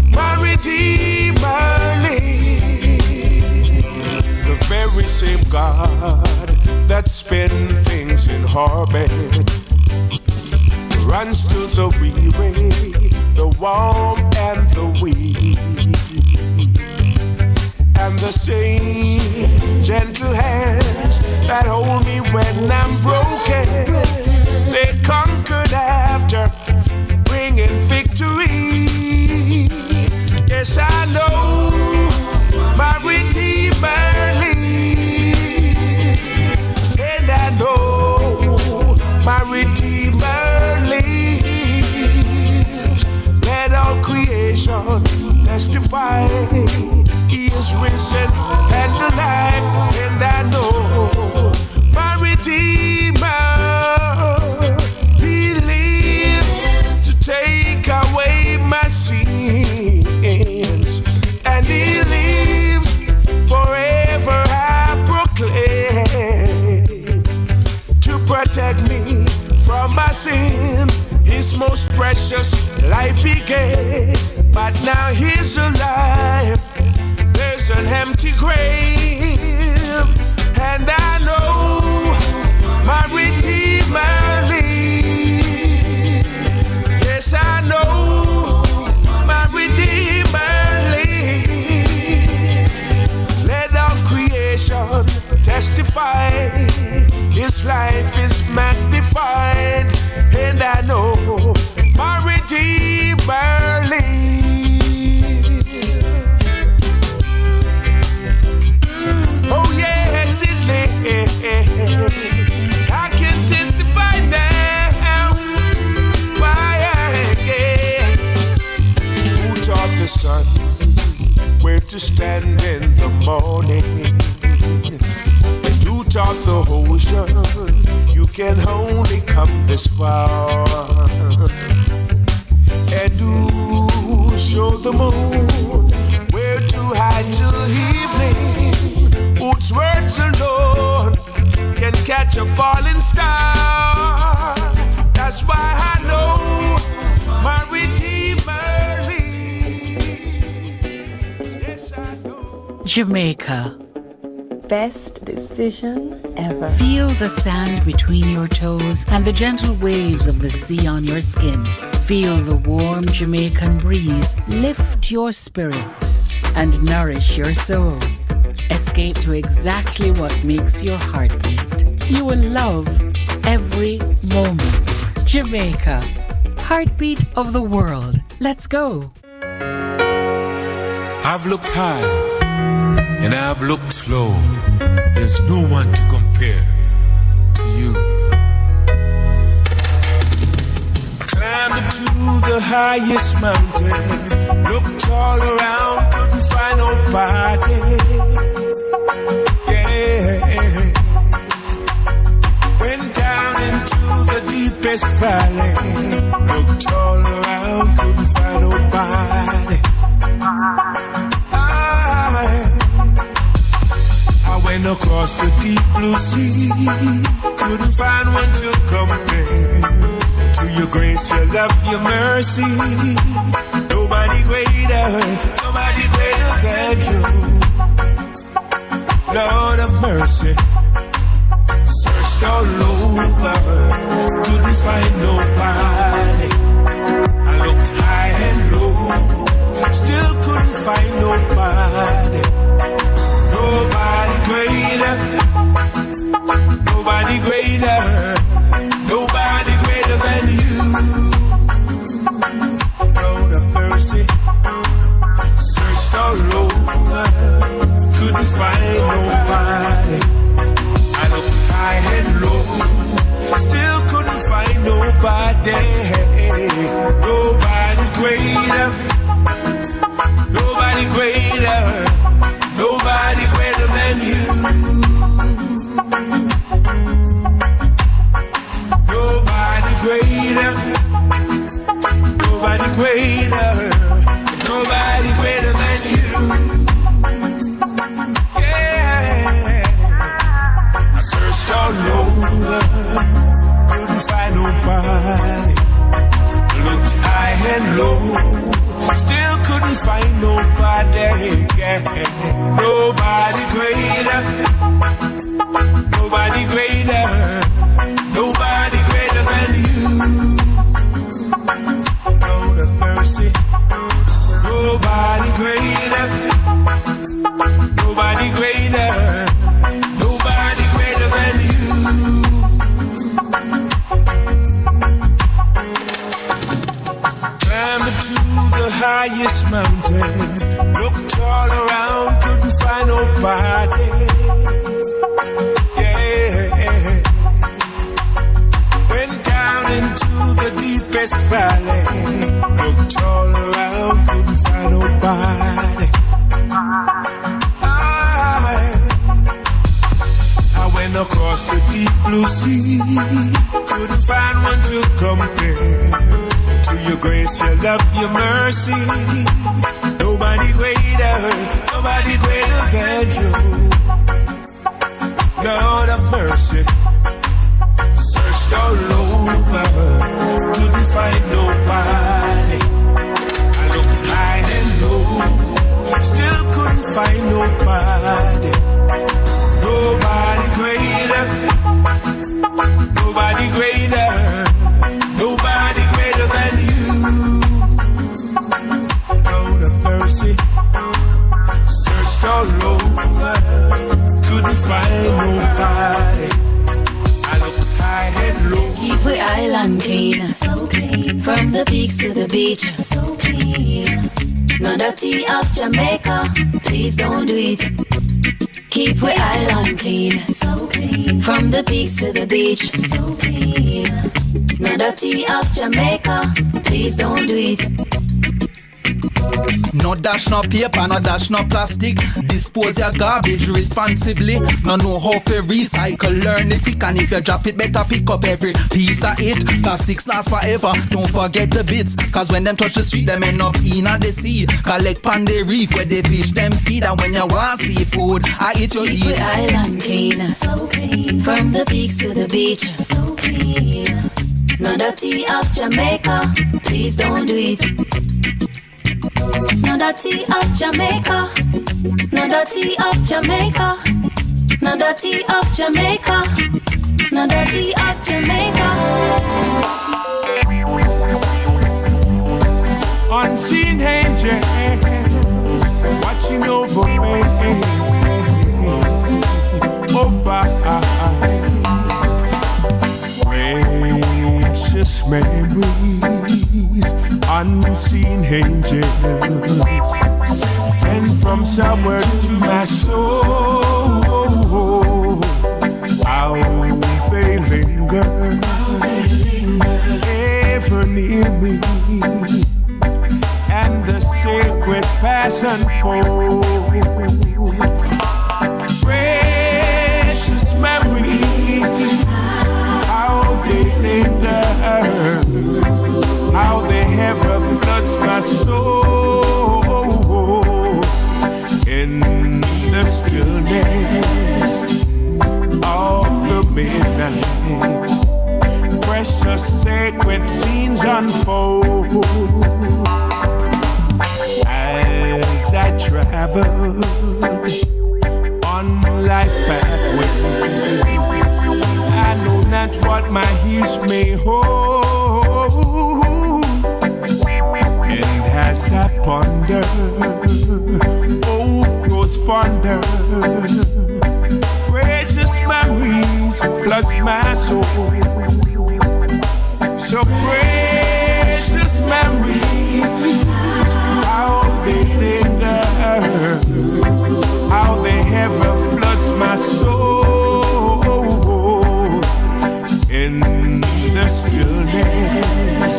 my Redeemer live. The very same God that spins things in orbit runs to the weary, the warm and the weak. And the same gentle hands that hold me when I'm broken, they conquered after bringing victory. Yes, I know my Redeemer lives, and I know my Redeemer lives. Let all creation testify He is risen and alive, and I know my Redeemer, He lives to take away my sins, and He lives forever, I proclaim, to protect me from my sin. His most precious life He gave, but now He's alive. There's an empty grave, and I know my Redeemer lives. Yes, I know my Redeemer lives. Let all creation testify His life is magnified, and I know my Redeemer lives. Oh yes, it lives. I can testify now. Why, yeah. Who taught the sun where to stand in the morning? And who taught the ocean you can only come this far? And who showed the moon where to hide till evening? Whose words alone can catch a falling star? That's why I know my Redeemer lives. Yes, I know. Jamaica. Best decision ever. Feel the sand between your toes and the gentle waves of the sea on your skin. Feel the warm Jamaican breeze lift your spirits and nourish your soul. Escape to exactly what makes your heart beat. You will love every moment. Jamaica, heartbeat of the world. Let's go. I've looked high and I've looked low. There's no one to compare to you. Climbed to the highest mountain, looked all around, couldn't find nobody. Yeah. Went down into the deepest valley, looked all around, couldn't find nobody. I went across the deep blue sea, couldn't find one to compare to your grace, your love, your mercy. Nobody greater than you. Lord of mercy, searched all over, couldn't find nobody. I looked high and low, still couldn't find nobody. Nobody greater, nobody greater, nobody greater than you. Lord of mercy, searched all over, couldn't find nobody. I looked high and low, still couldn't find nobody. Nobody greater, nobody greater, nobody greater than you. Nobody greater, nobody greater, nobody greater than you. find nobody, yeah. Nobody greater, nobody greater, nobody greater than you. Lord of mercy, nobody greater, nobody greater, nobody greater than you. The highest mountain, looked all around, couldn't find nobody. Yeah, went down into the deepest valley, looked all around, couldn't find nobody. I went across the deep blue sea, couldn't find one to compare to your grace, your love, your mercy. Nobody greater than you. Lord of mercy. Searched all over, couldn't find nobody. I looked high and low, still couldn't find nobody. Nobody greater, nobody greater, nobody greater than you. Lord of mercy, searched all over, couldn't find nobody. I looked high and low. Keep the island clean, so clean. From the peaks to the beach, so clean. No dirty up Jamaica, please don't do it. Keep the island clean, so clean. From the peaks to the beach, so clean. No dirty up Jamaica, please don't do it. No dash, no paper, no dash, no plastic. Dispose your garbage responsibly. No know how to recycle, learn it quick. And if you drop it, better pick up every piece of it. Plastics last forever, don't forget the bits. Cause when them touch the street, them end up in the sea. Collect pan the reef where they fish them feed. And when you want seafood, I eat your eat. Keep the island clean, so clean. From the peaks to the beach, so clean. No dirty up Jamaica, please don't do it. No dirty up Jamaica, no dirty up Jamaica, no dirty up Jamaica, no dirty up Jamaica. Unseen angels watching over me, over precious memories. Unseen angels sent from somewhere to my soul. How they linger, ever near me, and the sacred pass unfold. Precious memories, how they linger, how they ever floods my soul in the stillness of the midnight. Precious sacred scenes unfold as I travel on life pathway. I know not what my heels may hold. And as I ponder, hope grows fonder. Precious memories floods my soul. So precious memories, how they linger, how they ever floods my soul in the stillness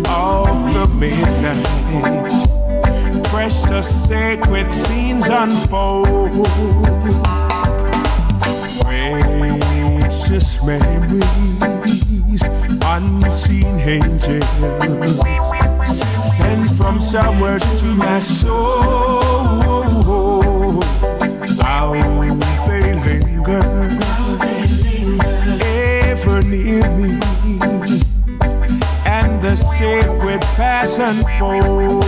of the midnight. Precious sacred scenes unfold. Precious memories, unseen angels sent from somewhere to my soul. How they linger, ever near me, and the sacred pass unfold.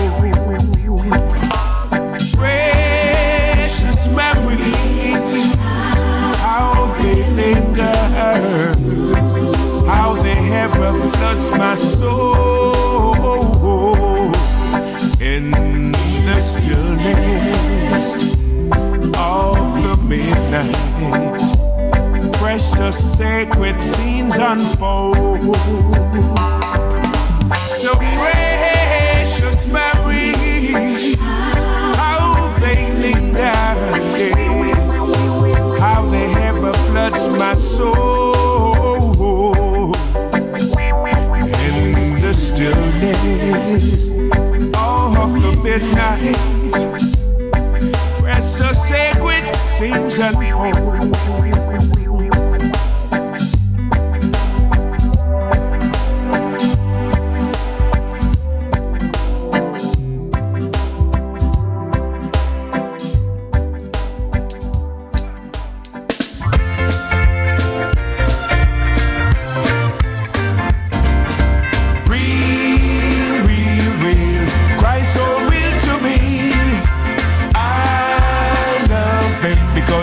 midnight, precious sacred scenes unfold. So precious memories, how they linger, how they ever floods my soul. In the stillness of the midnight, precious sacred scenes unfold.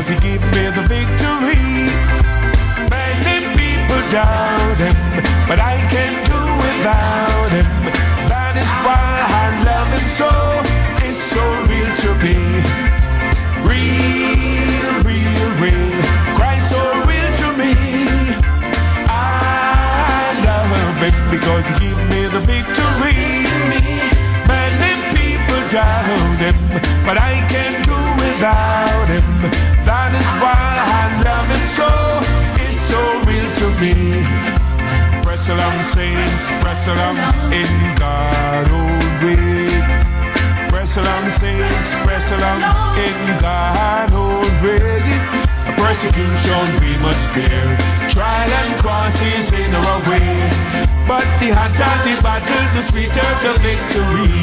He gave me the victory. Many people doubt him, but I can't do without him. That is why I love him so. It's so real to me. Real, real, real. Christ so real to me. I love him because he gave me the victory. Many people doubt him, but I can't do without him. That is why I love him so. It's so real to me. Press along, saints, press along in God only. Press along, saints, press along in God only. Persecution we must bear, trial and crosses in our way. But the hotter the battle, the sweeter the victory.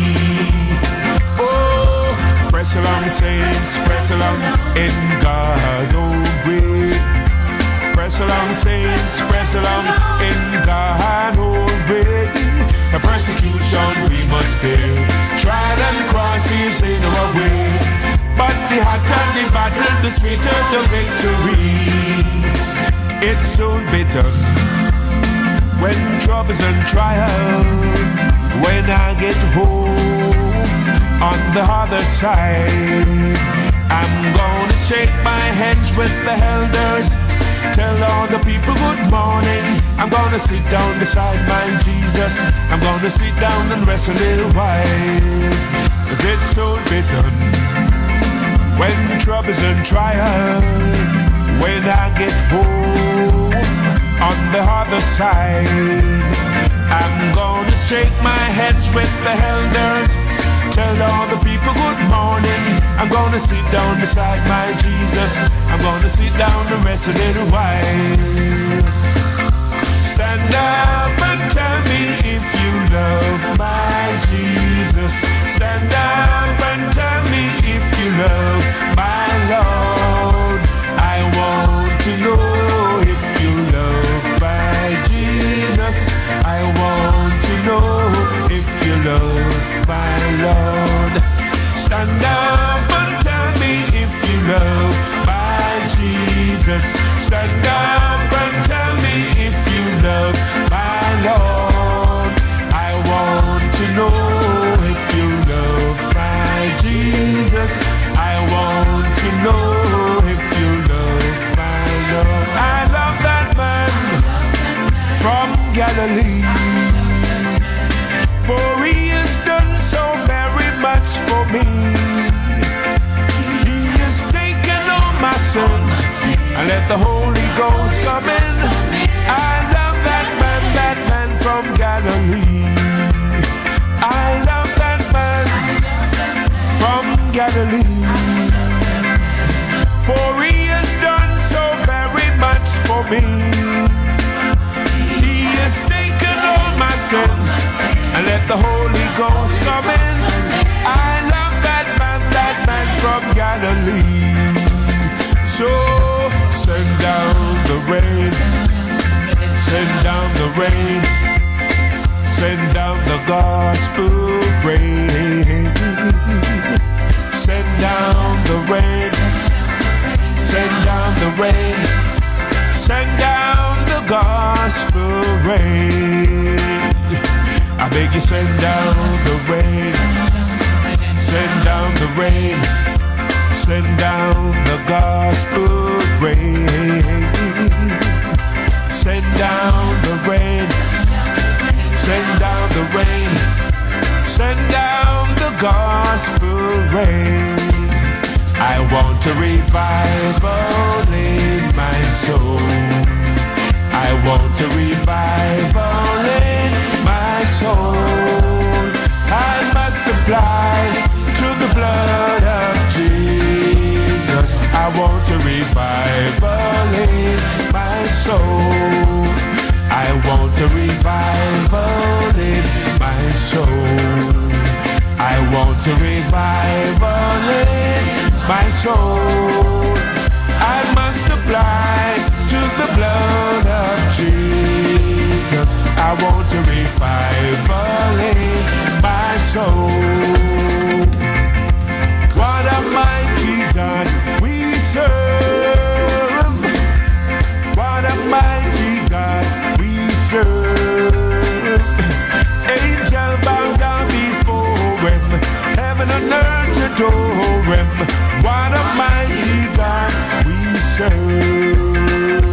Oh, press along, saints, press along in God only. Press along, saints, press along in God only. The persecution we must bear, trial and crosses in our way. But the hotter the battle, the sweeter the victory. It's so bitter when troubles and trials, when I get home on the other side, I'm gonna shake my hands with the elders, tell all the people good morning. I'm gonna sit down beside my Jesus. I'm gonna sit down and rest a little while. 'Cause it's so bitter when troubles and trials, when I get home on the other side, I'm gonna shake my hands with the elders, tell all the people good morning. I'm gonna sit down beside my Jesus. I'm gonna sit down and rest a little while. Stand up and tell me if you love my Jesus. Stand up and tell me if you love my Lord. I want to know if you love my Jesus. I want to know if you love my Lord. Stand up and tell me if you love my Jesus. Stand up and tell me if you love my Lord. I want to know if you love my Jesus. I want to know if you love my Lord. I love that man from Galilee, for he has done so very much for me. He has taken all my sins and let the Holy Ghost come in. I love that man from Galilee. I love that man from Galilee, for he has done so very much for me. He has taken all my sins and let the Holy Ghost come in. I love that man from Galilee. So send down the rain, send down the rain, send down the gospel rain. Send down the rain, send down the rain, send down the gospel rain. I beg you, send down the rain, send down the rain, Send down the gospel rain. Send down the rain. Send down the rain. Send down the gospel rain. I want a revival in my soul. I want a revival in my soul. I must apply to the blood of Jesus. I want a revival in my soul. I want a revival in my soul. I want a revival in my soul. I must apply to the blood of Jesus. I want a revival in my soul. What a mighty God we serve. What a mighty God we serve. Angel bow down before him. Heaven and earth adore him. What a mighty God we serve.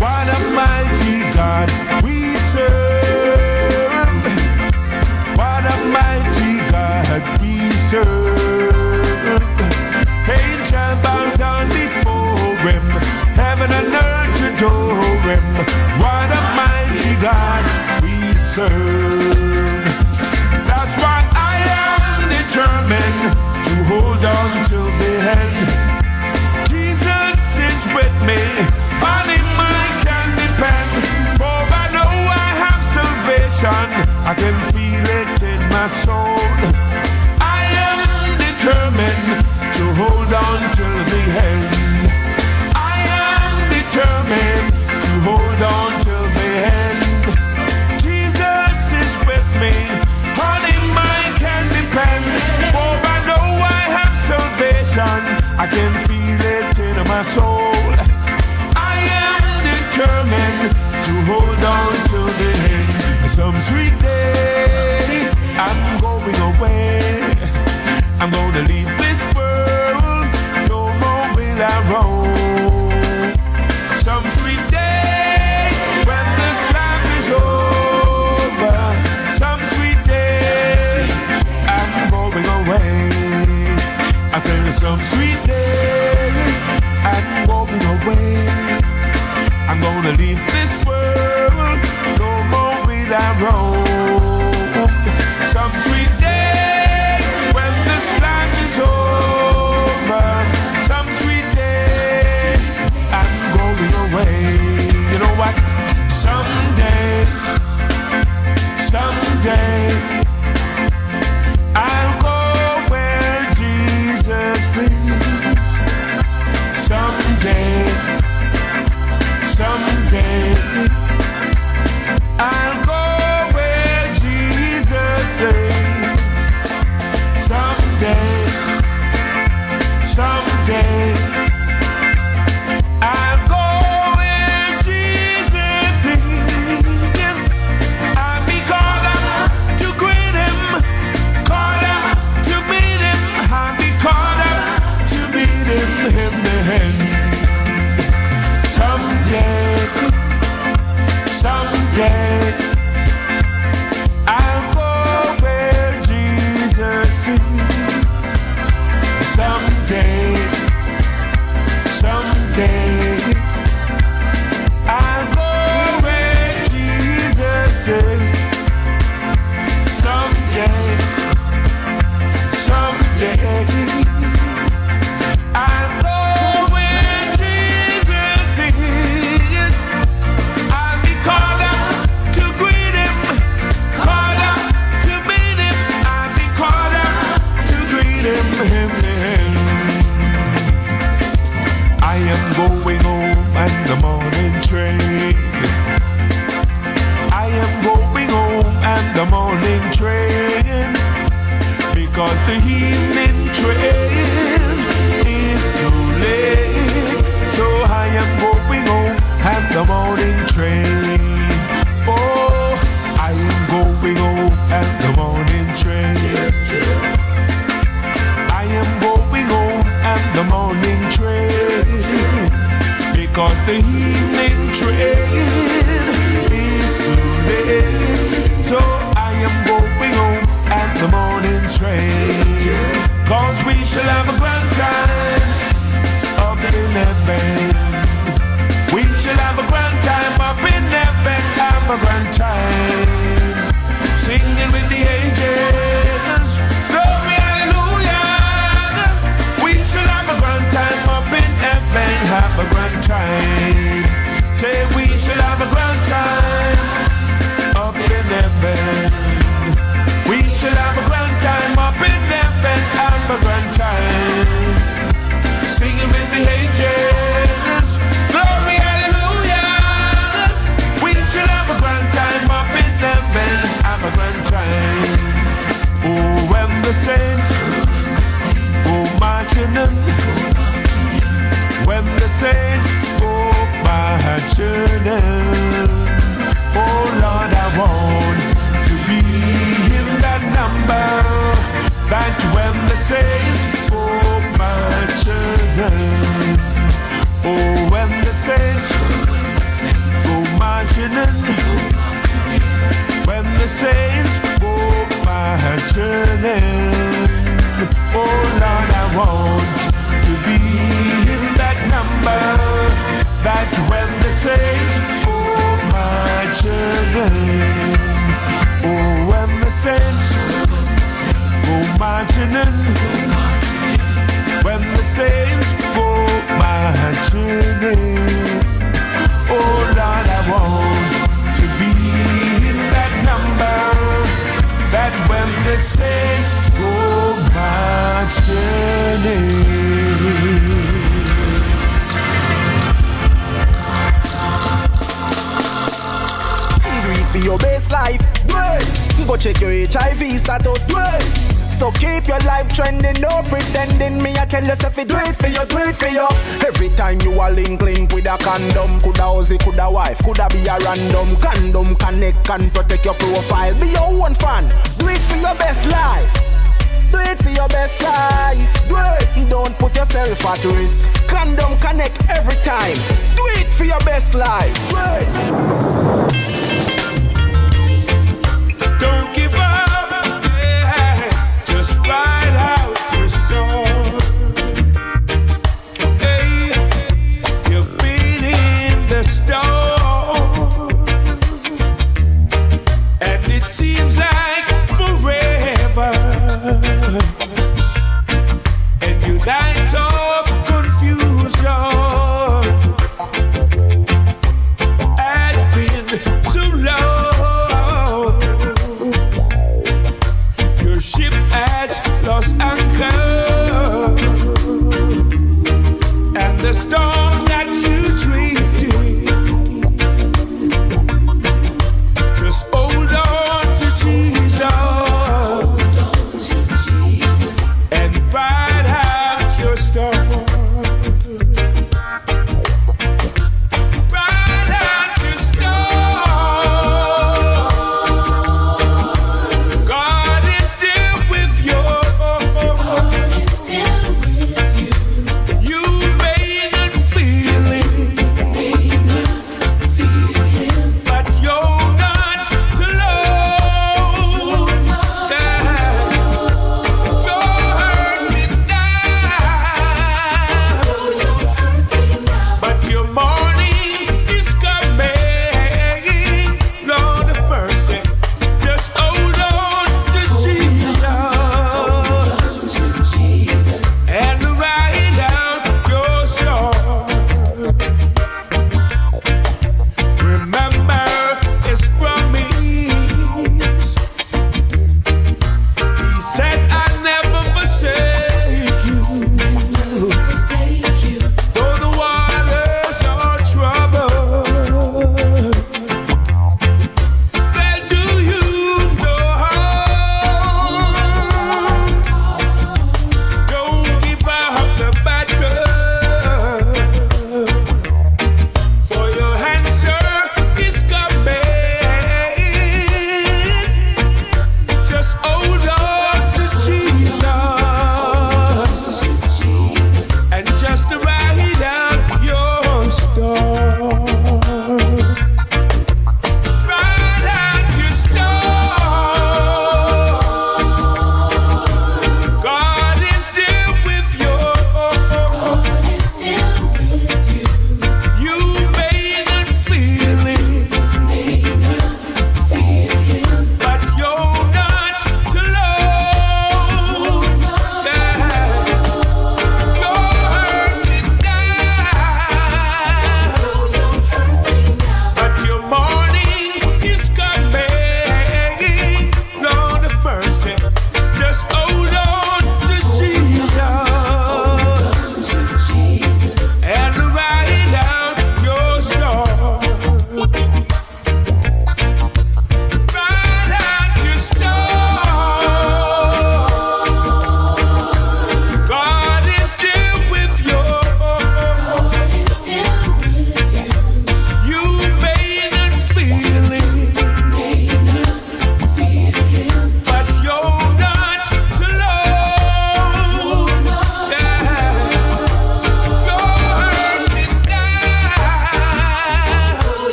What a mighty God we serve. What a mighty God we serve. Angel bow down before him. Heaven and earth adore him. What a mighty God we serve. That's why I am determined to hold on till the end. Jesus is with me, on him I can depend. For I know I have salvation, I can feel it in my soul. I am determined to hold on till the end. I am determined to hold on till the end. Jesus is with me, on him I can depend. For I know I have salvation, I can feel it in my soul. I am determined to hold on to the end. Some sweet day I'm going away. I'm gonna leave this world, no more will I roam. Some sweet day when this life is over. Some sweet day I'm going away. I said some sweet day I'm going away. I'm gonna leave this world, no more will I roam. Some sweet day when this life is over. Some sweet day I'm going away. You know what? Someday, someday I'll go where Jesus is. Someday, someday I'll go where Jesus is. Someday, someday I'll go where Jesus is. I'll be called up to greet him, called up to meet him. I'll be called up to meet him in the end. Someday, someday I'll go where Jesus is. Someday, someday I'll go where Jesus is. Someday, someday I'll go where Jesus is. I'll be called up to greet him, called up to meet him. I'll be called up to greet him. I am going home on the morning train. I am going home on the morning train, because the evening train the evening train is too late, so I am going home at the morning train. Cause we shall have a grand time up in heaven. We shall have a grand time up in heaven, have a grand time. Singing with the angels, glory, hallelujah. We shall have a grand time up in heaven, have a grand time. Say we shall have a grand time up in heaven. We shall have a grand time up in heaven, have a grand time. Singing with the angels, glory, hallelujah. We shall have a grand time up in heaven, have a grand time. Oh, when the saints go marching in, when the saints go marching in, oh Lord, I want to be in that number, that when the saints go marching in, oh when the saints go marching in, when the saints go marching in, oh Lord, I want to be in that number, that when the saints go marching in, oh when the saints go marching in, when the saints go marching in, oh Lord, I want to be in that number, that when the saints go marching in. Do it for your best life, do it. Go check your HIV status, do it. So keep your life trending, no pretending. Me I tell yourself it, do it for you, do it for you. Every time you are link with a condom, coulda Ozzy, coulda wife, coulda be a random. Condom connect and protect your profile. Be your own fan, do it for your best life. Do it for your best life. Do it, don't put yourself at risk. Condom connect every time. Do it for your best life. Do it. Don't give up, yeah. Just ride out your storm. Hey, you've been in the storm, and it seems like forever, and you nights of confusion has been so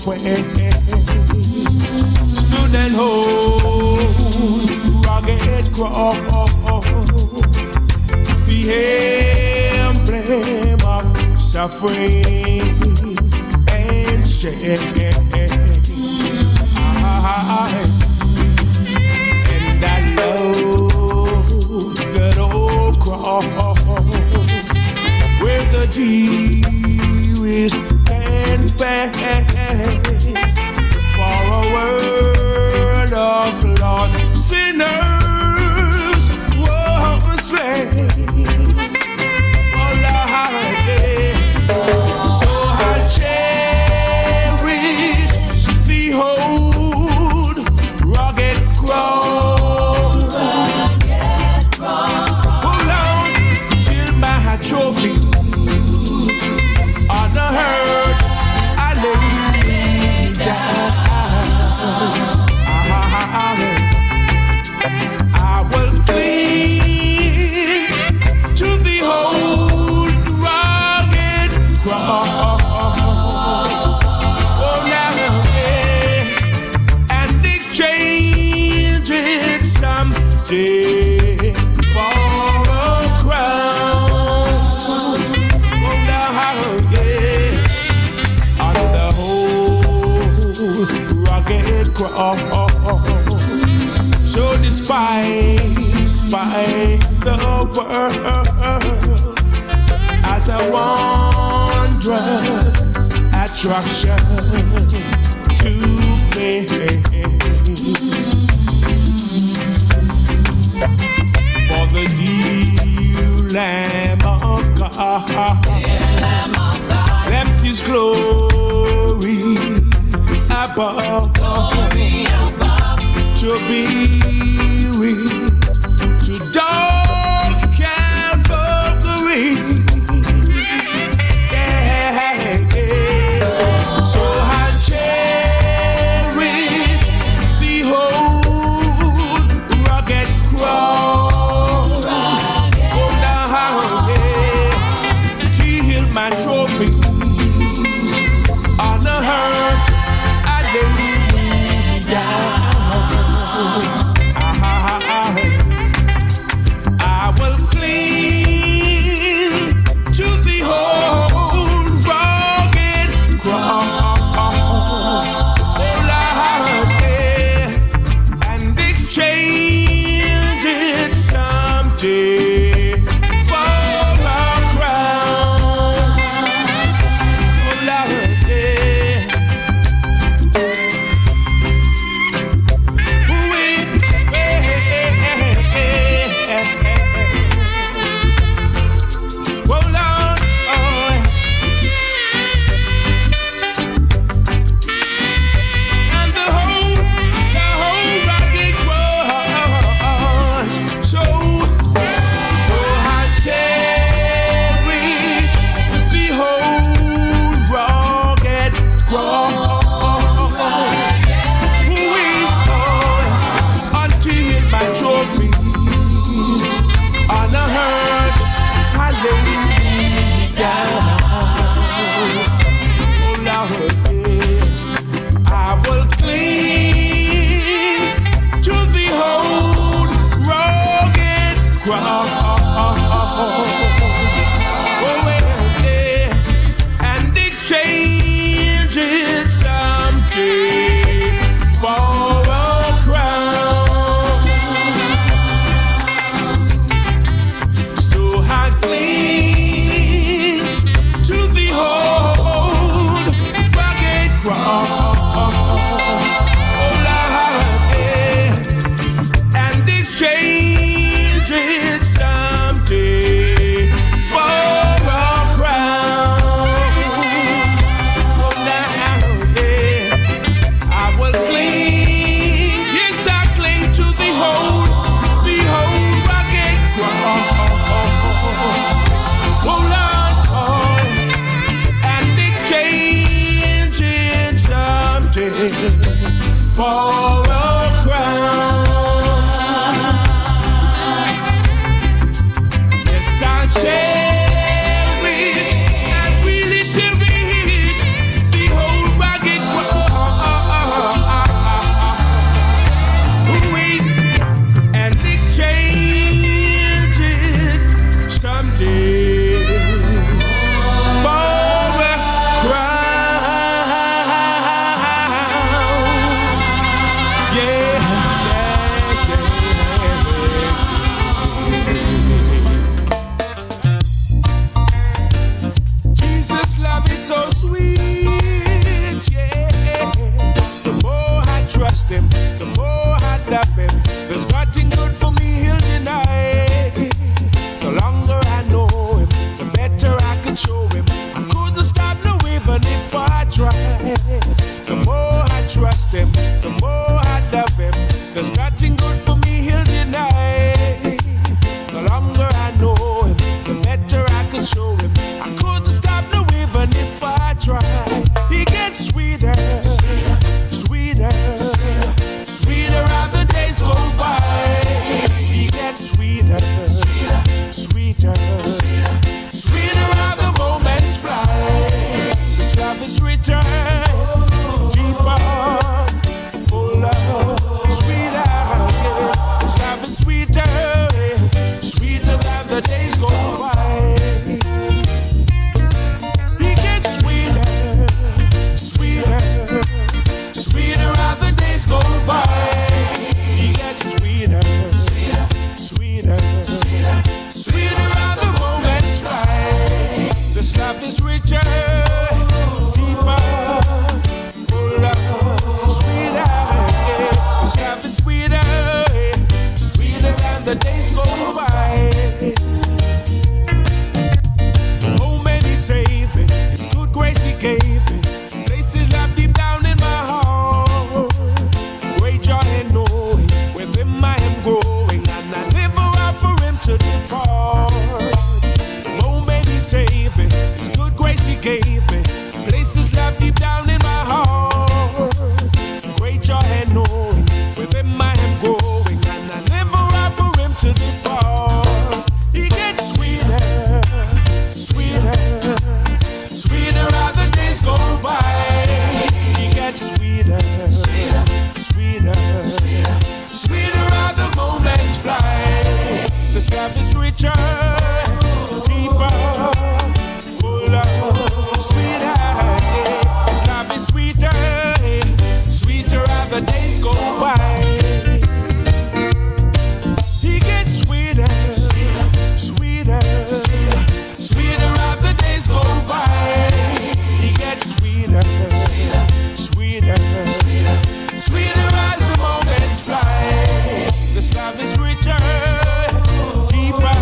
way. Stood and hold rugged cross, the emblem of suffering and shame. And I love that old cross where the Jewish and fast for a world of lost sinners was slain. Oh Lord, so I cherish the old rugged cross. Hold on till my trophy on the hurt I lay down. I will cling to the old rugged cross. Oh, now, yeah. And exchange it someday for a crown. Oh, now, yeah. On the old rugged cross, so despised by the world as a wondrous attraction to me. For the dear Lamb of God left His glory above. To be with, to dark Calvary. Yeah, yeah. So I cherish the old rugged cross. Oh, now, yeah. Still my trophies on the hurt I lay down. I will cling to the old rugged cross, oh Lord, yeah, and exchange it someday for a crown, oh Lord, yeah. For a crown. Yes, I cherish and really cherish the whole rugged cross. There's nothing good for me he'll deny. The longer I know him, the better I can show him. I couldn't stop no even if I tried. He gets sweeter, sweeter, sweeter as the days go by. He gets sweeter, sweeter, sweeter as the moments fly. This love is richer, deeper, fuller, sweeter. Yeah. This love is sweeter, sweeter as the days go by. He gets sweeter, sweeter, sweeter as the days go by. He gets sweeter, sweeter, sweeter as the moments fly. This love is richer, deeper, fuller, sweeter. Yeah. This love is sweeter, sweeter as the days go by. Oh, man, he saved me. His good grace he gave me. Places left deep down in my heart. Great joy in knowing with him I am growing, and I live around for him to depart. Oh, man, he saved me. His good grace he gave me. Places left deep down in my heart. Great joy in knowing with him I am growing, and I live around for him to depart. He gets sweeter, sweeter, sweeter as the days go by. He gets sweeter, sweeter, sweeter as the moments fly. This love is richer, deeper, fuller, sweeter. Yeah. This love is sweeter, sweeter as the days go by. He gets sweeter, sweeter, sweeter as the days go by. He gets sweeter, sweeter, sweeter as the moments fly. This love is richer, deeper,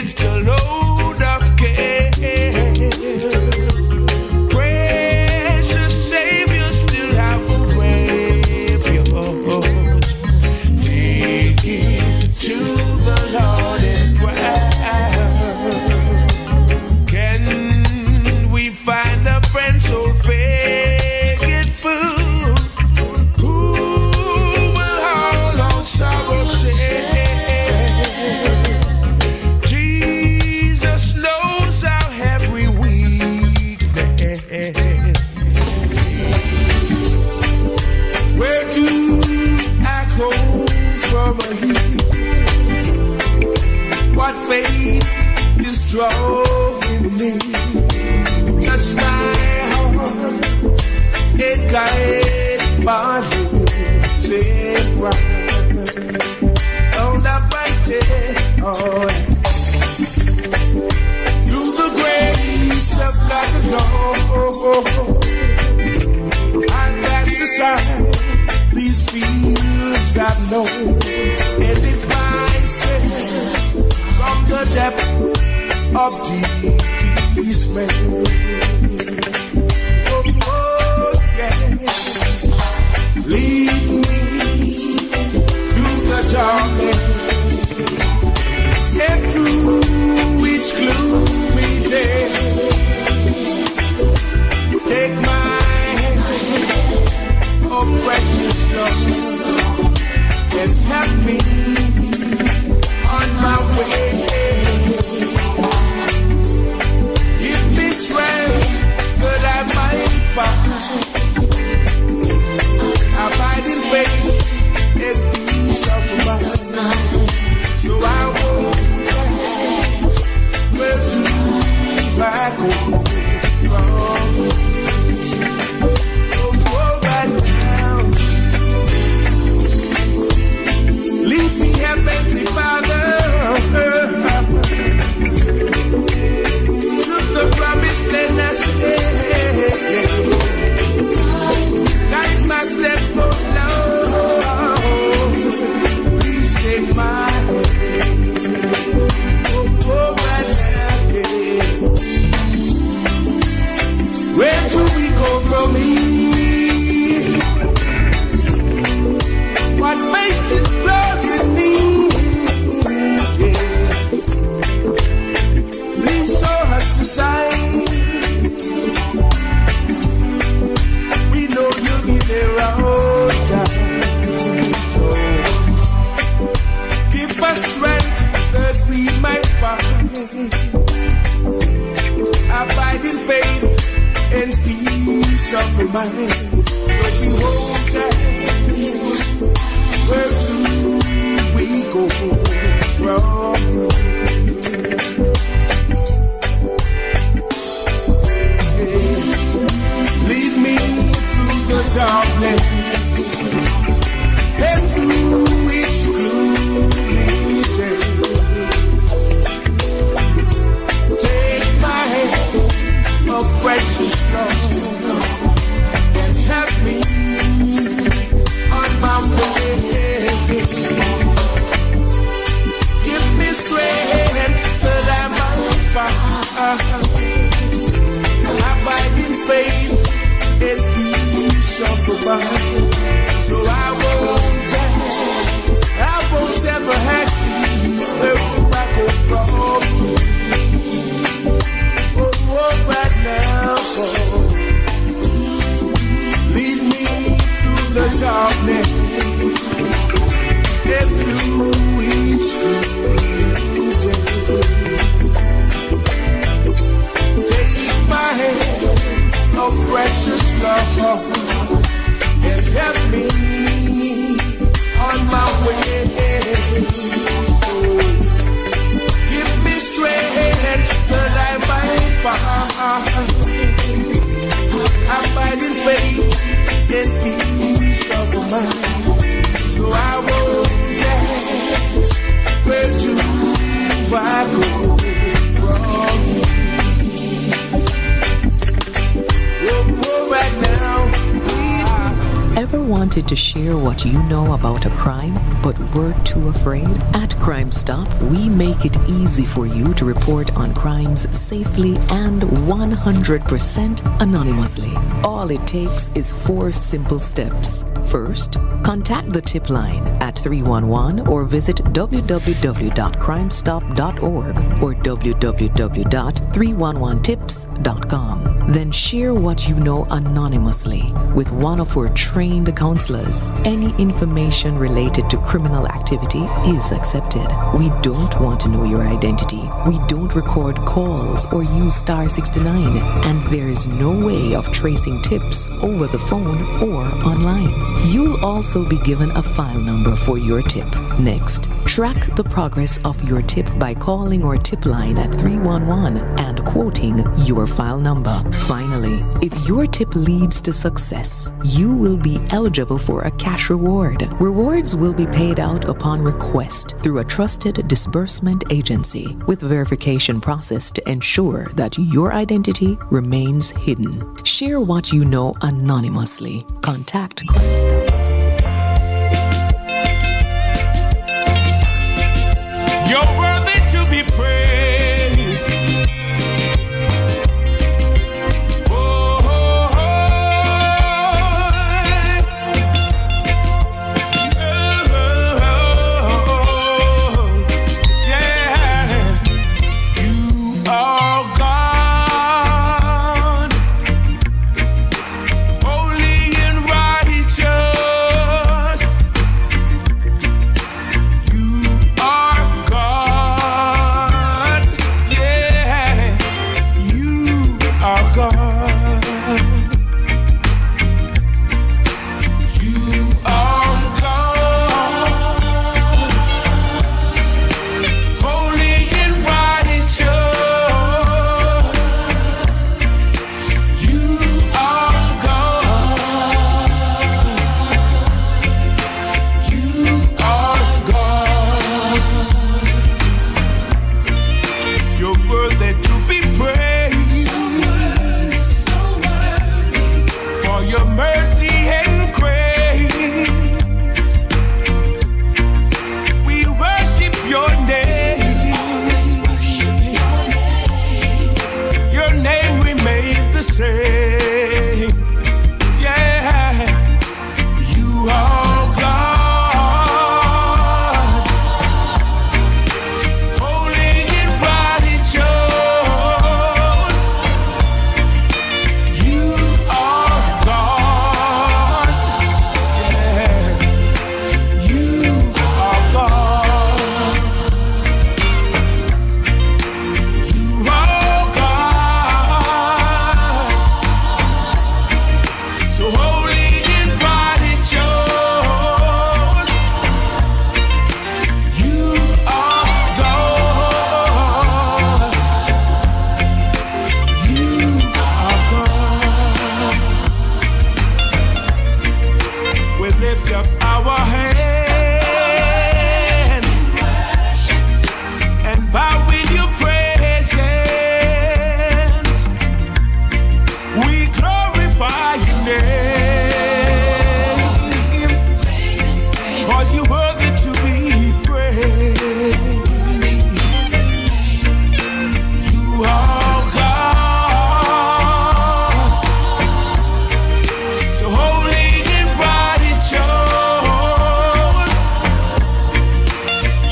with a load of care. Precious Savior, still have a Graveyard. Take it to the Lord in prayer. Can we find a friend so faithful, who will hold on sorrow share? Jesus knows our every weakness. Where do I go from here? What faith is drawing me? Touch my heart, it guide my say on the mighty, oh, through the grace of God alone, I cast aside these fears I've known, and it's myself from the depth of deep despair. Oh, yeah. Lead me through the darkness and through each gloomy day. Take my hand, oh precious Lord, and help me on my way. Give me strength that I might find. Abide in faith and peace of mind. So I won't ask where to back home from. Oh, right now. Lead me, Heavenly Father, to the promised land I say. Guide my step, oh Lord. Please take my hand. Oh, right now, yeah. Where do we go from here? What fate is drawing me? Yeah. Please show us the sign. We know you'll be there all time. So give us strength that we might find. Abide in faith and peace of mind. So we won't ask, where do we go from here? Lead me through the darkness and through each gloomy day. Take my hand, oh precious Lord, and wanted to share what you know about a crime but were too afraid? At Crime Stop, we make it easy for you to report on crimes safely and 100% anonymously. All it takes is 4 simple steps. First, contact the tip line at 311 or visit www.crimestop.org or www.311tips.com. Then share what you know anonymously with one of our trained counselors. Any information related to criminal activity is accepted. We don't want to know your identity. We don't record calls or use star 69, and there is no way of tracing tips over the phone or online. You'll also be given a file number for your tip. Next, track the progress of your tip by calling our tip line at 311 and quoting your file number. Finally, if your tip leads to success, you will be eligible for a cash reward. Rewards will be paid out upon request through a trusted disbursement agency with verification process to ensure that your identity remains hidden. Share what you know anonymously. Contact Crime Stop. You're worthy to be praised. Oh, oh, oh, yeah. You are God, holy and righteous. You are God, yeah. You are God. You are God, holy and righteous. You are God. You are God. You're worthy to be praised for your mercy and grace. We worship your name. Your name remained the same. Yeah, you are God, holy and righteous. You are God, yeah. You are God. You are God, so holy and righteous. You are God. You are God. We lift up our hands and bow in your presence. We glorify your name, 'cause you're worthy to be praised. You are God, so holy and righteous.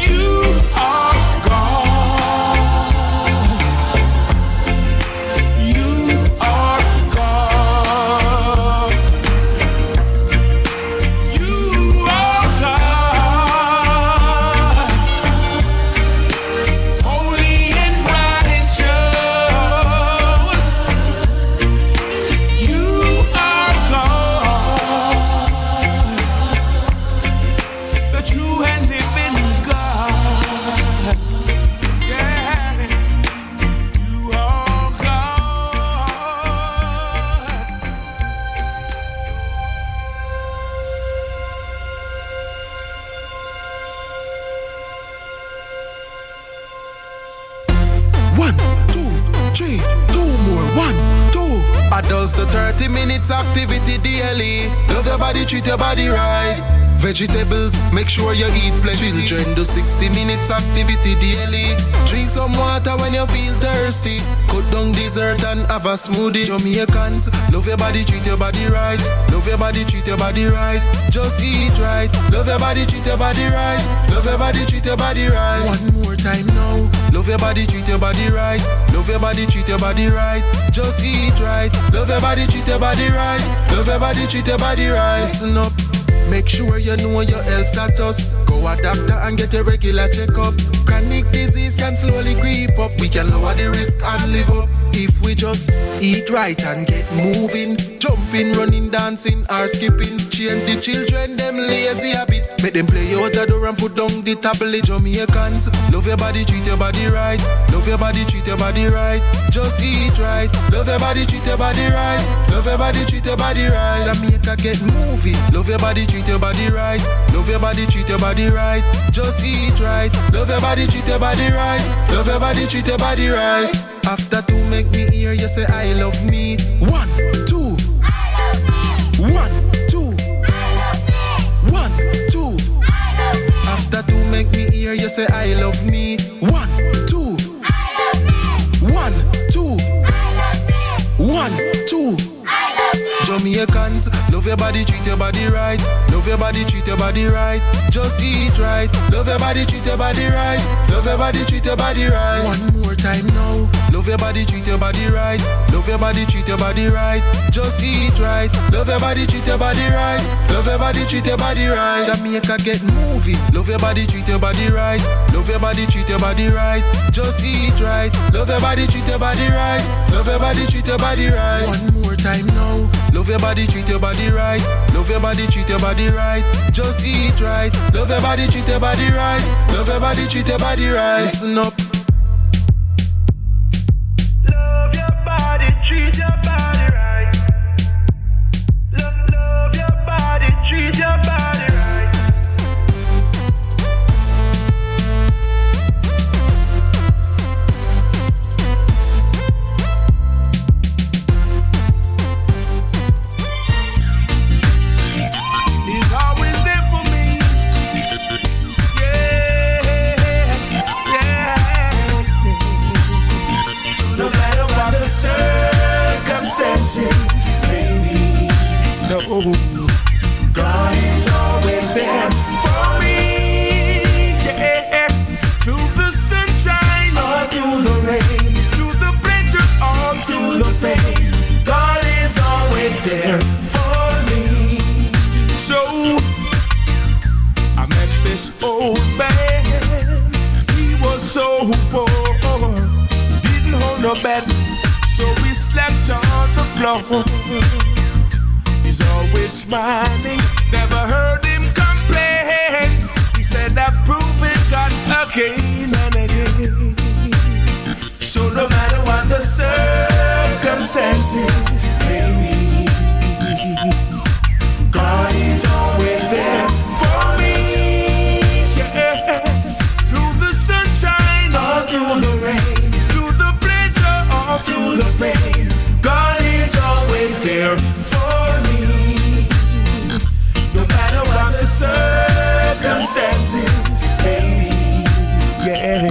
You are God. You are God. You are God, holy and righteous. You are God, the true and living God. Yeah, you are God. One, two, three, two more. One, two. Adults to 30 minutes activity daily. Love your body, treat your body right. Vegetables, make sure you eat plenty. Children do 60 minutes activity daily. Drink some water when you feel thirsty. Cut down dessert and have a smoothie. Jamaicans, love your body, treat your body right. Love your body, treat your body right. Just eat right. Love your body, treat your body right. Love your body, treat your body right. One more time now. Love your body, treat your body right. Love your body, treat your body right. Just eat right. Love your body, treat your body right. Love your body, treat your body right. Listen up. Make sure you know your health status. Go a doctor and get a regular checkup. Chronic disease can slowly creep up. We can lower the risk and live up if we just eat right and get moving. Jumping, running, dancing or skipping. Change the children, them lazy habit. Make them play out the door and put down the tablet. Jamaicans, love your body, treat your body right. Love your body, treat your body right. Just eat right. Love your body, treat your body right. Love your body, treat your body right. Jamaica get moving. Love your body, treat your body right. Love your body, treat your body right. Just eat right. Love your body, treat your body right. Love your body, treat your body right. After two, make me hear you say I love me. 1, 2. I love me. 1, 2. I love me. 1, 2. I love me. After two, make me hear you say I love me. 1, 2. I love me. 1, 2. I love me. 1, 2. Jamaicans, love your body, treat your body right. Love your body, treat your body right. Just eat right. Love your body, treat your body right. Love your body, treat your body right. One more time now. Love your body, treat your body right. Love your body, treat your body right. Just eat right. Love your body, treat your body right. Love your body, treat your body right. Jamaica get moving. Love your body, treat your body right. Love your body, treat your body right. Just eat right. Love your body, treat your body right. Love your body, treat your body right. One more time now. Love your body, treat your body right. Love your body, treat your body right. Just eat right. Love your body, treat your body right. Love your body, treat your body right. Listen up. Love your body, treat your body right. Love your body, treat your body right. He's always there for me. So no matter what the circumstances may be, no, God is always there for me. Yeah, through the sunshine or through the rain, through the pleasure or through the pain, God is always there for me. So I met this old man. He was so poor, didn't hold no bed, so we slept on the floor. He's always smiling, never heard him complain. He said I've proven God again and again. So no matter what the circumstances may be, God is always there for me. Yeah. Through the sunshine or through the rain, through the pleasure or through the pain, God is always there for me. No matter what the circumstances may be, yeah.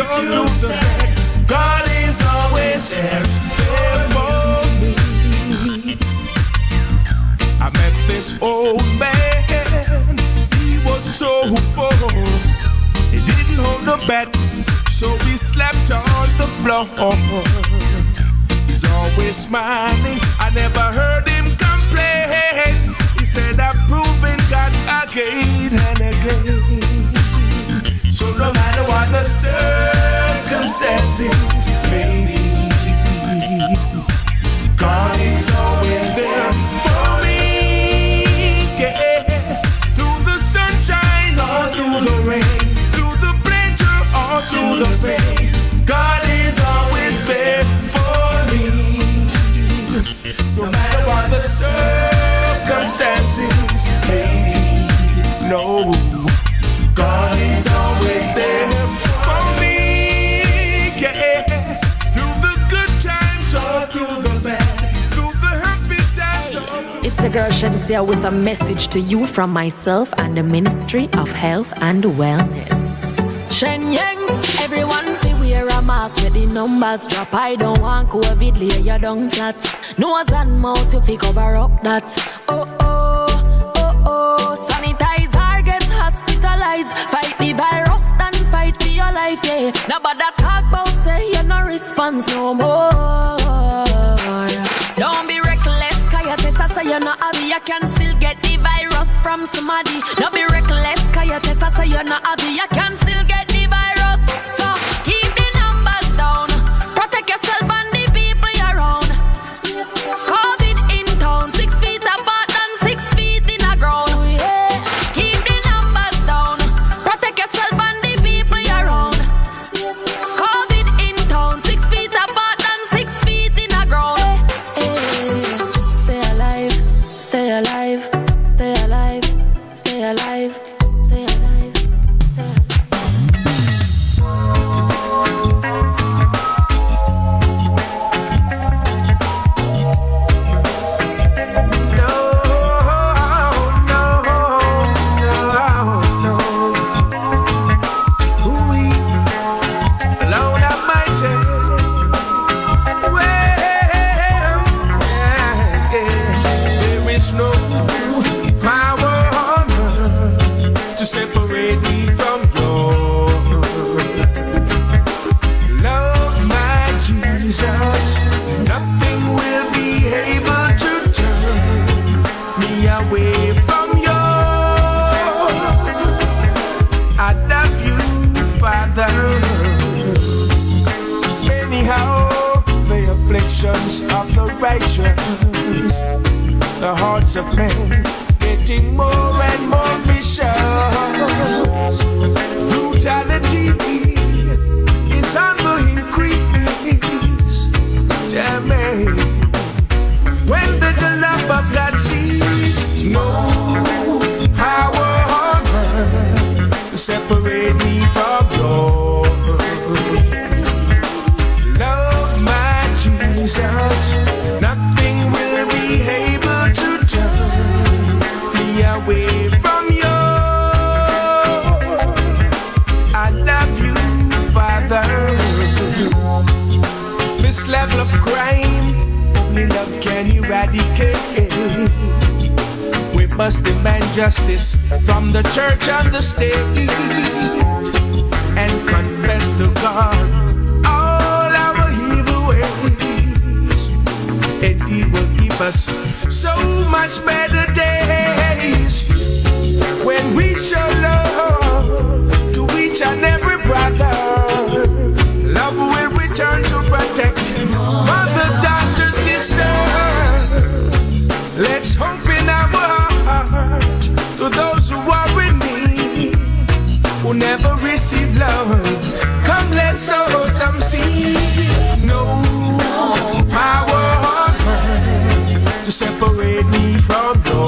so through the sad, God is always there for me. I met this old man, he was so poor. He didn't hold a bed, so he slept on the floor. He's always smiling, I never heard him complain. He said I'm proving God again and again. So no matter what the circumstances may be, God is always there for me. Yeah. Through the sunshine or through the rain, through the pleasure or through the pain, God is always there for me. No matter what the circumstances may be, no, God is always there for me. Yeah. Through the good times or through the bad, through the happy times or It's a girl Shensia with a message to you from myself and the Ministry of Health and Wellness. Shen Yangs, everyone say wear a mask with the numbers drop. I don't want COVID, lay you down flat. Nose and mouth, you fi cover up that. Oh, oh, oh, oh. Sanitizer, get hospitalized. Fight the virus, then fight for your life, yeah. Nobody talk about say you no response no more. Don't be reckless, cause you test us so you not happy. You can still get the virus from somebody. Don't be reckless, cause you test us so you not happy. You can still get the virus. So keep the numbers down. Protect yourself and the people around. COVID in town, 6 feet apart and 6 feet in the ground. Yeah. Keep the numbers down. Protect yourself and the people around. COVID in town, 6 feet apart and 6 feet in the ground. Stay alive, stay alive, stay alive, stay alive, stay alive, stay alive. Lord Almighty, there is no power on earth to separate me from your love, my Jesus. Nothing will be able to turn me away from your. I love you, Father. Anyhow, the afflictions of the righteous, the hearts of men getting more and more vicious. Brutality is on the increase. Tell me, when the love of God sees no power on earth to separate me from your love, my Jesus, nothing will be able to turn me away from you. I love you, Father. This level of crime, only love can eradicate. We must demand justice from the church and the state, and confess to God all our evil ways, and He will give us so much better days when we show love to each and every brother. Love will return to protect mother, daughter, sister. Let's hope in our heart to those who are in need, who never receive love. Come, let's sow some seed. No power on earth to separate me from you.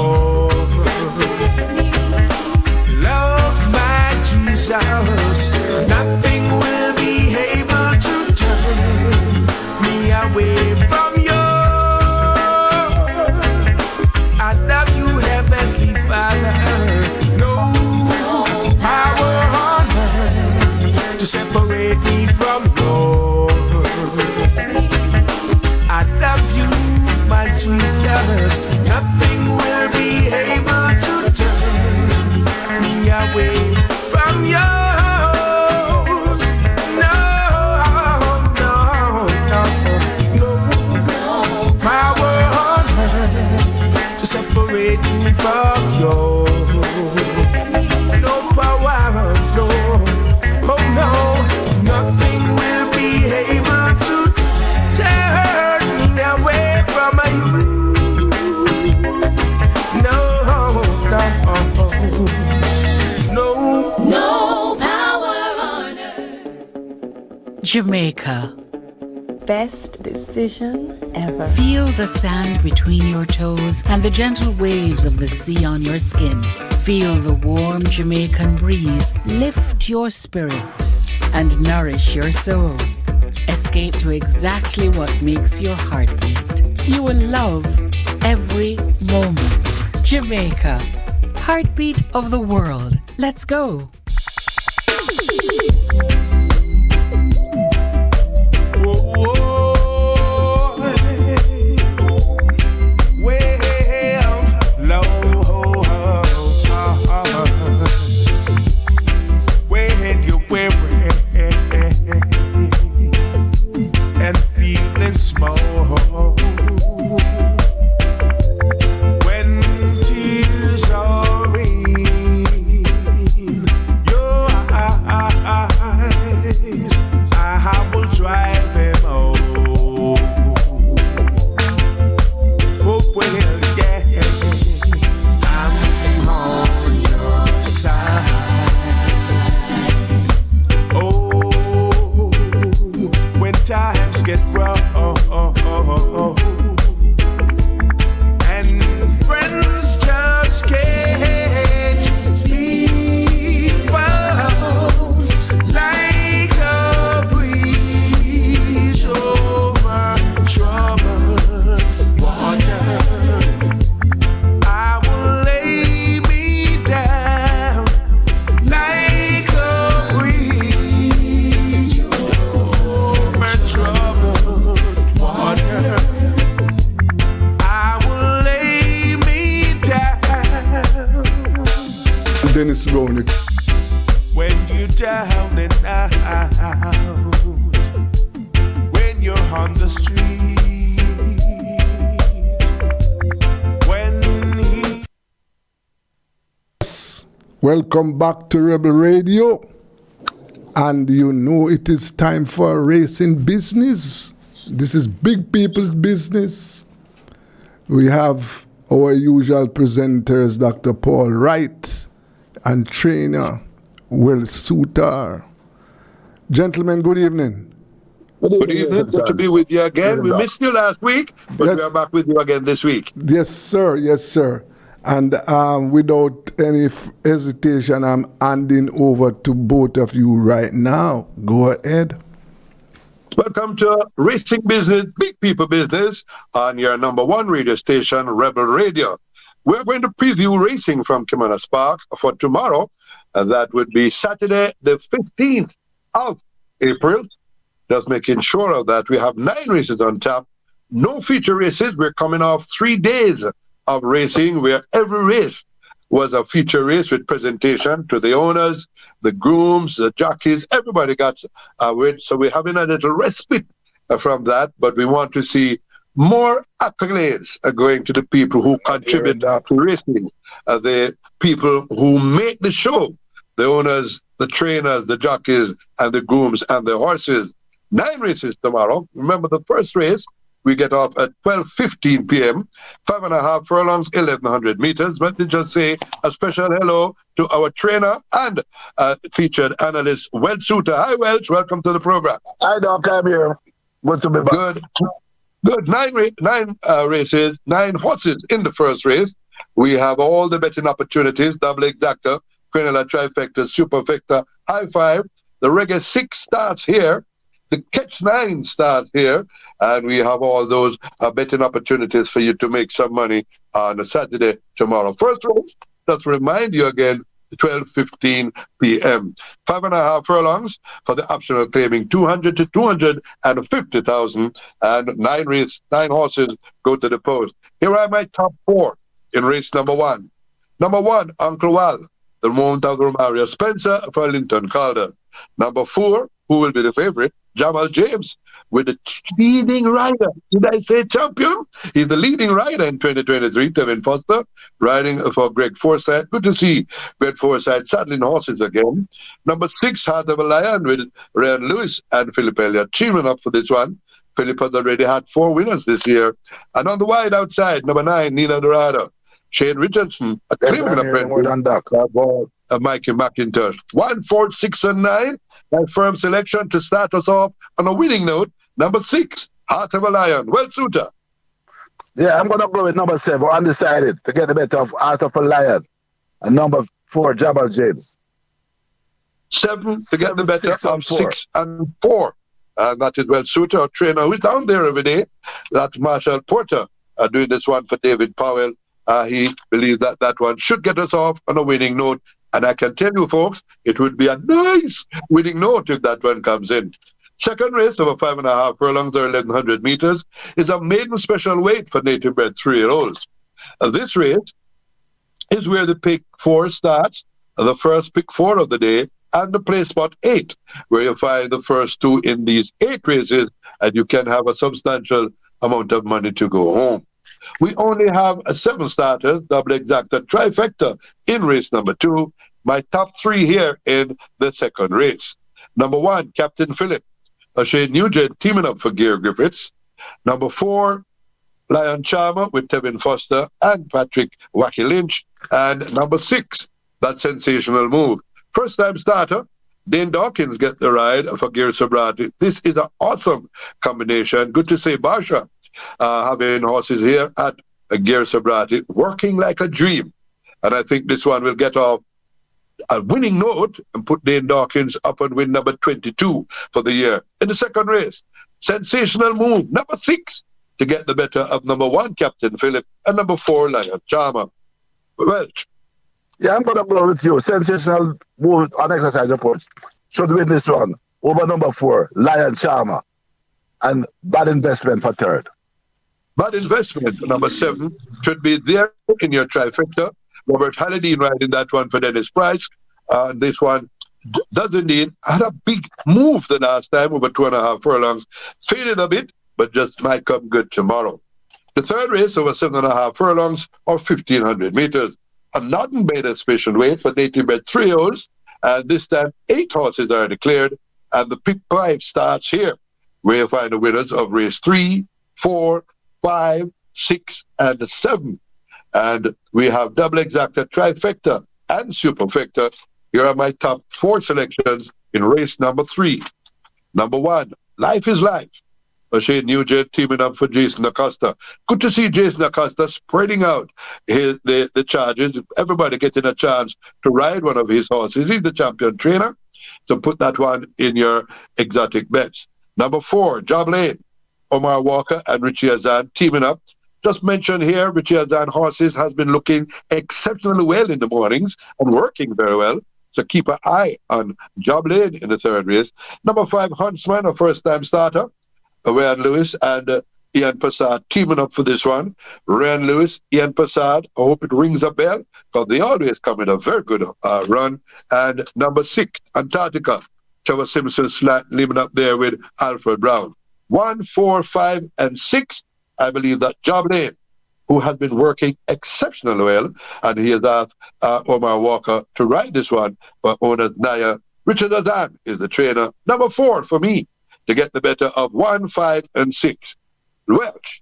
to separate me from love. I love you, my Jesus. Nothing will be able to turn me away from you. No, no, no, no power on earth to separate me from you. No power, no, oh no, nothing will be able to turn me away from you. No, no, no power on earth. Jamaica. Best decision ever. Feel the sand between your toes and the gentle waves of the sea on your skin. Feel the warm Jamaican breeze lift your spirits and nourish your soul. Escape to exactly what makes your heart beat. You will love every moment. Jamaica, heartbeat of the world. Let's go. When you're down and out, when you're on the street, when he... Welcome back to Rebel Radio. And you know it is time for racing business. This is big people's business. We have our usual presenters, Dr. Paul Wright, and trainer Will Suter. Gentlemen, good evening. Good evening. Good to be with you again. We missed you last week, but yes. We are back with you again this week. Yes, sir. Yes, sir. And without any hesitation, I'm handing over to both of you right now. Go ahead. Welcome to Racing Business, Big People Business on your number one radio station, Rebel Radio. We're going to preview racing from Kimanas Park for tomorrow. And that would be Saturday, the 15th of April. Just making sure of that. We have 9 races on tap. No feature races. We're coming off 3 days of racing where every race was a feature race with presentation to the owners, the grooms, the jockeys. Everybody got with. So we're having a little respite from that. But we want to see more accolades going to the people who contribute to racing, the people who make the show, the owners, the trainers, the jockeys, and the grooms and the horses. 9 races tomorrow. Remember, the first race, we get off at 12:15 p.m., 5.5 furlongs, 1,100 meters. Let me just say a special hello to our trainer and featured analyst, Welch Suter. Hi, Welch. Welcome to the program. Hi, Doc. I'm here. What's up, Good. 9 races, 9 horses in the first race. We have all the betting opportunities, double exacta, quinella, trifecta, superfecta, high five. The Reggae 6 starts here. The Catch 9 starts here. And we have all those betting opportunities for you to make some money on a Saturday tomorrow. First race, just remind you again, 12:15 p.m. 5.5 furlongs for the optional claiming 200 to 250,000, and 9 horses go to the post. Here are my top 4 in race number 1. Number 1, Uncle Wal, the Mount of Romario Spencer for Linton Calder. Number 4, who will be the favorite? Jamal James, with the leading rider. Did I say champion? He's the leading rider in 2023, Tevin Foster, riding for Greg Forsyth. Good to see Greg Forsyth saddling horses again. Number 6, Heart of a Lion, with Ryan Lewis and Philip Elliott teaming up for this one. Philip has already had 4 winners this year. And on the wide outside, number 9, Nina Dorado. Shane Richardson, a claiming apprentice of Mikey McIntosh. 1, 4, 6, and 9. My firm selection to start us off on a winning note. Number 6, Heart of a Lion. Well, Suter. Yeah, I'm going to go with number 7, undecided, to get the better of Heart of a Lion. And number 4, Jabal James. 7 to get the better of 6 and 4. And that is Well Suter, our trainer, who's down there every day. That's Marshall Porter doing this one for David Powell. He believes that that one should get us off on a winning note. And I can tell you, folks, it would be a nice winning note if that one comes in. Second race, over 5.5 furlongs or 1,100 meters, is a maiden special weight for native bred 3-year-olds. This race is where the pick 4 starts, the first pick 4 of the day, and the play spot 8, where you find the first 2 in these 8 races, and you can have a substantial amount of money to go home. We only have 7 starters, double exacta trifecta in race number 2. My top 3 here in the second race. Number 1, Captain Phillip, Shane Nugent teaming up for Gear Griffiths. Number 4, Lion Charmer with Tevin Foster and Patrick Wacky Lynch. And number 6, That Sensational Move. First time starter, Dane Dawkins get the ride for Gear Sobrati. This is an awesome combination. Good to see Barsha having horses here at Gear Sobrati, working like a dream. And I think this one will get off a winning note and put Dane Dawkins up and win number 22 for the year. In the second race, Sensational Move, number 6, to get the better of number 1, Captain Phillip, and number 4, Lion Charmer. Welch. Yeah, I'm going to go with you. Sensational Move on exercise report should win this one over number 4, Lion Charmer, and Bad Investment for third. Bad Investment, number 7, should be there in your trifecta. Robert Hallidine riding that one for Dennis Price. This one does indeed had a big move the last time, over 2.5 furlongs. Faded a bit, but just might come good tomorrow. The third race, over 7.5 furlongs or 1,500 meters. A non-beta special weight for native bred 3-year-olds. And this time, 8 horses are declared. And the pick 5 starts here, where you find the winners of race 3, 4, 5, 6, and 7. And we have double exacta, trifecta, and superfecta. Here are my top 4 selections in race number 3. Number 1, Life is Life. Shane Nugent teaming up for Jason Acosta. Good to see Jason Acosta spreading out the charges. Everybody getting a chance to ride one of his horses. He's the champion trainer. So put that one in your exotic bets. Number 4, Job Lane. Omar Walker and Richie Azan teaming up. Just mentioned here, Richie Azan horses has been looking exceptionally well in the mornings and working very well. So keep an eye on Job Lane in the third race. Number 5, Huntsman, a first-time starter. Ryan Lewis and Ian Passard teaming up for this one. Ryan Lewis, Ian Passard, I hope it rings a bell, because they always come in a very good run. And number 6, Antarctica. Trevor Simpson living up there with Alfred Brown. 1, 4, 5, and 6. I believe that Job Lane, who has been working exceptionally well, and he has asked Omar Walker to ride this one for owners Naya. Richard Azan is the trainer. Number 4 for me to get the better of 1, 5, and 6. Welch.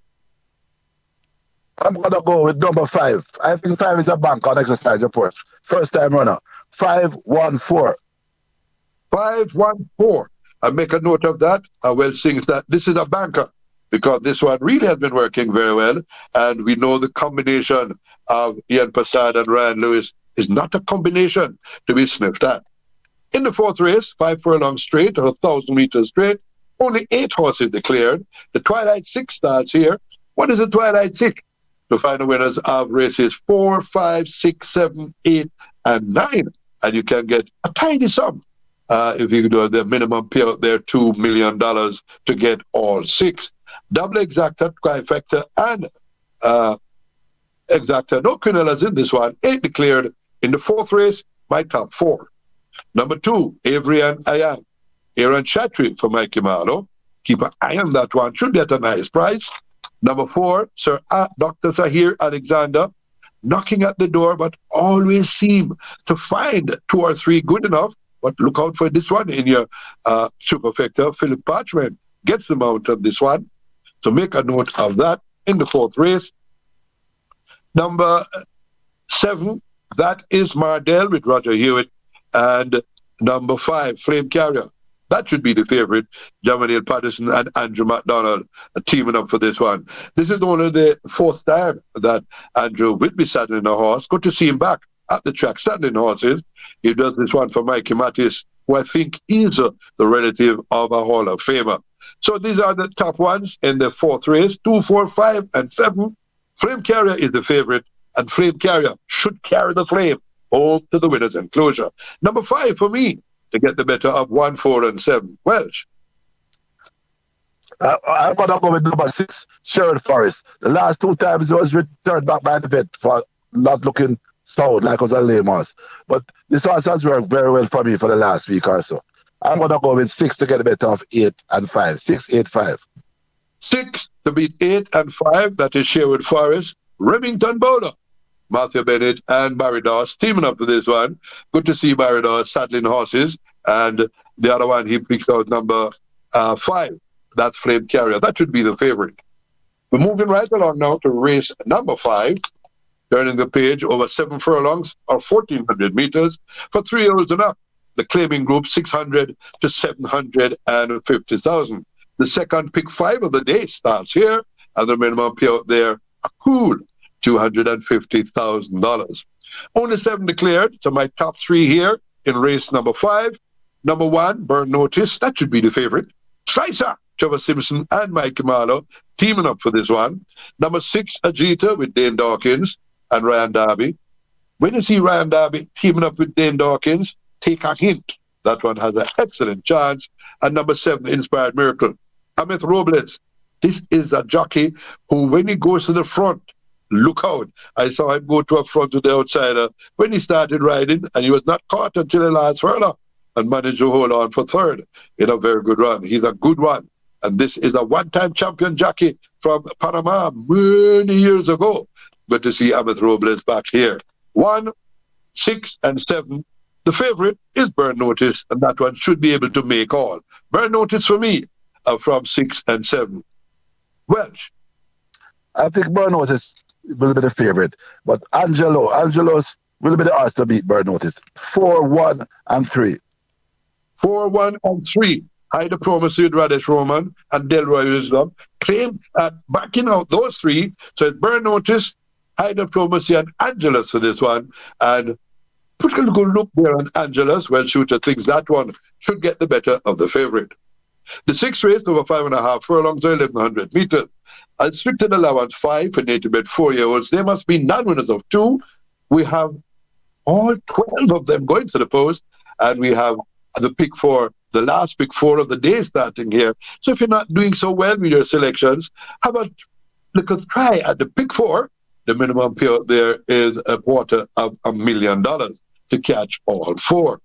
I'm going to go with number 5. I think 5 is a bank on exercise report. First time runner. 5, 1, 4. 5, 1, 4. I make a note of that. I will sing that this is a banker, because this one really has been working very well. And we know the combination of Ian Passard and Ryan Lewis is not a combination to be sniffed at. In the fourth race, 5 furlong straight, or 1,000 meters straight, only 8 horses declared. The Twilight 6 starts here. What is the Twilight 6? To find the winners of races 4, 5, 6, 7, 8, and 9. and you can get a tiny sum. If you do the minimum payout there, $2 million to get all 6. Double exacta, trifecta, and exacta. No Quinellas in this one. 8 declared in the 4th race, my top 4. Number 2, Avery and Ayan. Aaron Chatry for Mikey Marlowe. Keep an eye on that one. Should be at a nice price. Number 4, Sir Dr. Zahir Alexander. Knocking at the door, but always seem to find 2 or 3 good enough. But look out for this one in your superfecta. Philip Parchment gets the mount on this one. So make a note of that in the 4th race. Number 7, that is Mardell with Roger Hewitt. And number 5, Flame Carrier. That should be the favorite. Jamadale Patterson and Andrew McDonald teaming up for this one. This is only the 4th time that Andrew will be saddling a horse. Good to see him back at the track saddling horses. He does this one for Mikey Mattis, who I think is the relative of a Hall of Famer. So these are the top ones in the 4th race. 2, 4, 5, and 7. Flame Carrier is the favorite, and Flame Carrier should carry the flame home to the winner's enclosure. Number 5 for me, to get the better of 1, 4, and 7. Welsh. I'm going to go with number 6, Sherwood Forest. The last 2 times he was returned back by the vet for not looking sound like it was a lame horse. But this horse has worked very well for me for the last week or so. I'm going to go with 6 to get the better of 8 and 5. 6, 8, 5. 6 to beat 8 and 5. That is Sherwood Forest. Remington Bowler. Matthew Bennett and Barry Doss teaming up for this one. Good to see Barry Doss saddling horses. And the other one, he picks out number 5. That's Flame Carrier. That should be the favorite. We're moving right along now to race number 5. Turning the page over 7 furlongs or 1,400 meters for 3 years and up. The claiming group 600 to 750,000. The second pick 5 of the day starts here, and the minimum payout there a cool $250,000. Only 7 declared, so my top 3 here in race number 5. Number 1, Burn Notice, that should be the favorite. Slicer, Trevor Simpson and Mike Marlowe teaming up for this one. Number 6, Ajita with Dane Dawkins and Ryan Darby. When you see Ryan Darby teaming up with Dane Dawkins, take a hint. That one has an excellent chance. And number 7, Inspired Miracle. Amit Robles. This is a jockey who, when he goes to the front, look out. I saw him go to a front to the outsider when he started riding, and he was not caught until the last furlong and managed to hold on for 3rd in a very good run. He's a good one. And this is a one-time champion jockey from Panama many years ago. Good to see Amit Robles back here. 1, 6, and 7. The favorite is Burn Notice, and that one should be able to make all. Burn Notice for me from 6 and 7. Welsh. I think Burn Notice will be the favorite, but Angelos will be the odds to beat Burn Notice. 4, 1, and 3. 4, 1, and 3. High Diplomacy with Radesh Roman and Delroy Wisdom claimed at backing out those 3. So it's Burn Notice, High Diplomacy, and Angelos for this one. And put a good look there on Angelos. Well, Shooter thinks that one should get the better of the favorite. The 6th race over 5.5 furlongs or 1,100 meters. Restricted allowance 5 for native bred 4-year-olds. There must be non-winners of 2. We have all 12 of them going to the post, and we have the pick 4, the last pick 4 of the day starting here. So if you're not doing so well with your selections, how about look a try at the pick 4? The minimum payout there is $250,000 to catch all 4.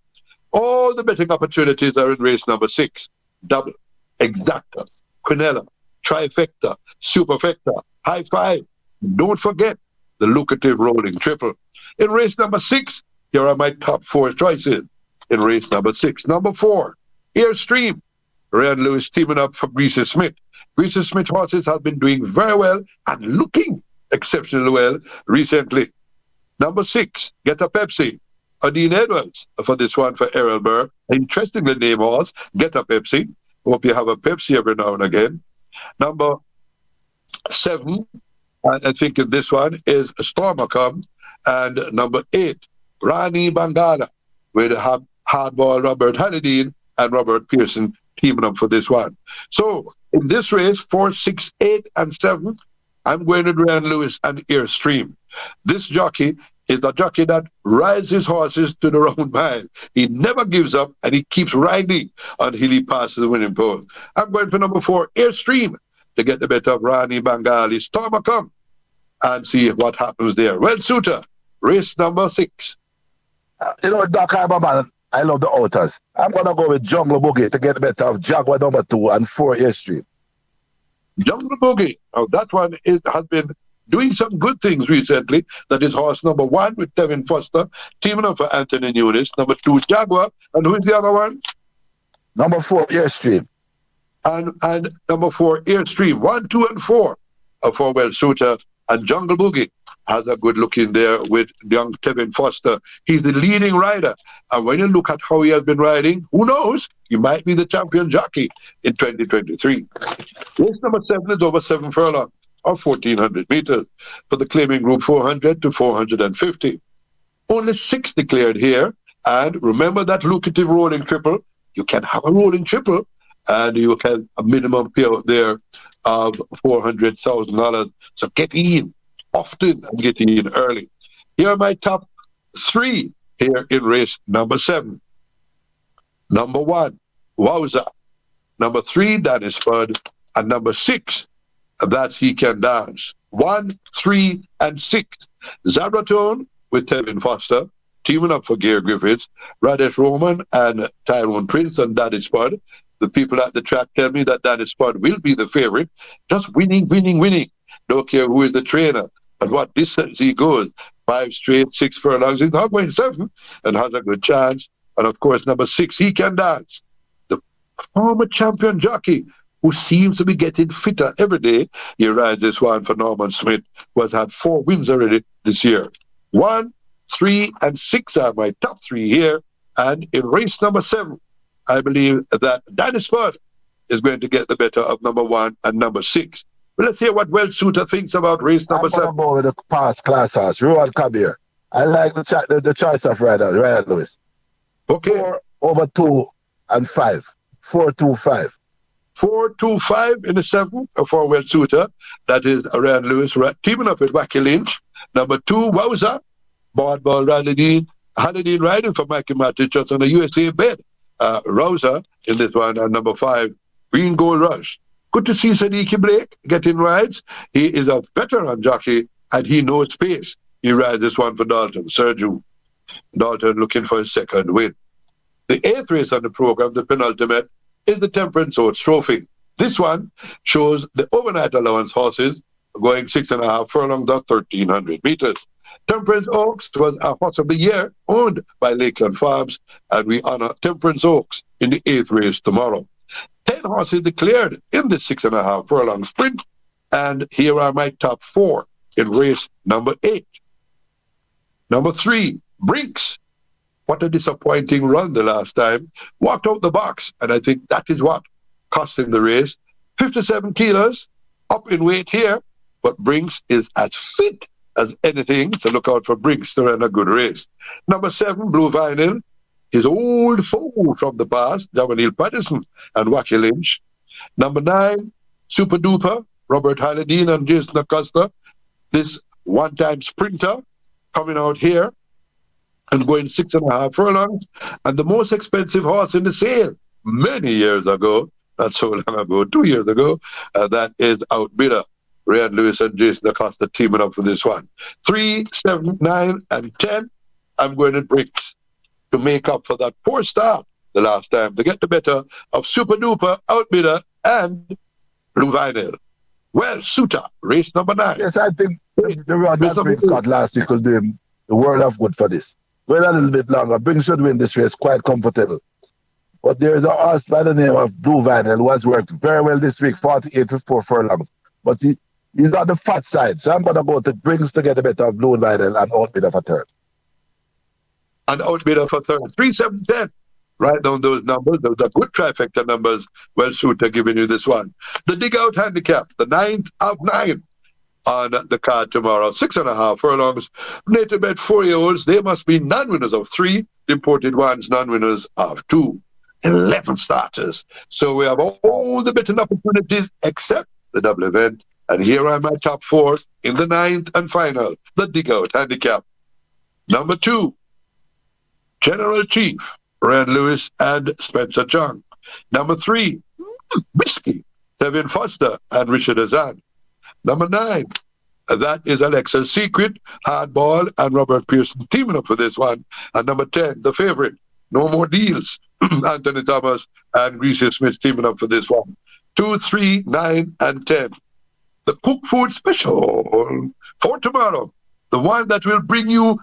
All the betting opportunities are in race number 6. Double, Exacta, Quinella, Trifecta, Superfecta, High Five. Don't forget the lucrative rolling triple. In race number 6, here are my top 4 choices. In race number 6, number 4, Airstream. Ryan Lewis teaming up for Greasy Smith. Greasy Smith horses have been doing very well and looking exceptionally well recently. Number 6, Get a Pepsi. Dean Edwards for this one for Errol Burr. Interestingly named horse, Get a Pepsi. Hope you have a Pepsi every now and again. Number 7, I think in this one is Stormacom. And number 8, Rani Bangala with hardball Robert Hallidine and Robert Pearson teaming up for this one. So in this race, 4, 6, 8, and 7, I'm going with Ryan Lewis and Airstream. This jockey is a jockey that rides his horses to the round mile. He never gives up and he keeps riding until he passes the winning pole. I'm going for number 4, Airstream, to get the better of Rani Bengali. Stormer come and see what happens there. Well, Suitor, race number 6. Doc, I'm a man. I love the outers. I'm going to go with Jungle Boogie to get the better of Jaguar number 2 and 4 Airstream. Jungle Boogie. Now, that one has been doing some good things recently. That is horse number 1 with Tevin Foster, teaming up for Anthony Nunes. Number 2, Jaguar. And who is the other one? Number 4, Airstream. And number 4, Airstream. 1, 2, and 4 for Well Suitor. And Jungle Boogie has a good look in there with young Tevin Foster. He's the leading rider. And when you look at how he has been riding, who knows? He might be the champion jockey in 2023. Race number 7 is over 7 furlongs, or 1,400 meters, for the claiming group 400 to 450. Only 6 declared here. And remember that lucrative rolling triple. You can have a rolling triple, and you can a minimum payout there of $400,000. So get in often and get in early. Here are my top 3 here in race number 7. Number 1, Wowza. Number 3, Danny Spud. And number 6, that's He Can Dance. 1, 3, and 6. Zabratone with Tevin Foster, teaming up for Gear Griffiths. Radesh Roman and Tyrone Prince and Danny Spud. The people at the track tell me that Danny Spud will be the favorite. Just winning. Don't care who is the trainer. But what distance he goes, 5 straight, 6 furlongs. He's not going 7 and has a good chance. And of course, number 6, He Can Dance. The former champion jockey who seems to be getting fitter every day. He rides this one for Norman Smith, who has had 4 wins already this year. 1, 3, and 6 are my top 3 here. And in race number 7, I believe that Danny Spud is going to get the better of number 1 and number 6. But let's hear what Well Suitor thinks about race number 7. I'm going to go with the past class horse, Rowan Kabir. I like the choice of riders, Ryan Lewis. Okay. 4 over 2 and 5. 4, 2, 5. 4, 2, 5 in the 7 for Well Suitor. That is Ryan Lewis teaming up with Wacky Lynch. Number 2, Wowza. Ball Hannadine riding for Mikey Matich on the USA bed. Rouser in this one. And number 5, Green Gold Rush. Good to see Sadiki Blake getting rides. He is a veteran jockey and he knows pace. He rides this one for Dalton, Sergio. Dalton looking for his 2nd win. The 8th race on the program, the penultimate, is the Temperance Oaks Trophy. This one shows the overnight allowance horses going 6.5 furlongs or 1,300 meters. Temperance Oaks was a horse of the year owned by Lakeland Farms, and we honor Temperance Oaks in the 8th race tomorrow. 10 horses declared in the 6.5 furlong sprint, and here are my top 4 in race number 8. Number 3, Brinks. What a disappointing run the last time. Walked out the box, and I think that is what cost him the race. 57 kilos, up in weight here, but Brinks is as fit as anything, so look out for Brinks to run a good race. Number 7, Blue Vinyl. His old foe from the past, Javanil Patterson and Wacky Lynch. Number 9, Super Duper, Robert Hannadine and Jason Acosta. This one-time sprinter coming out here and going 6.5 furlongs. And the most expensive horse in the sale many years ago, not so long ago, 2 years ago, that is Outbidder. Ryan Lewis and Jason Acosta teaming up for this one. 3, 7, 9, and 10, I'm going to Brinks to make up for that poor start the last time, to get the better of Super Duper, Outbidder, and Blue Vinyl. Well, Suitor, race number 9. Yes, I think the run that Brinks got last week will do him the world of good for this. Wait a little bit longer. Brinks should win this race quite comfortable. But there is a horse by the name of Blue Vinyl who has worked very well this week, 48 to 4 furlongs. But he's on the fat side, so I'm going to go to Brinks to get the better of Blue Vinyl and Outbidder for 3rd. And Outbidder for 3rd. 3, 7, 10. Write down those numbers. Those are good trifecta numbers. Well Suitor giving you this one. The Dig Out Handicap, the 9th of 9 on the card tomorrow. 6.5 furlongs. Native bred 4-year-olds. They must be non-winners of 3. Imported ones, non-winners of 2. 11 starters. So we have all the betting opportunities except the double event. And here are my top 4 in the 9th and final, the Dig Out Handicap. Number 2, General Chief, Red Lewis and Spencer Chung. Number 3, Whiskey, Tevin Foster and Richard Azan. Number 9, that is Alexa's Secret, Hardball and Robert Pearson teaming up for this one. And number 10, the favorite, No More Deals, Anthony Thomas and Greasy Smith teaming up for this one. 2, 3, 9, and 10. The Cook Food Special for tomorrow. The one that will bring you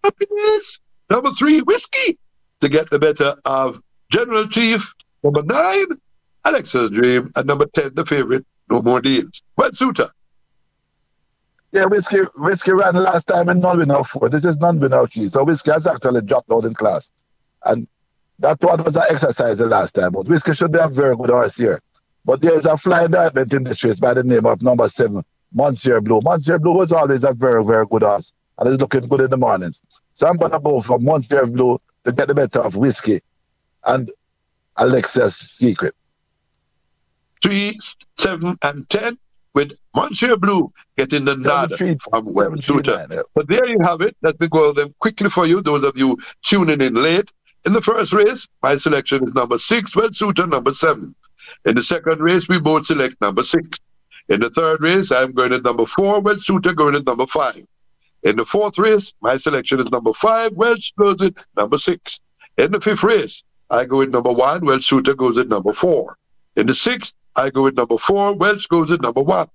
happiness. Number 3, Whiskey, to get the better of General Chief. Number 9, Alexa's Dream. And number 10, the favorite, No More Deals. Well, Suter. Yeah, Whiskey ran last time in non-winner 4. This is non-winner 3. So Whiskey has actually dropped out in class. And that one was an exercise the last time. But Whiskey should be a very good horse here. But there is a fly indictment in this race by the name of number 7, Monsieur Blue. Monsieur Blue was always a very, very good horse. And is looking good in the mornings. So I'm going to go for Monsieur Blue to get the better of Whiskey and Alexa's Secret. 3, 7, and 10 with Monsieur Blue getting the nod from Web Shooter. But there you have it. Let me go over them quickly for you, those of you tuning in late. In the first race, my selection is number 6, Well Suitor, number 7. In the second race, we both select number 6. In the third race, I'm going at number 4, Well Suitor going at number 5. In the fourth race, my selection is number 5, Welsh goes at number 6. In the fifth race, I go with number 1, Welsh Suitor goes at number 4. In the sixth, I go with number 4, Welsh goes at number 1.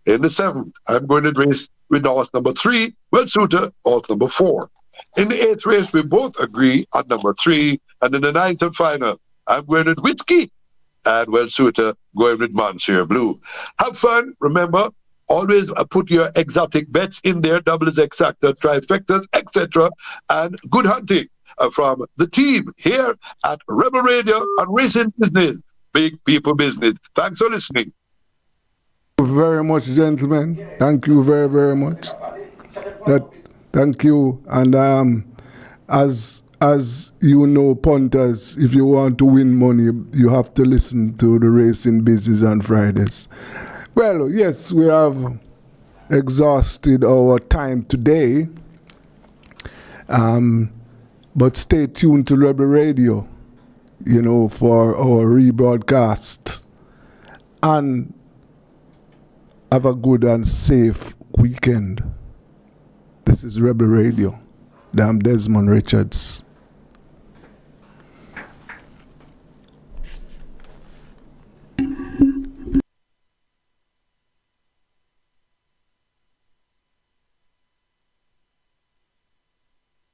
In the seventh, I'm going to race with horse number 3, Welsh Suitor, horse number 4. In the eighth race, we both agree on number 3. And in the ninth and final, I'm going with Whiskey and Welsh Suitor going with Monsieur Blue. Have fun. Remember, always put your exotic bets in there, doubles, exacta, trifectas, etc. And good hunting from the team here at Rebel Radio and Racing Business, Big People Business. Thanks for listening. Thank you very much, gentlemen. Thank you very, very much. Thank you. And as you know, punters, if you want to win money, you have to listen to the Racing Business on Fridays. Well, yes, we have exhausted our time today, but stay tuned to Rebel Radio, for our rebroadcast. And have a good and safe weekend. This is Rebel Radio. I'm Desmond Richards.